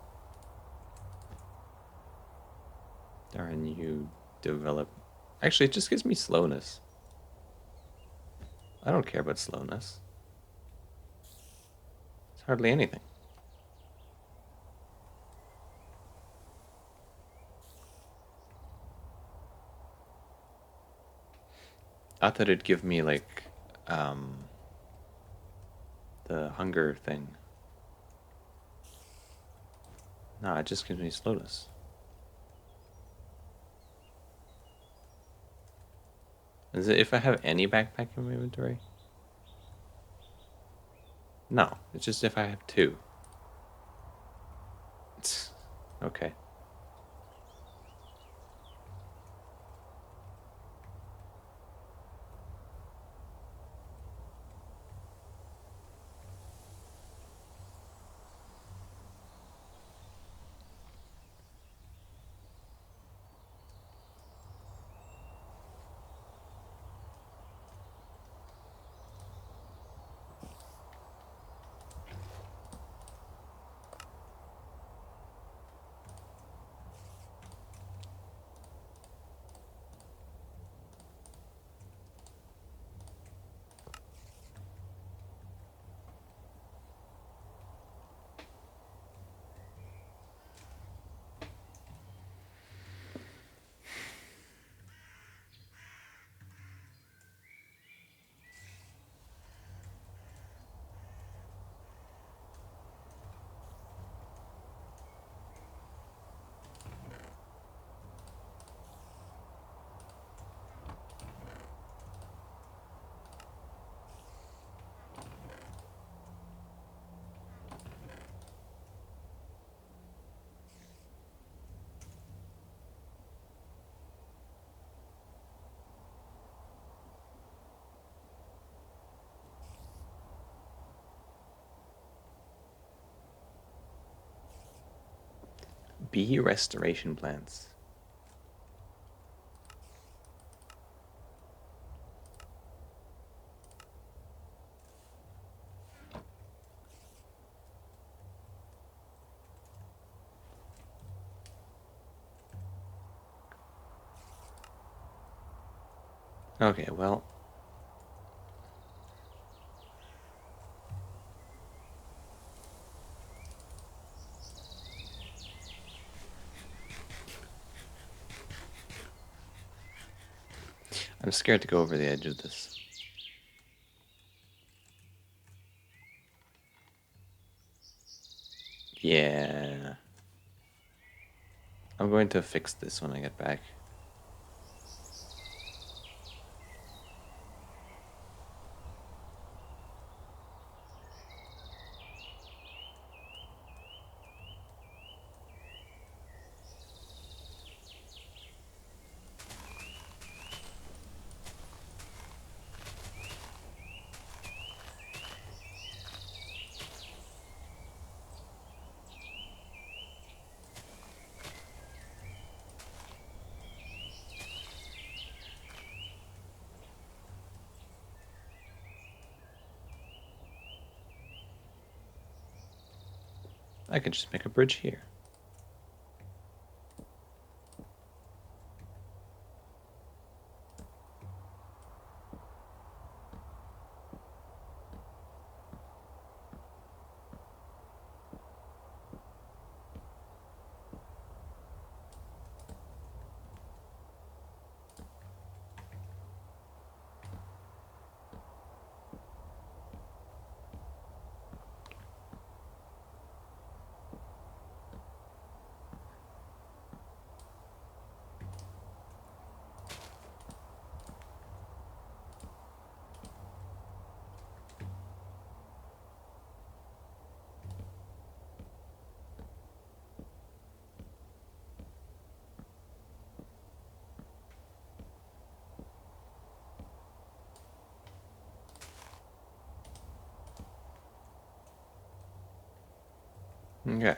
Darn you, develop. Actually, it just gives me slowness. I don't care about slowness. It's hardly anything. I thought it'd give me like the hunger thing. No, it just gives me slowness. Is it if I have any backpack in my inventory? No, it's just if I have two. Okay. Bee restoration plants. Okay, well. I'm scared to go over the edge of this. Yeah. I'm going to fix this when I get back. I could just make a bridge here. Okay.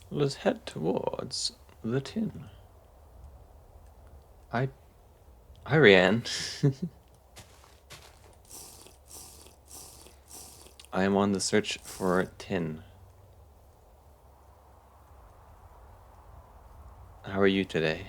Let's head towards the tin. Hi, Rianne. I am on the search for tin. How are you today?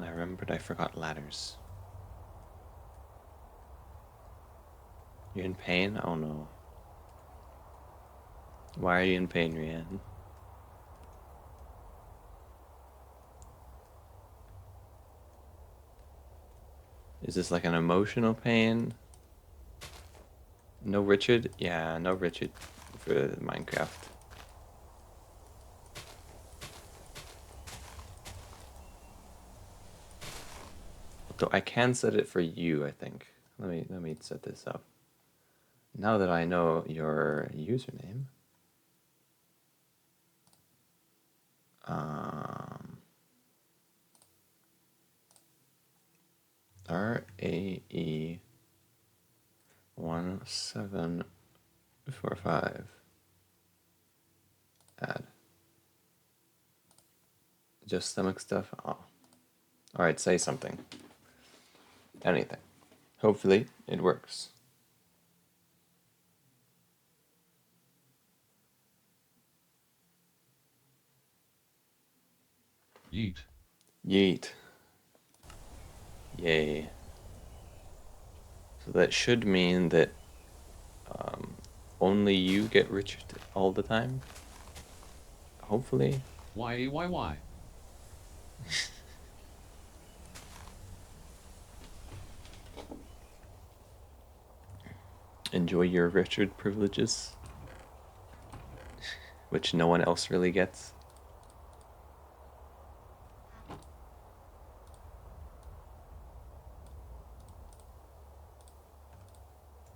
I remembered I forgot ladders. You're in pain? Oh no. Why are you in pain, Rianne? Is this like an emotional pain? No Richard? Yeah, no Richard for Minecraft. Although I can set it for you, I think. Let me set this up. Now that I know your username, RAE1745. Add. Just stomach stuff? Oh. Alright, say something. Anything. Hopefully, it works. Yeet. Yeet. Yay. So that should mean that only you get Richard all the time? Hopefully. Why? Enjoy your Richard privileges, which no one else really gets.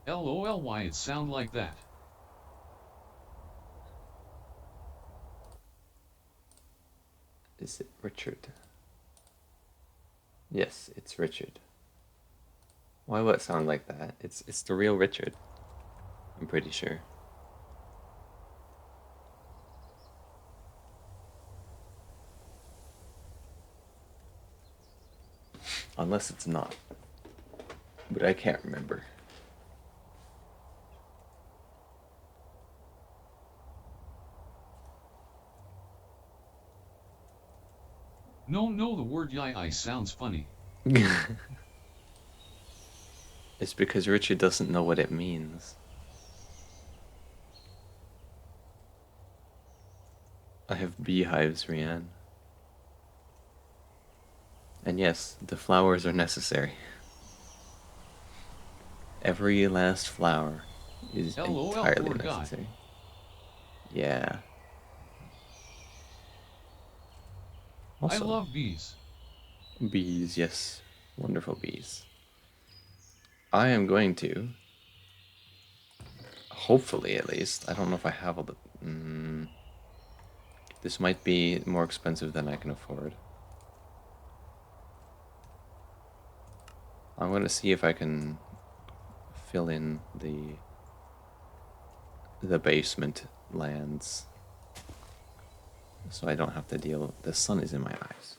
LOL, why it sound like that? Is it Richard? Yes, it's Richard. Why would it sound like that? It's the real Richard. I'm pretty sure. Unless it's not. But I can't remember. No, the word yai sounds funny. It's because Richard doesn't know what it means. I have beehives, Rianne. And yes, the flowers are necessary. Every last flower is LOL, entirely poor guy. necessary. Yeah. I Also, love bees. bees, yes. Wonderful bees. I am going to, hopefully at least, I don't know if I have all the... this might be more expensive than I can afford. I'm going to see if I can fill in the basement lands so I don't have to deal... The sun is in my eyes.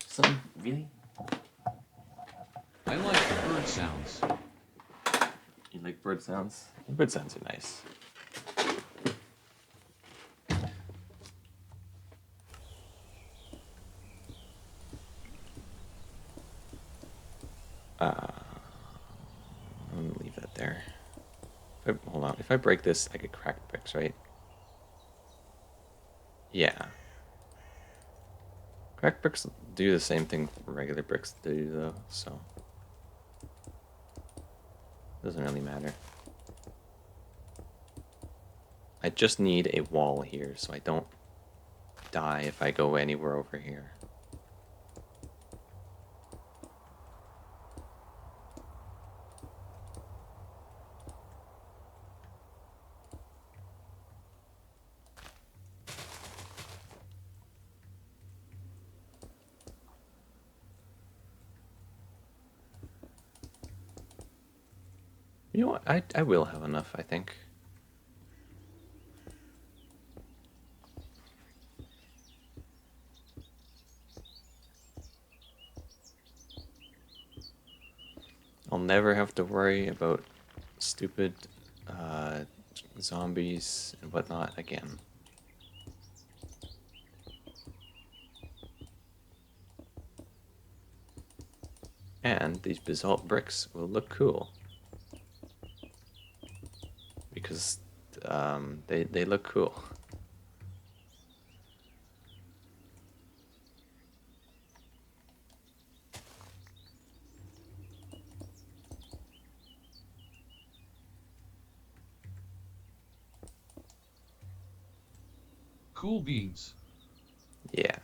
Sun? Really? I like the bird sounds. You like bird sounds? Bird sounds are nice. I'm gonna leave that there. Hold on. If I break this, I get cracked bricks, right? Yeah. Cracked bricks do the same thing regular bricks do, though, so... Doesn't really matter. I just need a wall here so I don't die if I go anywhere over here. You know what? I will have enough, I think. I'll never have to worry about stupid zombies and whatnot again. And these basalt bricks will look cool. because they look cool. Cool beans. Yeah.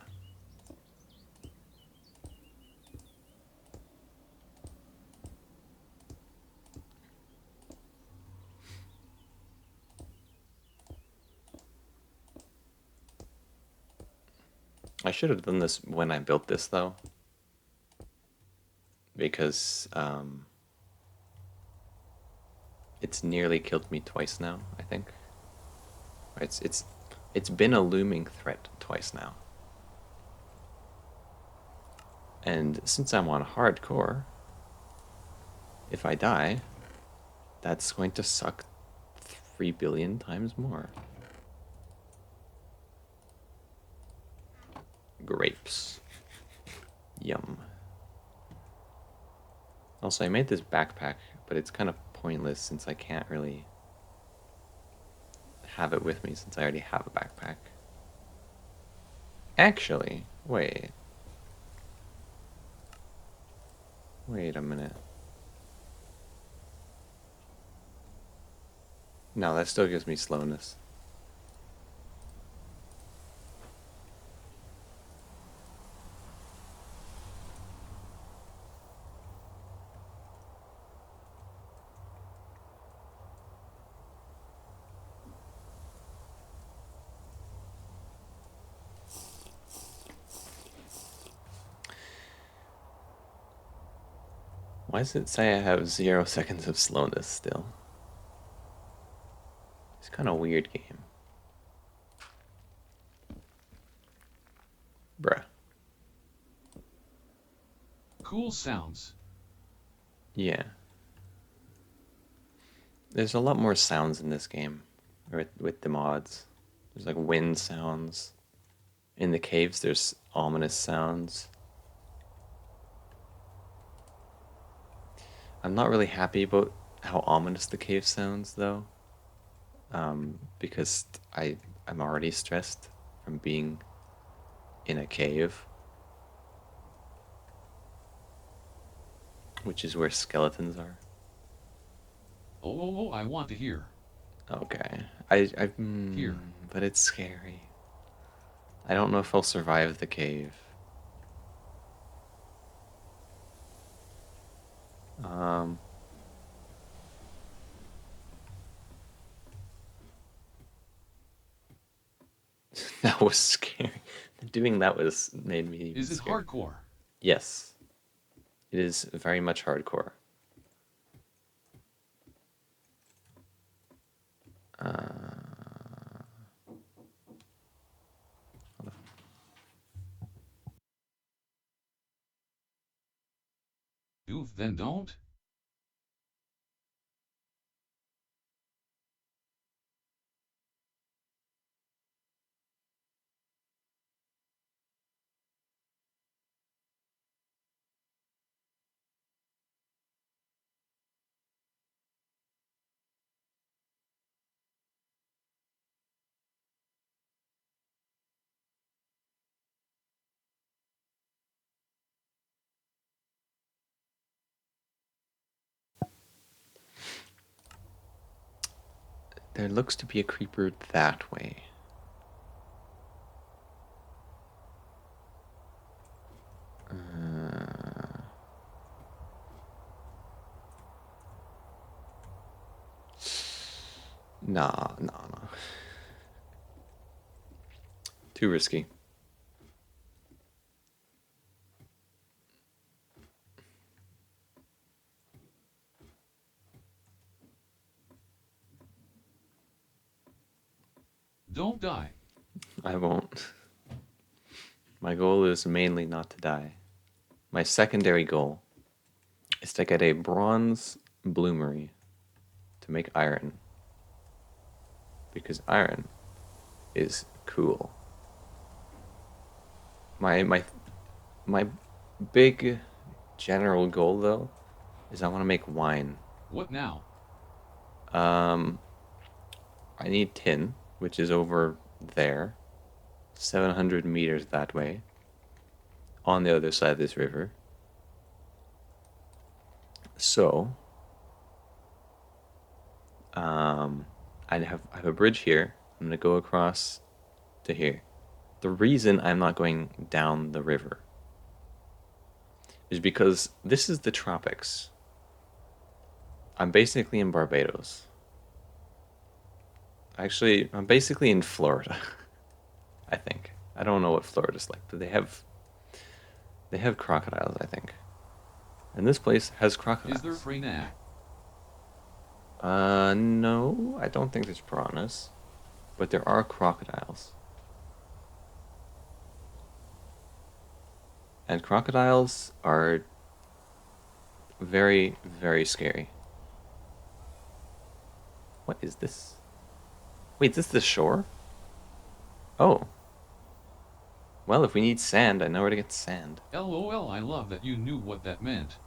I should have done this when I built this though, because it's nearly killed me twice now, I think. It's been a looming threat twice now. And since I'm on hardcore, if I die, that's going to suck 3 billion times more. Grapes. Yum. Also, I made this backpack, but it's kind of pointless since I can't really have it with me since I already have a backpack. Actually, wait. Wait a minute. No, that still gives me slowness. Why does it say I have 0 seconds of slowness still? It's kind of weird game. Bruh. Cool sounds. Yeah. There's a lot more sounds in this game with the mods. There's like wind sounds. In the caves, there's ominous sounds. I'm not really happy about how ominous the cave sounds, though, because I'm already stressed from being in a cave, which is where skeletons are. Oh, I want to hear. Okay, Here. but it's scary. I don't know if I'll survive the cave. Um, that was scary. Doing that was made me even Is it scared. hardcore? Yes, it is very much hardcore. Do then don't? There looks to be a creeper that way. Nah, nah, nah. Too risky. Don't die. I won't. My goal is mainly not to die. My secondary goal is to get a bronze bloomery to make iron. Because iron is cool. My big general goal though is I want to make wine. What now? Um I need tin, which is over there, 700 meters that way, on the other side of this river. So, um, I have a bridge here. I'm gonna go across to here. The reason I'm not going down the river is because this is the tropics. I'm basically in Barbados. Actually, I'm basically in Florida. I think. I don't know what Florida's like, but they have crocodiles, I think. And this place has Is there crocodiles. prey now? No, I don't think there's piranhas, but there are crocodiles. And crocodiles are very, very scary. What is this? Wait, is this the shore? Oh, well, if we need sand, I know where to get sand. LOL, I love that you knew what that meant.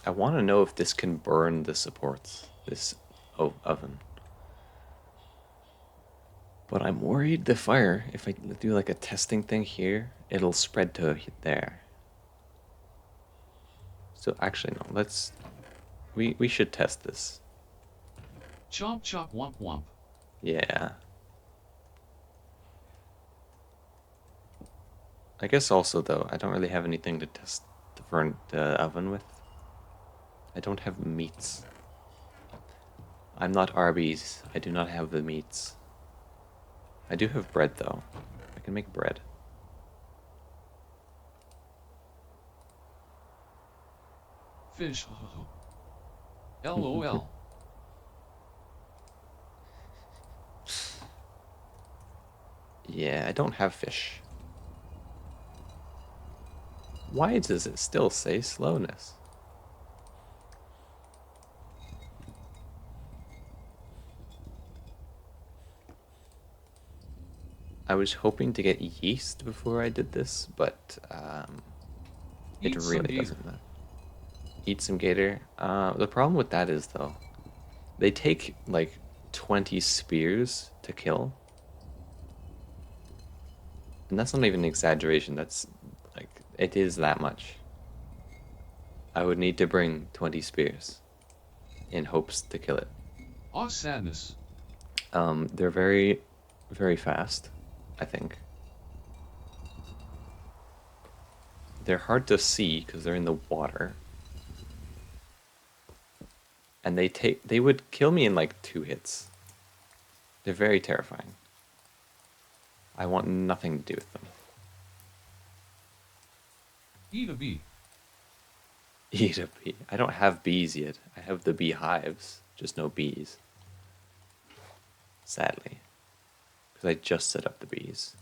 I want to know if this can burn the supports, this oven. But I'm worried the fire, if I do like a testing thing here, it'll spread to there. So actually, no, we should test this. Chomp chomp womp womp. Yeah. I guess also though, I don't really have anything to test the oven with. I don't have meats. I'm not Arby's. I do not have the meats. I do have bread though. I can make bread. Fish. LOL. Yeah, I don't have fish. Why does it still say slowness? I was hoping to get yeast before I did this, but it Eat some really gator. doesn't matter. Eat some gator. The problem with that is though, they take like 20 spears to kill. And that's not even an exaggeration. That's like, it is that much. I would need to bring 20 spears in hopes to kill it. Aw sadness. They're very, very fast, I think. They're hard to see because they're in the water. And they would kill me in like 2 hits. They're very terrifying. I want nothing to do with them. Eat a bee. Eat a bee. I don't have bees yet. I have the beehives, just no bees. Sadly. Because I just set up the bees.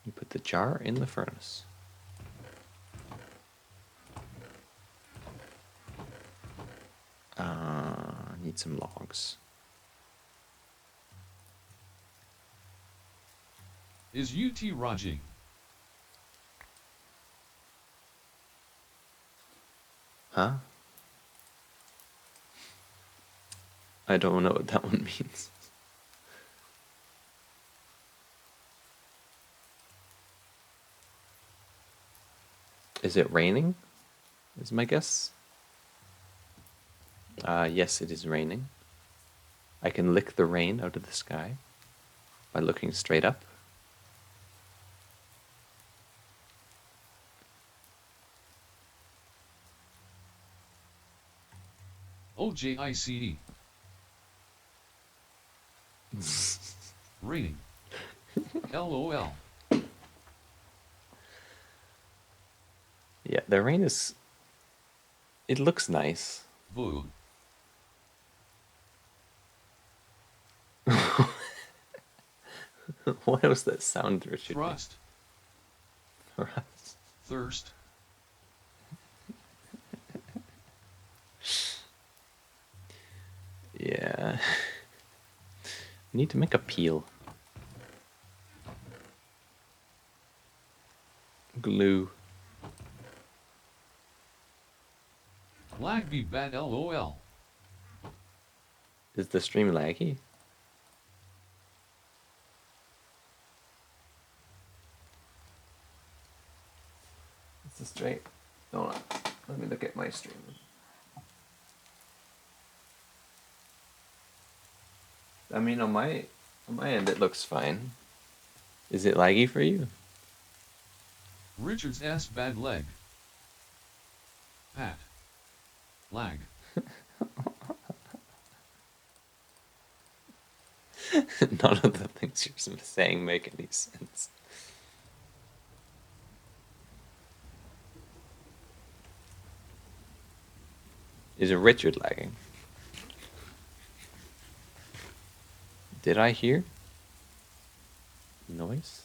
You put the jar in the furnace. Need some logs. Is UT Rajing? Huh? I don't know what that one means. Is it raining? Is my guess. Yes, it is raining. I can lick the rain out of the sky by looking straight up. OJICE. Raining. LOL. Yeah, the rain is. It looks nice. VOD. What was that sound, Richard? Thrust. Thrust. Thirst. Yeah. Need to make a peel. Glue. Lag be bad lol. Is the stream laggy? It's a straight. Hold on. Let me look at my stream. I mean, on my end, it looks fine. Is it laggy for you? Richard's S bad leg. Pat. Lag. None of the things you're saying make any sense. Is Richard lagging? Did I hear noise?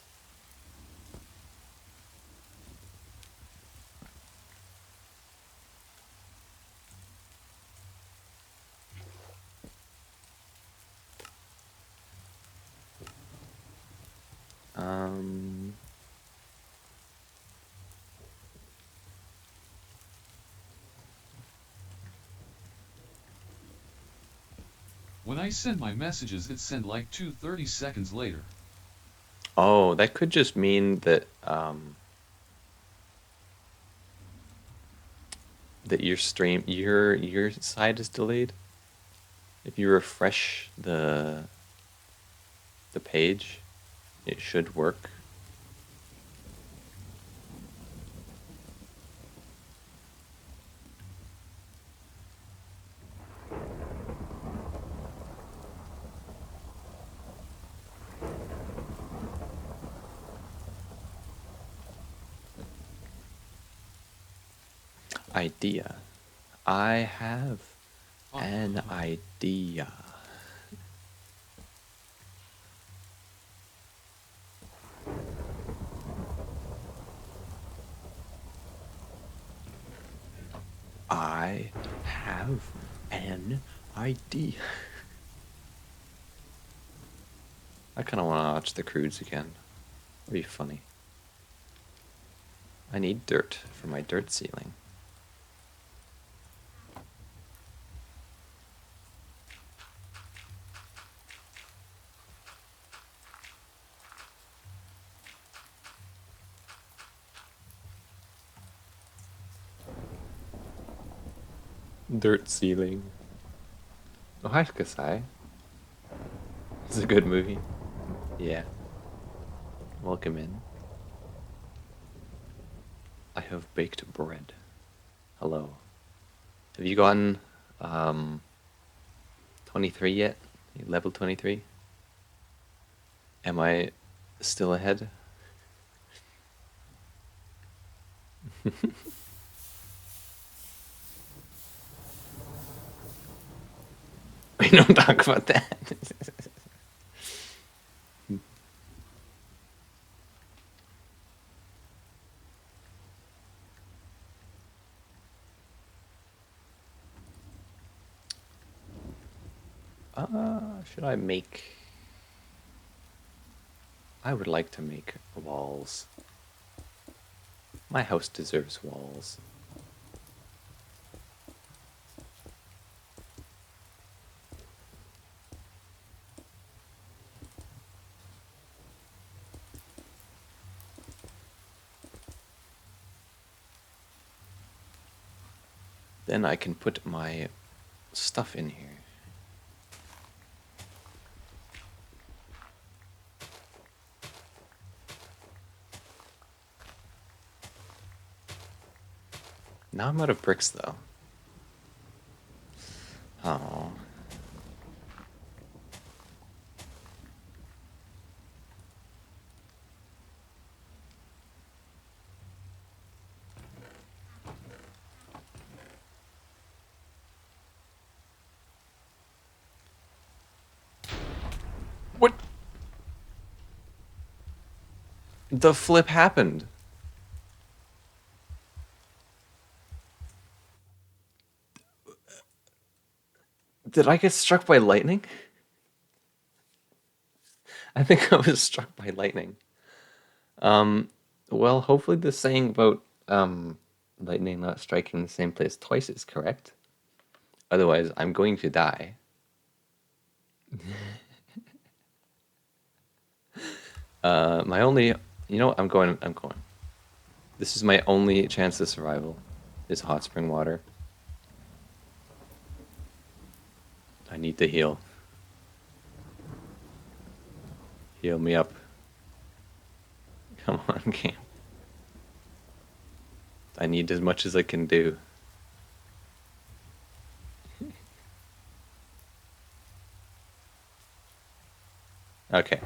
Um. When I send my messages, it send like 30 seconds later. Oh, that could just mean that that your stream your side is delayed. If you refresh the page, it should work. Idea. I have an idea. I have an idea. I kind of want to watch the Croods again. It'd be funny. I need dirt for my dirt ceiling. Dirt ceiling. Oh, hi, Kasai. It's a good movie. Yeah. Welcome in. I have baked bread. Hello. Have you gotten 23 yet? Level 23? Am I still ahead? We don't talk about that. Should I make... I would like to make walls. My house deserves walls. Then I can put my stuff in here. Now I'm out of bricks, though. Oh. What? The flip happened. Did I get struck by lightning? I think I was struck by lightning. Um, well, hopefully the saying about lightning not striking the same place twice is correct. Otherwise, I'm going to die. My only, you know, what? I'm going. I'm going. This is my only chance of survival. Is hot spring water. I need to heal. Heal me up. Come on, game. I need as much as I can do. Okay.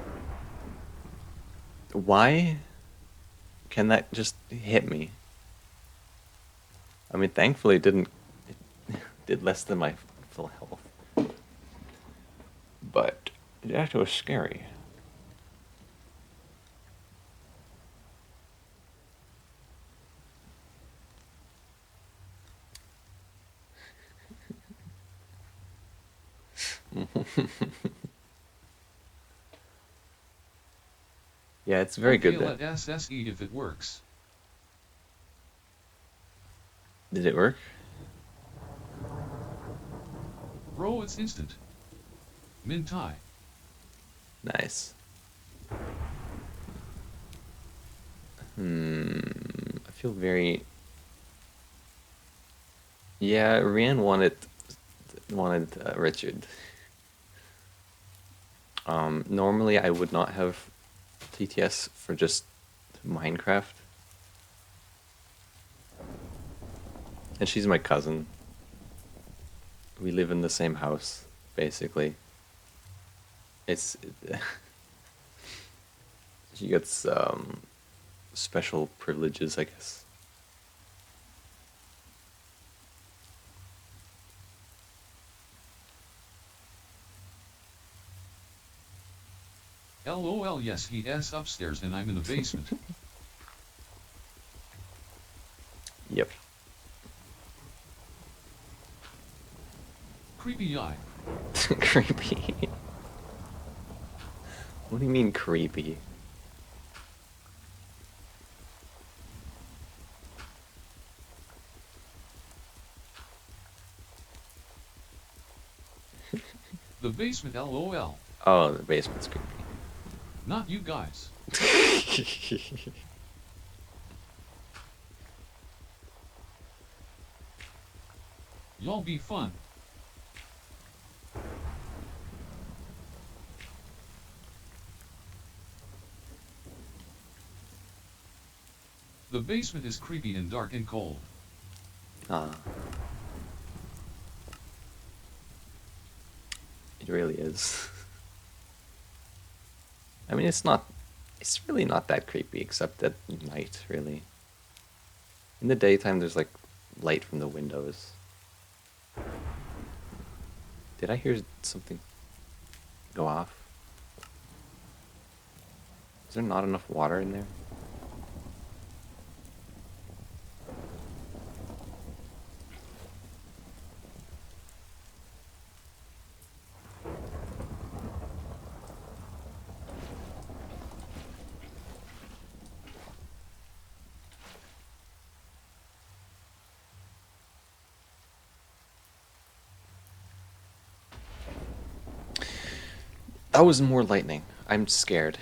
Why can that just hit me? I mean, thankfully it didn't. It did less than my full health. But that was scary. Yeah, it's very Okay, good that. let SSE if it works. Did it work? Bro, it's instant. Mintai. Nice. I feel very. Yeah, Rian wanted Richard. Normally I would not have TTS for just Minecraft, and she's my cousin. We live in the same house, basically. It's she gets special privileges, I guess. LOL, yes, he's upstairs and I'm in the basement. Yep. Creepy eye. Creepy. What do you mean creepy? The basement, LOL. Oh, the basement's creepy. Not you guys. Y'all be fun. The basement is creepy and dark and cold. Ah, it really is. I mean, it's really not that creepy, except at night, really. In the daytime, there's like light from the windows. Did I hear something go off? Is there not enough water in there? That was more lightning. I'm scared.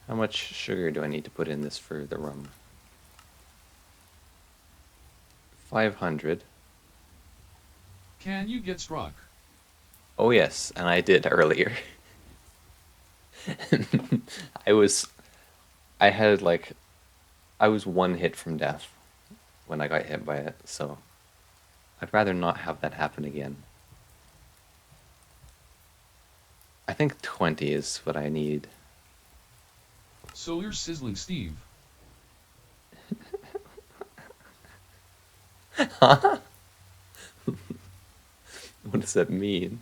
How much sugar do I need to put in this for the rum? 500. Can you get struck? Oh yes, and I did earlier. I was I had like I was one hit from death when I got hit by it, so I'd rather not have that happen again. I think 20 is what I need. So you're sizzling Steve. What does that mean?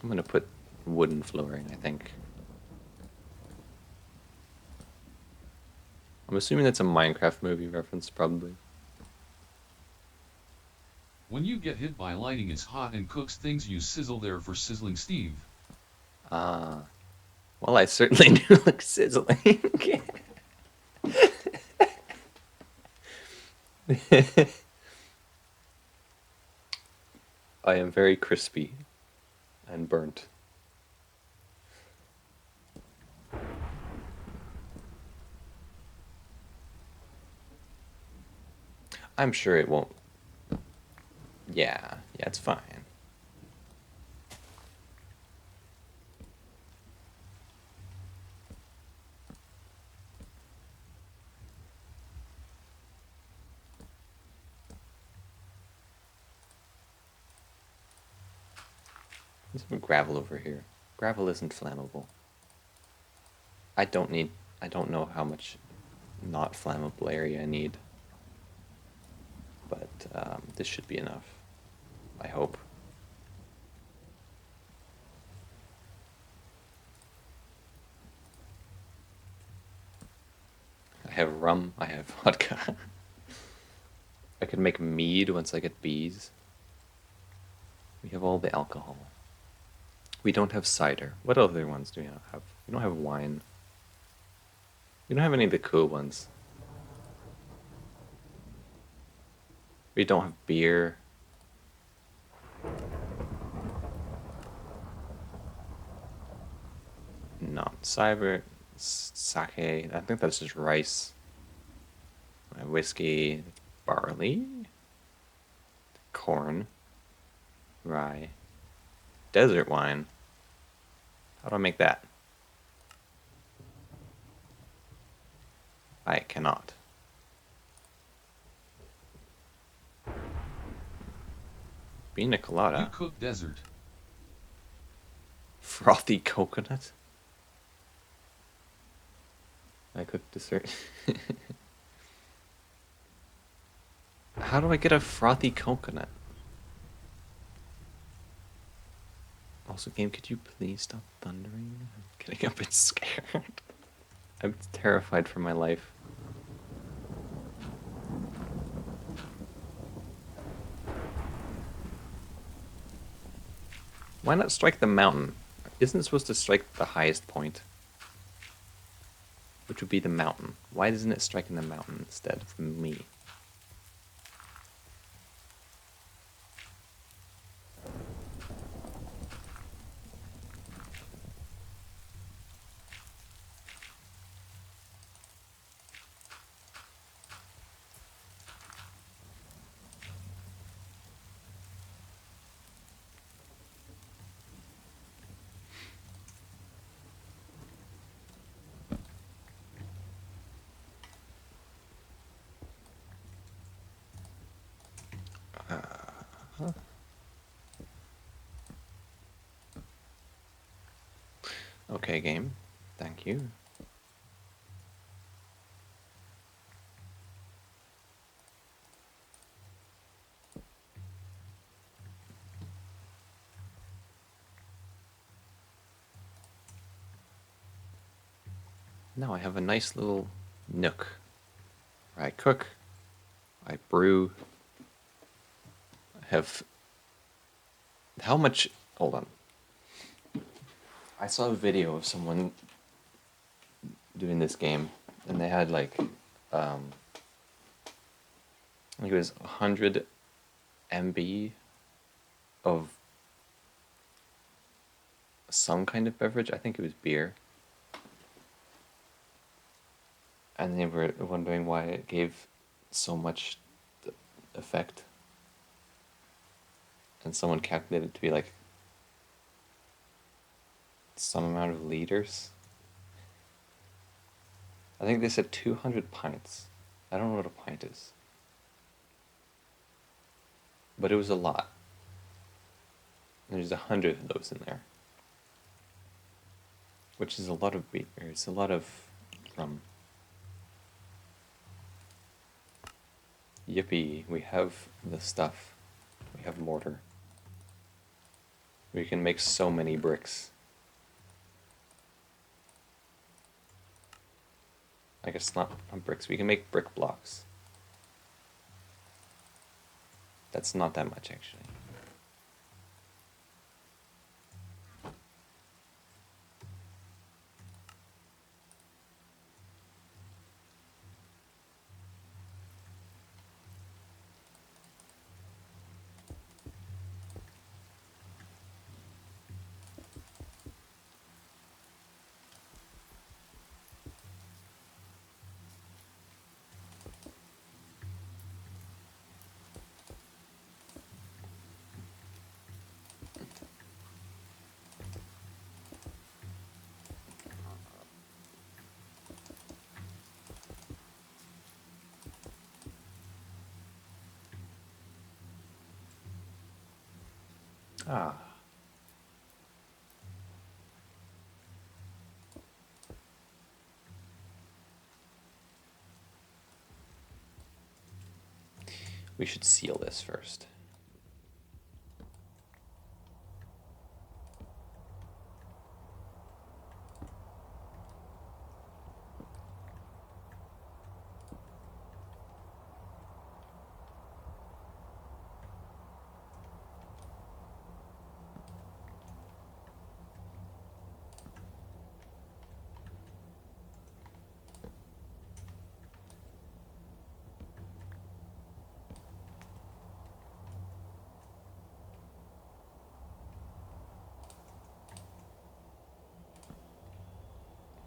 I'm gonna put wooden flooring, I think. I'm assuming that's a Minecraft movie reference, probably. When you get hit by lightning, it's hot and cooks things. You sizzle there for Sizzling Steve. Ah. Well, I certainly do look sizzling. I am very crispy and burnt. I'm sure it won't. Yeah, it's fine. There's some gravel over here. Gravel isn't flammable. I don't need. I don't know how much not flammable area I need. But this should be enough. I hope. I have rum. I have vodka. I can make mead once I get bees. We have all the alcohol. We don't have cider. What other ones do we not have? We don't have wine. We don't have any of the cool ones. We don't have beer. Not cyber. Sake. I think that's just rice. Whiskey. Barley. Corn. Rye. Desert wine. How do I make that? I cannot. Pina colada. You cook desert. Frothy coconut. I cook dessert. How do I get a frothy coconut? Also, game, could you please stop thundering? I'm getting a bit scared. I'm terrified for my life. Why not strike the mountain? Isn't it supposed to strike the highest point? Which would be the mountain. Why isn't it striking the mountain instead of me? Okay, game. Thank you. Now I have a nice little nook where I cook, I brew. I have. How much. Hold on. I saw a video of someone doing this game, and they had like. I think it was 100 MB of some kind of beverage. I think it was beer. And they were wondering why it gave so much effect. And someone calculated it to be like some amount of liters. I think they said 200 pints. I don't know what a pint is. But it was a lot. There's 100 of those in there. Which is a lot of beer. It's a lot of rum. Yippee, we have the stuff. We have mortar. We can make so many bricks. I guess not bricks. We can make brick blocks. That's not that much, actually. Ah. We should seal this first.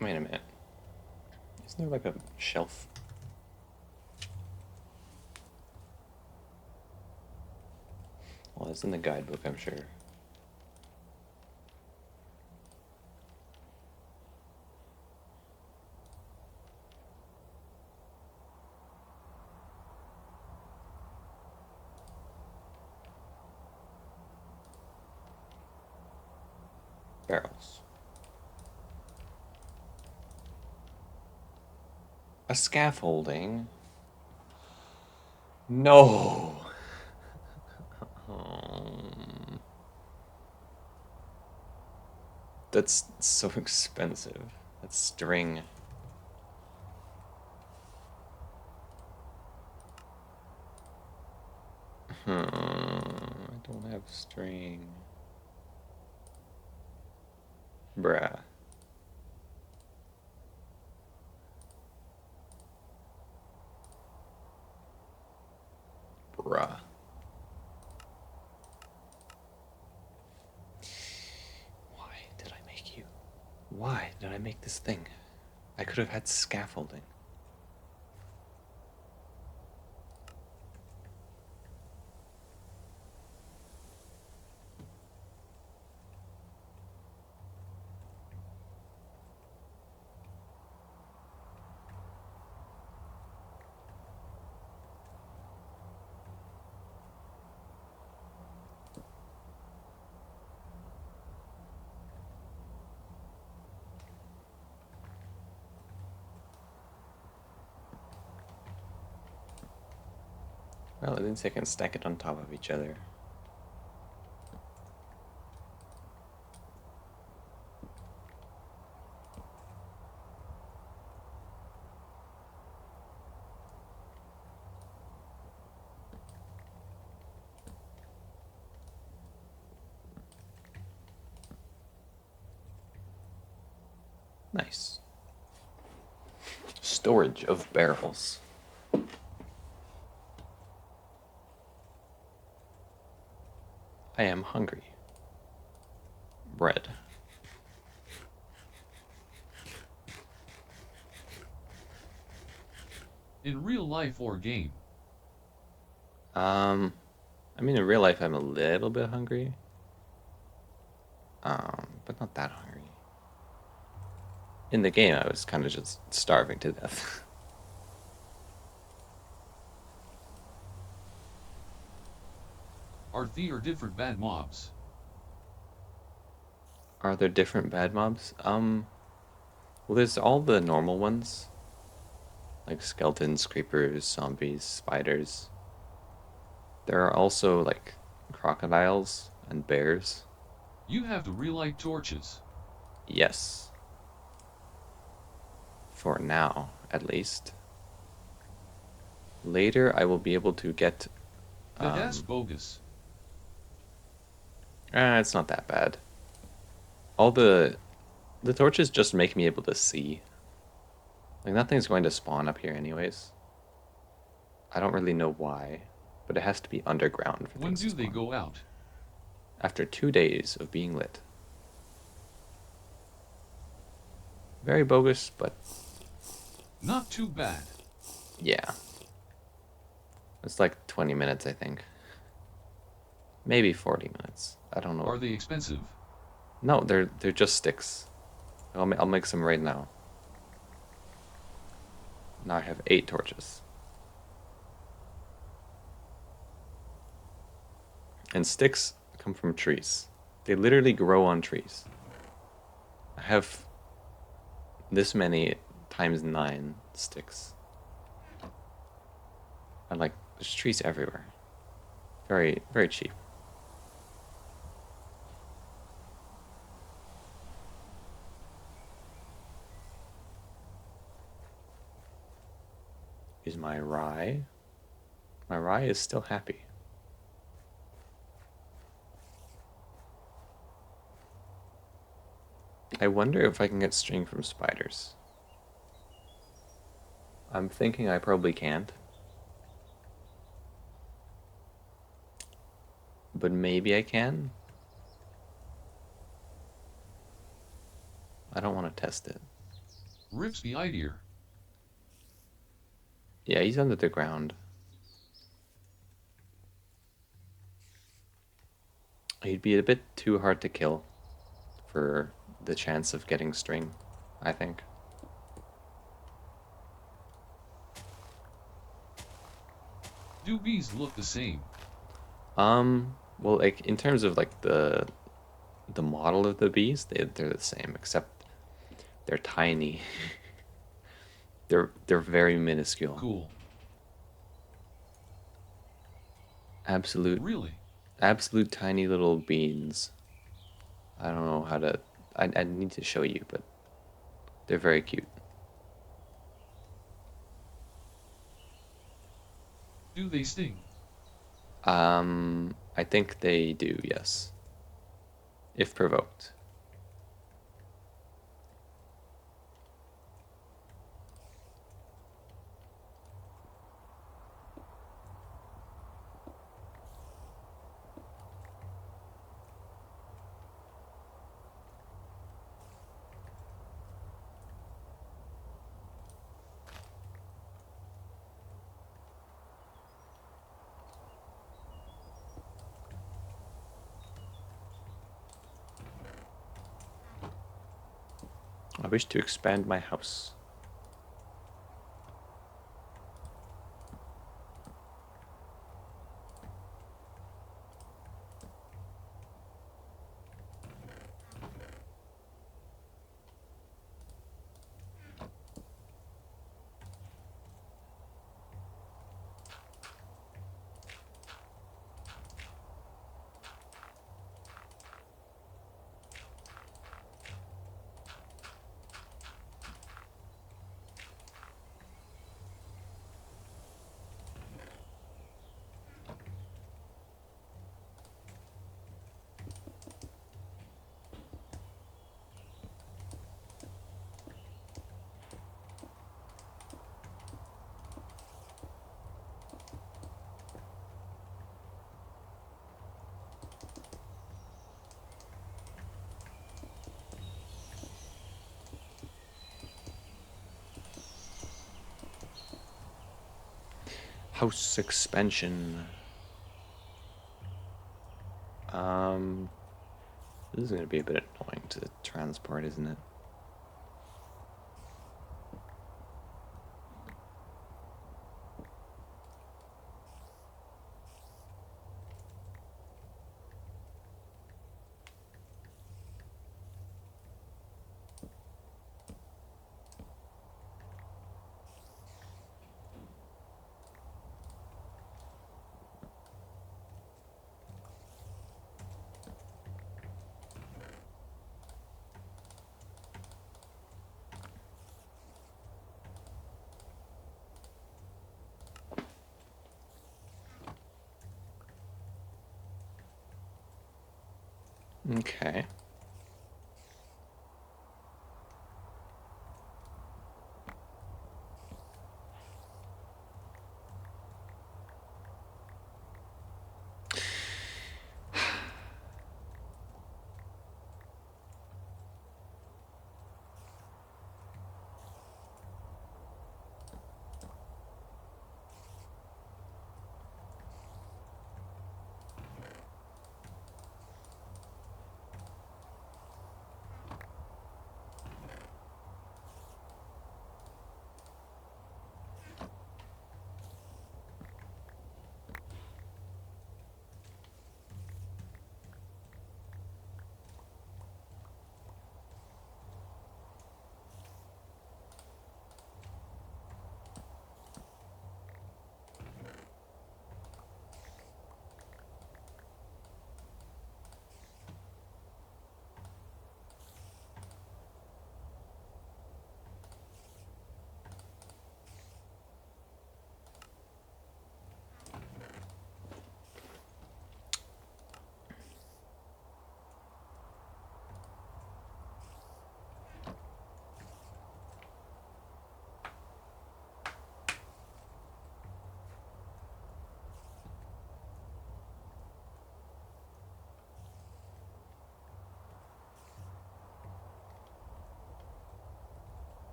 Wait a minute. Isn't there like a shelf? Well, it's in the guidebook, I'm sure. Barrels. A scaffolding? No! Um, that's so expensive. That's string. I don't have string. Bruh. Bruh. Why did I make you? Why did I make this thing? I could have had scaffolding. Well, at least I can stack it on top of each other. Nice. Storage of barrels. I am hungry. Bread. In real life or game? Um, I mean, in real life, I'm a little bit hungry. But not that hungry. In the game, I was kind of just starving to death. Are there different bad mobs? Are there different bad mobs? Well, there's all the normal ones, like skeletons, creepers, zombies, spiders. There are also like crocodiles and bears. You have to relight torches. Yes. For now, at least. Later, I will be able to get... That's bogus. It's not that bad. All the torches just make me able to see. Like, nothing's going to spawn up here anyways. I don't really know why, but it has to be underground for When things to do they spawn. go out? After 2 days of being lit. Very bogus, but Not too bad. yeah. It's like 20 minutes, I think. Maybe 40 minutes. I don't know. Are they expensive? No, they're just sticks. I'll make some right now. Now I have 8 torches. And sticks come from trees. They literally grow on trees. I have this many times 9 sticks. And like, there's trees everywhere. Very, very cheap. Is my rye? My rye is still happy. I wonder if I can get string from spiders. I'm thinking I probably can't. But maybe I can. I don't want to test it. Rips the idea. Yeah, he's under the ground. He'd be a bit too hard to kill for the chance of getting string, I think. Do bees look the same? Well, like in terms of like the model of the bees, they're the same, except they're tiny. They're very minuscule. Cool. Absolute Really? absolute tiny little beans. I don't know how to I need to show you, but they're very cute. Do they sting? I think they do, yes. If provoked. I wish to expand my house. House expansion. Um, this is going to be a bit annoying to transport, isn't it? Okay.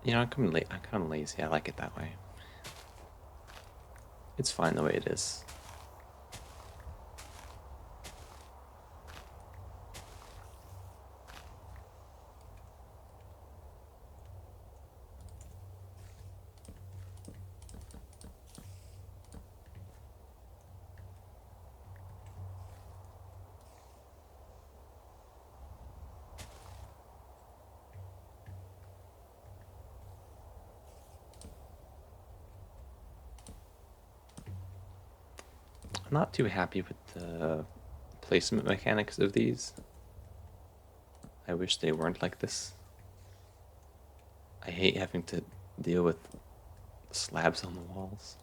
You know, I'm kind of lazy. I like it that way. It's fine the way it is. I'm not too happy with the placement mechanics of these. I wish they weren't like this. I hate having to deal with slabs on the walls.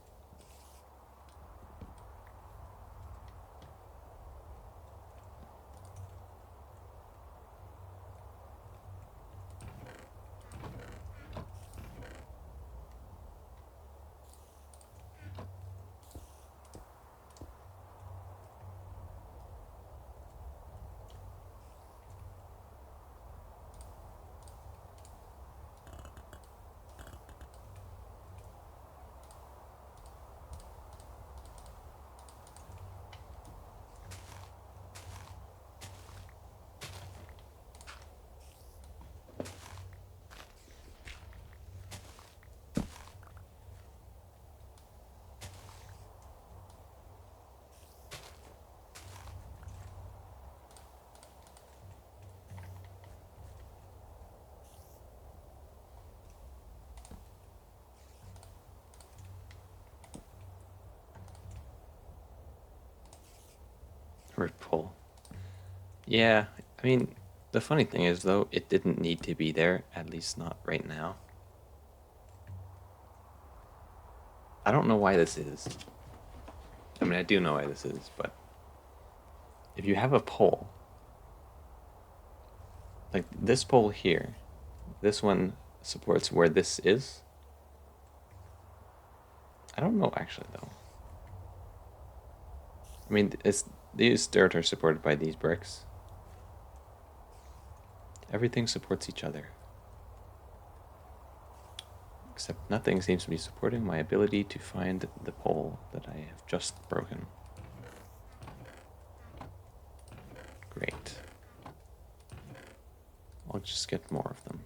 Or pull. Yeah, I mean, the funny thing is, though, it didn't need to be there, at least not right now. I don't know why this is. I mean, I do know why this is, but if you have a pole, like this pole here, this one supports where this is. I don't know, actually, though. I mean, these dirt are supported by these bricks. Everything supports each other. Except nothing seems to be supporting my ability to find the pole that I have just broken. Great. I'll just get more of them.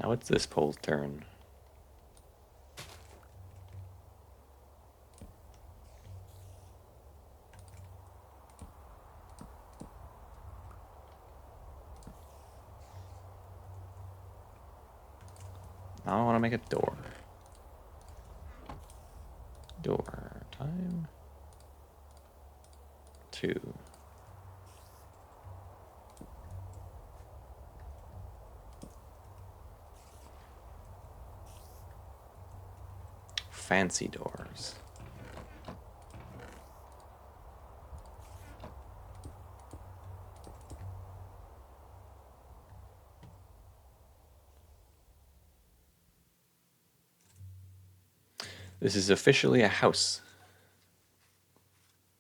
Now it's this pole's turn. Now I want to make a door. door time. 2. Fancy doors. This is officially a house.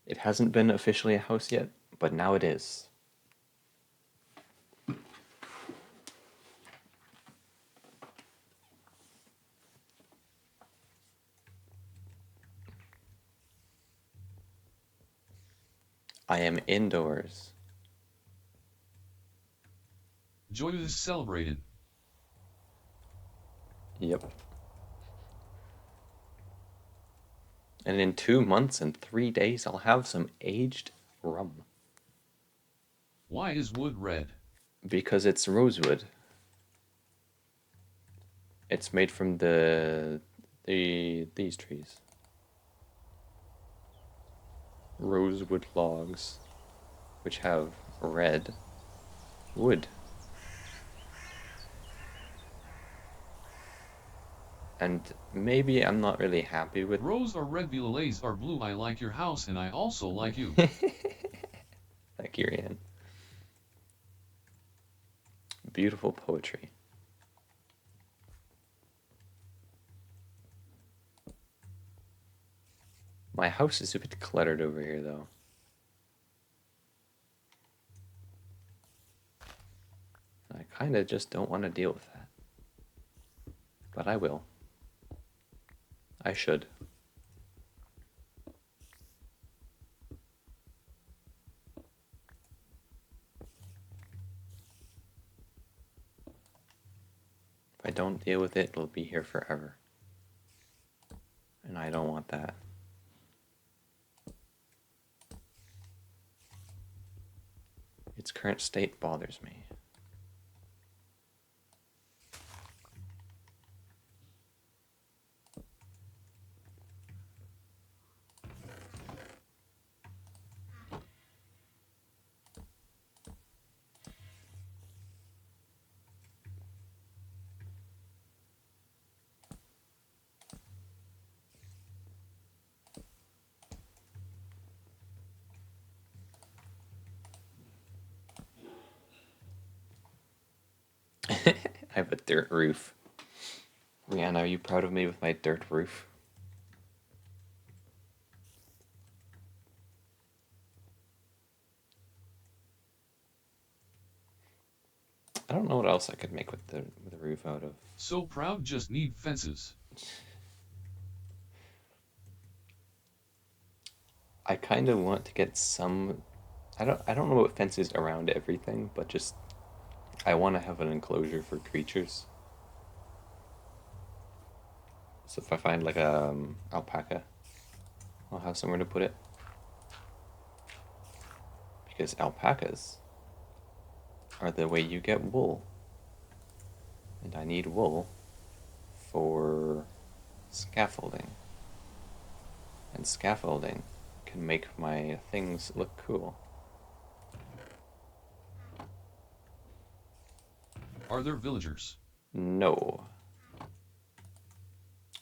It hasn't been officially a house yet, but now it is. I am indoors. Joy is celebrated. Yep. And in 2 months and 3 days, I'll have some aged rum. Why is wood red? Because it's rosewood. It's made from these trees. Rosewood logs, which have red wood. And maybe I'm not really happy with... Rose or red violets are blue. I like your house and I also like you. Thank you, Ian. Beautiful poetry. My house is a bit cluttered over here, though. I kind of just don't want to deal with that. But I will. I should. If I don't deal with it, it'll be here forever. And I don't want that. Its current state bothers me. I have a dirt roof. Rihanna, are you proud of me with my dirt roof? I don't know what else I could make with the roof out of. So proud, just need fences. I kind of want to get some... I don't know about fences around everything, but just... I want to have an enclosure for creatures. So if I find like a alpaca, I'll have somewhere to put it. Because alpacas are the way you get wool. And I need wool for scaffolding. And scaffolding can make my things look cool. Are there villagers? No.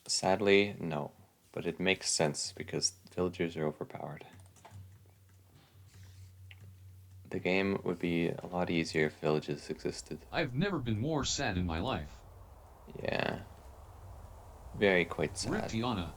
Sadly, no. But it makes sense because villagers are overpowered. The game would be a lot easier if villages existed. I've never been more sad in my life. Yeah. Very quite sad. Rip Tiana.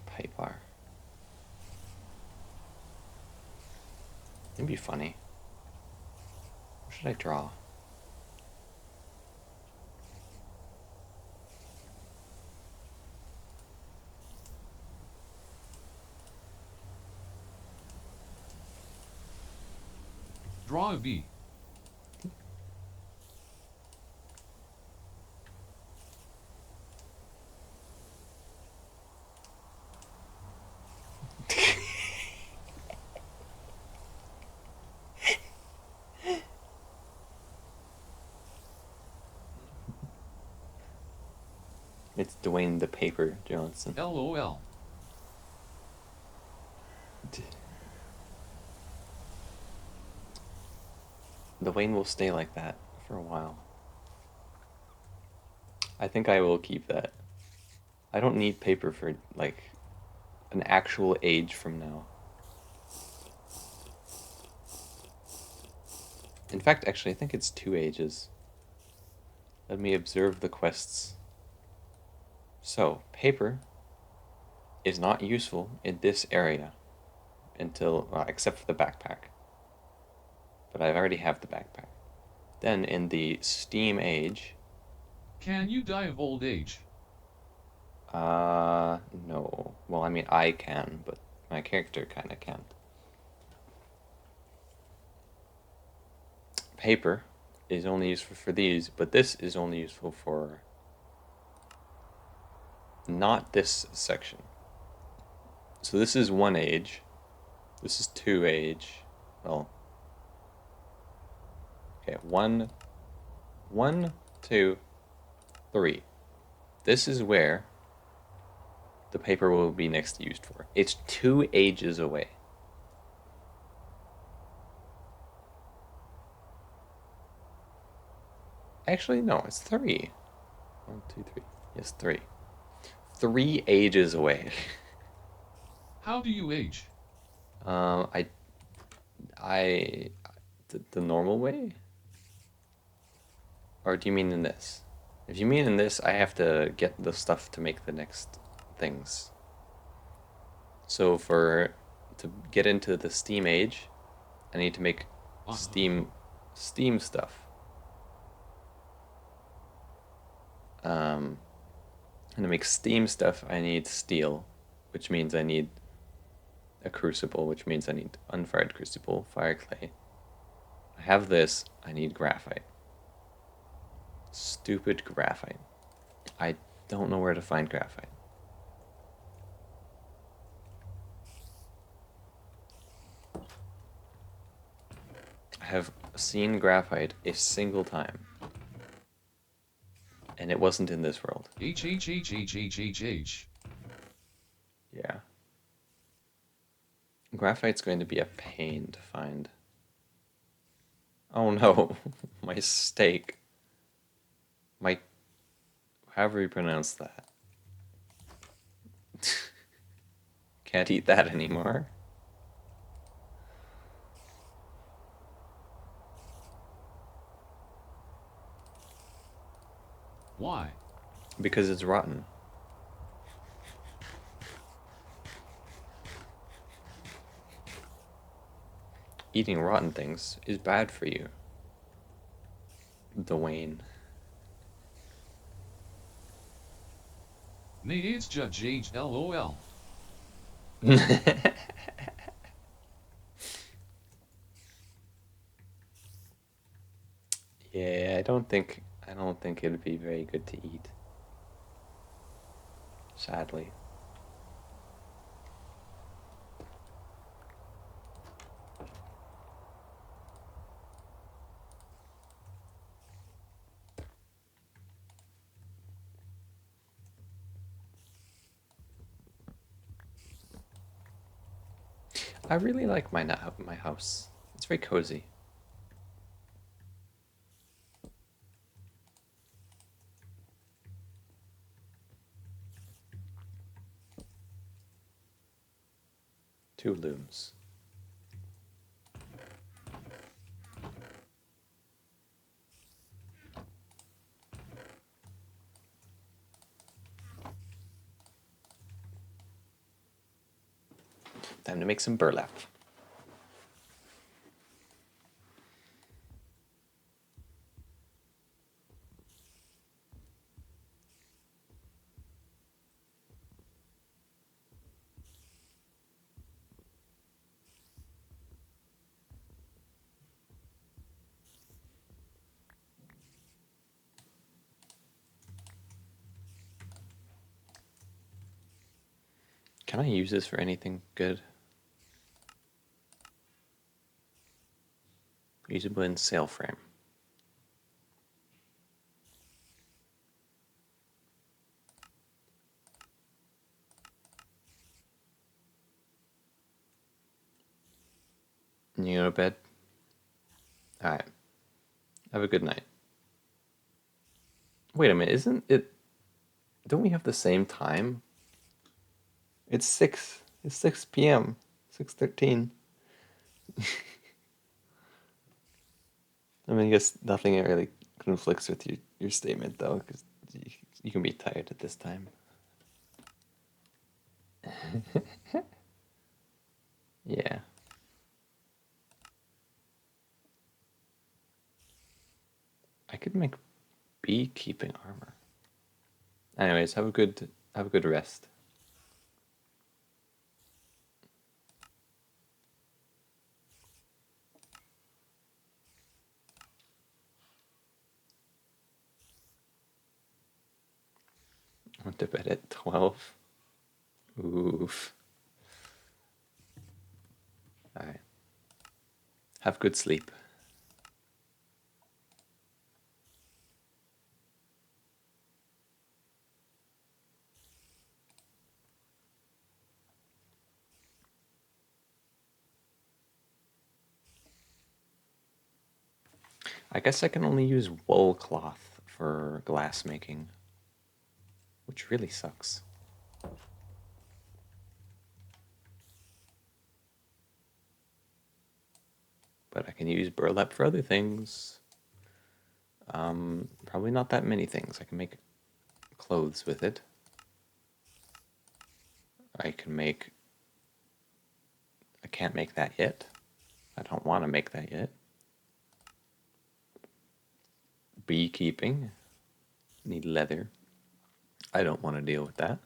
Piper. It'd be funny. What should I draw? Draw a bee. It's Dwayne the Paper Johnson. LOL. Dwayne will stay like that for a while. I think I will keep that. I don't need paper for, like, an actual age from now. In fact, actually, I think it's 2 ages. Let me observe the quests. So, paper is not useful in this area until, well, except for the backpack. But I already have the backpack. Then in the Steam age, Can you die of old age? no. Well, I mean, I can, but my character kinda can't. Paper is only useful for these, but this is only useful for not this section. So this is 1 age. This is 2 age. Well, okay, one, 2, 3. This is where the paper will be next used for. It's 2 ages away. Actually, no, it's 3. 1, 2, 3. Yes, 3. 3 ages away. How do you age? um, I, I, the normal way? Or do you mean in this? If you mean in this, I have to get the stuff to make the next things. So to get into the Steam age, I need to make Steam stuff. And to make Steam stuff, I need steel, which means I need a crucible, which means I need unfired crucible, fire clay. I have this, I need graphite. Stupid graphite. I don't know where to find graphite. I have seen graphite a single time. And it wasn't in this world. H. Yeah. Graphite's going to be a pain to find. Oh no, my steak. My... However you pronounce that. Can't eat that anymore. Why? Because it's rotten. Eating rotten things is bad for you. Dwayne. Nee, it's Judge Age LOL. Yeah, I don't think it'd be very good to eat. Sadly. I really like my house. It's very cozy. Two looms. Time to make some burlap. Can I use this for anything good? Usable in sail frame. to bed? Alright. Have a good night. Wait a minute, isn't it... Don't we have the same time? It's 6. It's 6 p.m. 6:13. I mean, I guess nothing really conflicts with your statement, though, because you can be tired at this time. Yeah. I could make beekeeping armor. Anyways, have a good rest. Went to bed at 12. Oof. Alright. Have good sleep. I guess I can only use wool cloth for glass making, which really sucks. But I can use burlap for other things. Probably not that many things. I can make clothes with it. I can make... I can't make that yet. I don't want to make that yet. Beekeeping. Need leather. I don't want to deal with that.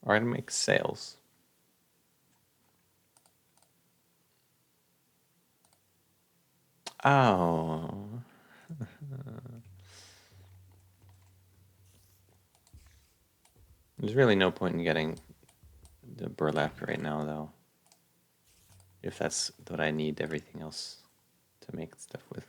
Or I can make sails. Oh. There's really no point in getting the burlap right now, though. If that's what I need everything else to make stuff with.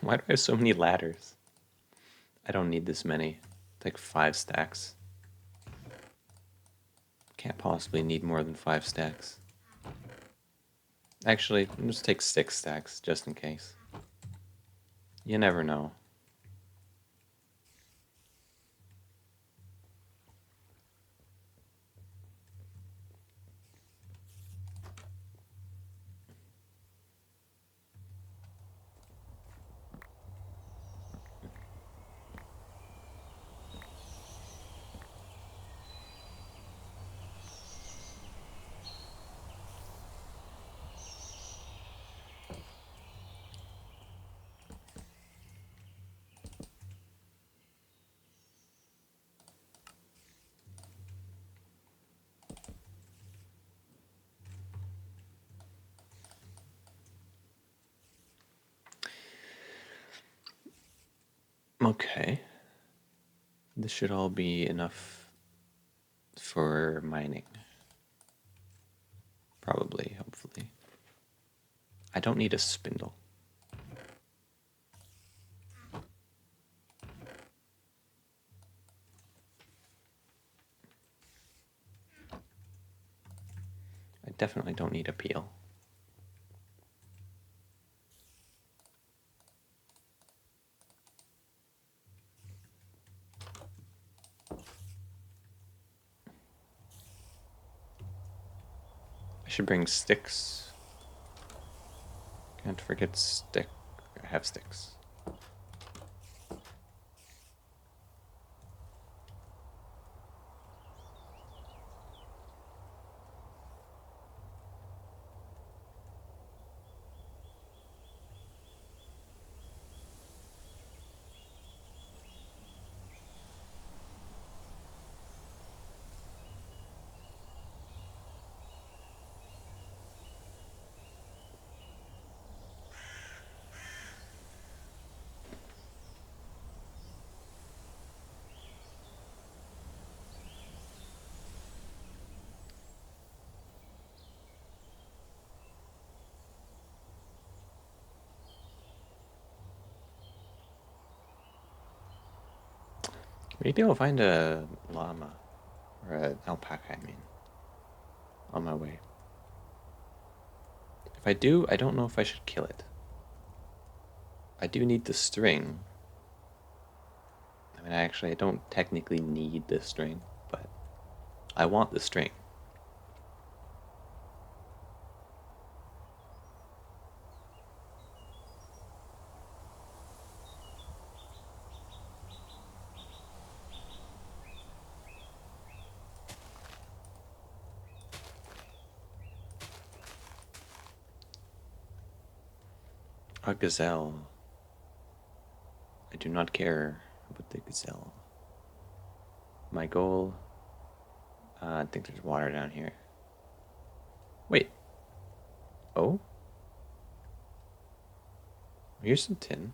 Why do I have so many ladders? I don't need this many. It's like 5 stacks. Can't possibly need more than 5 stacks. Actually, I'll just take 6 stacks, just in case. You never know. Okay. This should all be enough for mining. Probably, hopefully. I don't need a spindle. I definitely don't need a peel. I should bring sticks. Can't forget stick. I have sticks. Maybe I'll find a llama. Or an alpaca, I mean. On my way. If I do, I don't know if I should kill it. I do need the string. I mean, I don't technically need the string, but I want the string. A gazelle. I do not care about the gazelle. My goal. I think there's water down here. Wait. Oh? Here's some tin.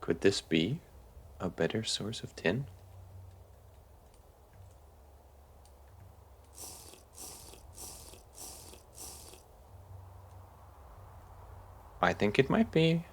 Could this be a better source of tin? I think it might be.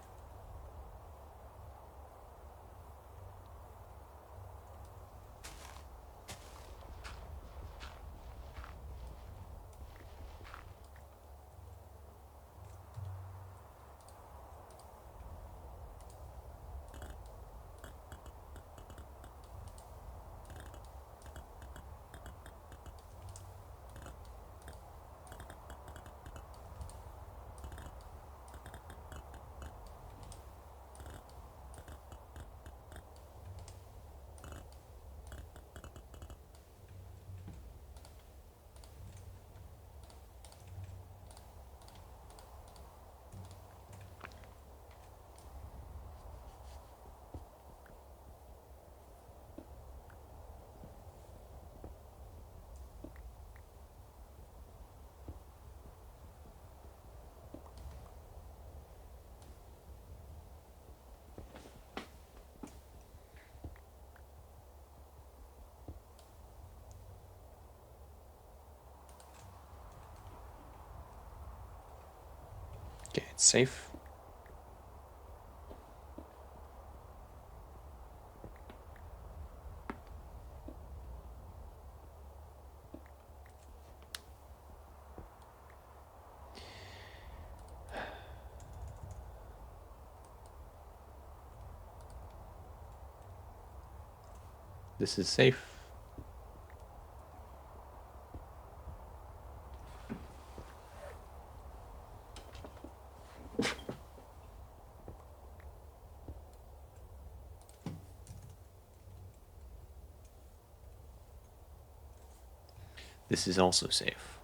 Okay, it's safe. This is safe. This is also safe.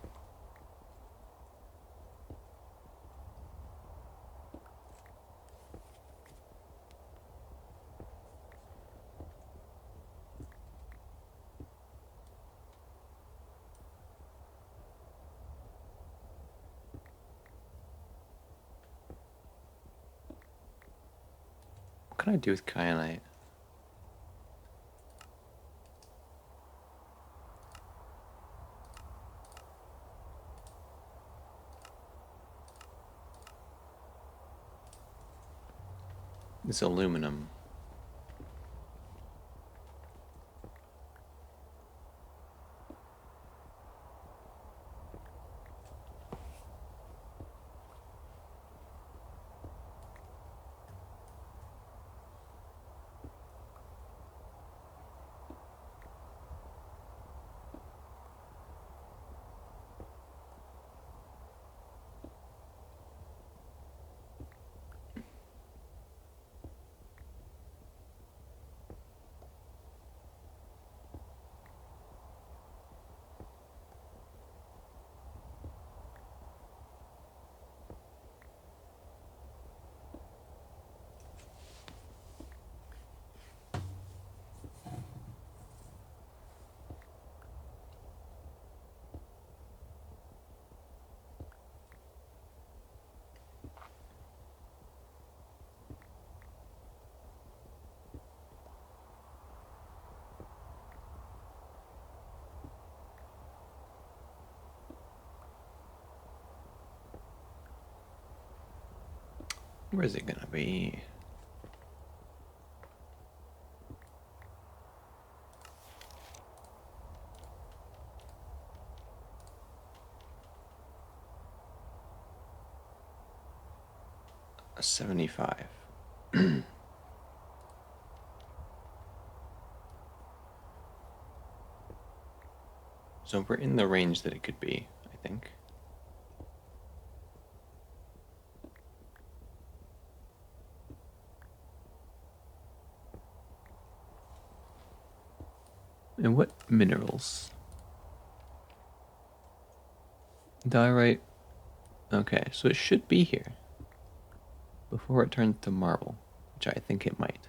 What can I do with kyanite? This aluminum. Where is it gonna be? a 75. So we're in the range that it could be, I think. And what minerals? Diorite. Okay, so it should be here before it turns to marble, which I think it might.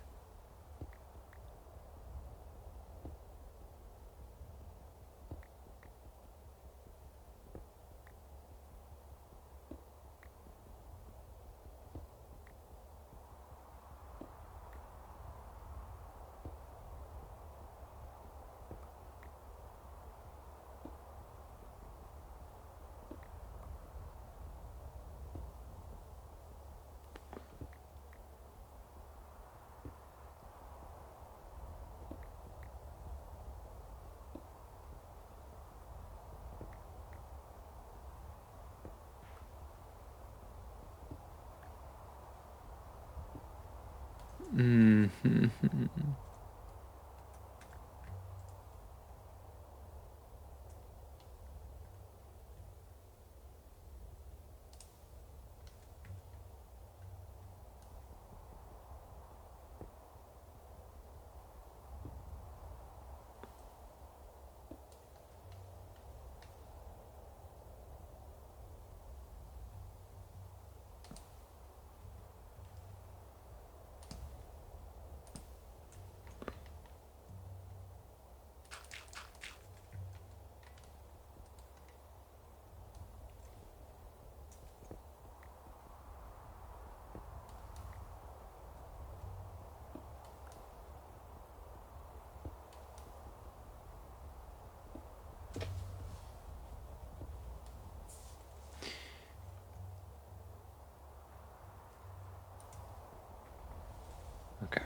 Mm-hmm. Okay.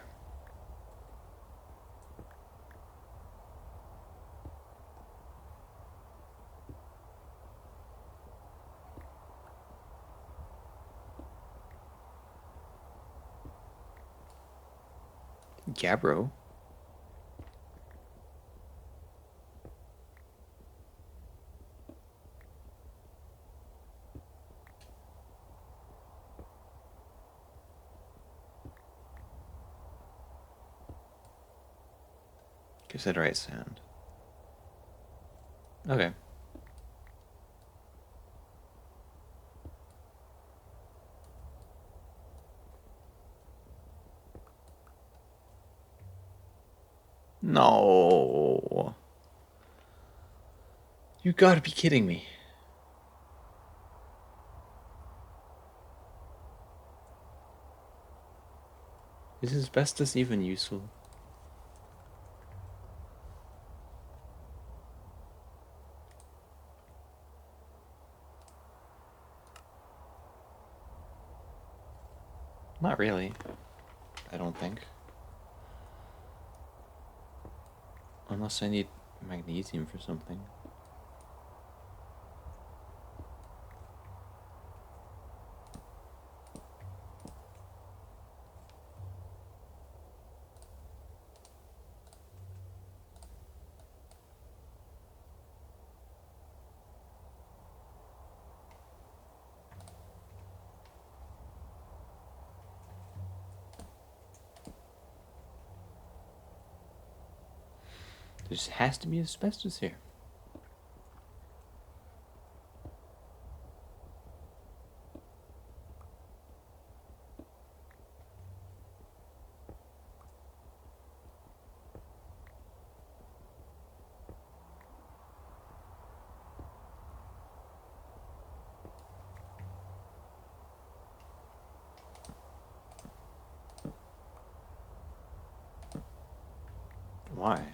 Gabbro. Gives it the right sound. Okay. No. You gotta be kidding me. Is asbestos even useful? Not really. I don't think. Unless I need magnesium for something. There just has to be asbestos here. Why?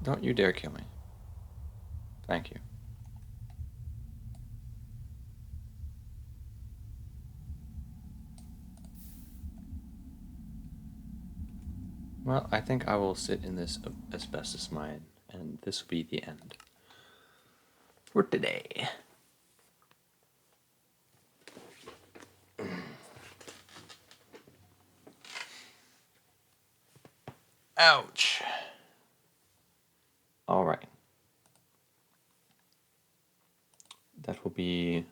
Don't you dare kill me. Thank you. Well, I think I will sit in this asbestos mine, and this will be the end for today. Ouch. All right. That will be...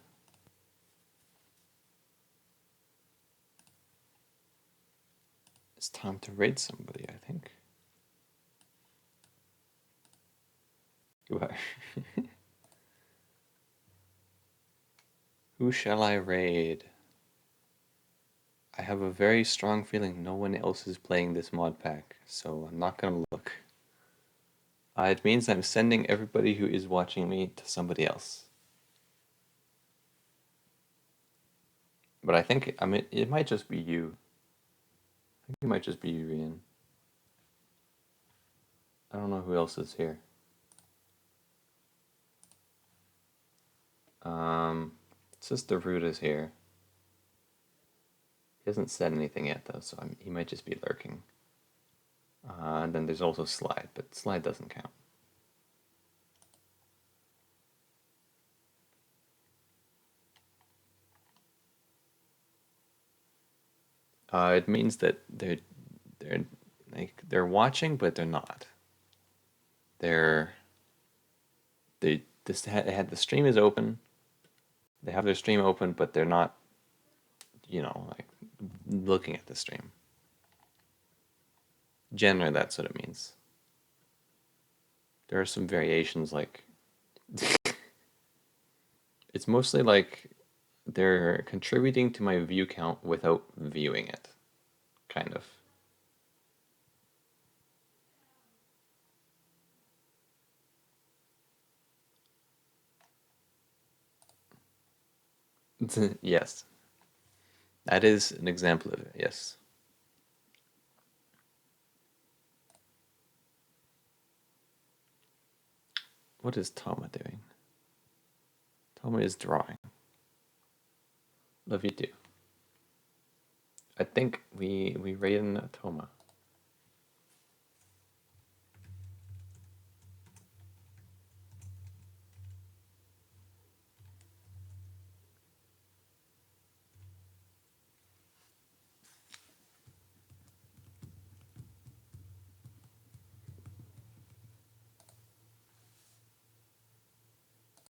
It's time to raid somebody, I think. Who shall I raid? I have a very strong feeling no one else is playing this mod pack, so I'm not gonna look. It means I'm sending everybody who is watching me to somebody else. But I think, I mean, it might just be you. I think it might just be you, Rian. I don't know who else is here. It says the root is here. He hasn't said anything yet, though, so he might just be lurking. And then there's also Slide, but Slide doesn't count. It means that they're watching, but they're not. They had the stream is open. They have their stream open, but they're not, like looking at the stream. Generally, that's what it means. There are some variations, like it's mostly like they're contributing to my view count without viewing it, kind of. Yes, that is an example of it. Yes. What is Toma doing? Toma is drawing. Love you too. I think we raid in Toma.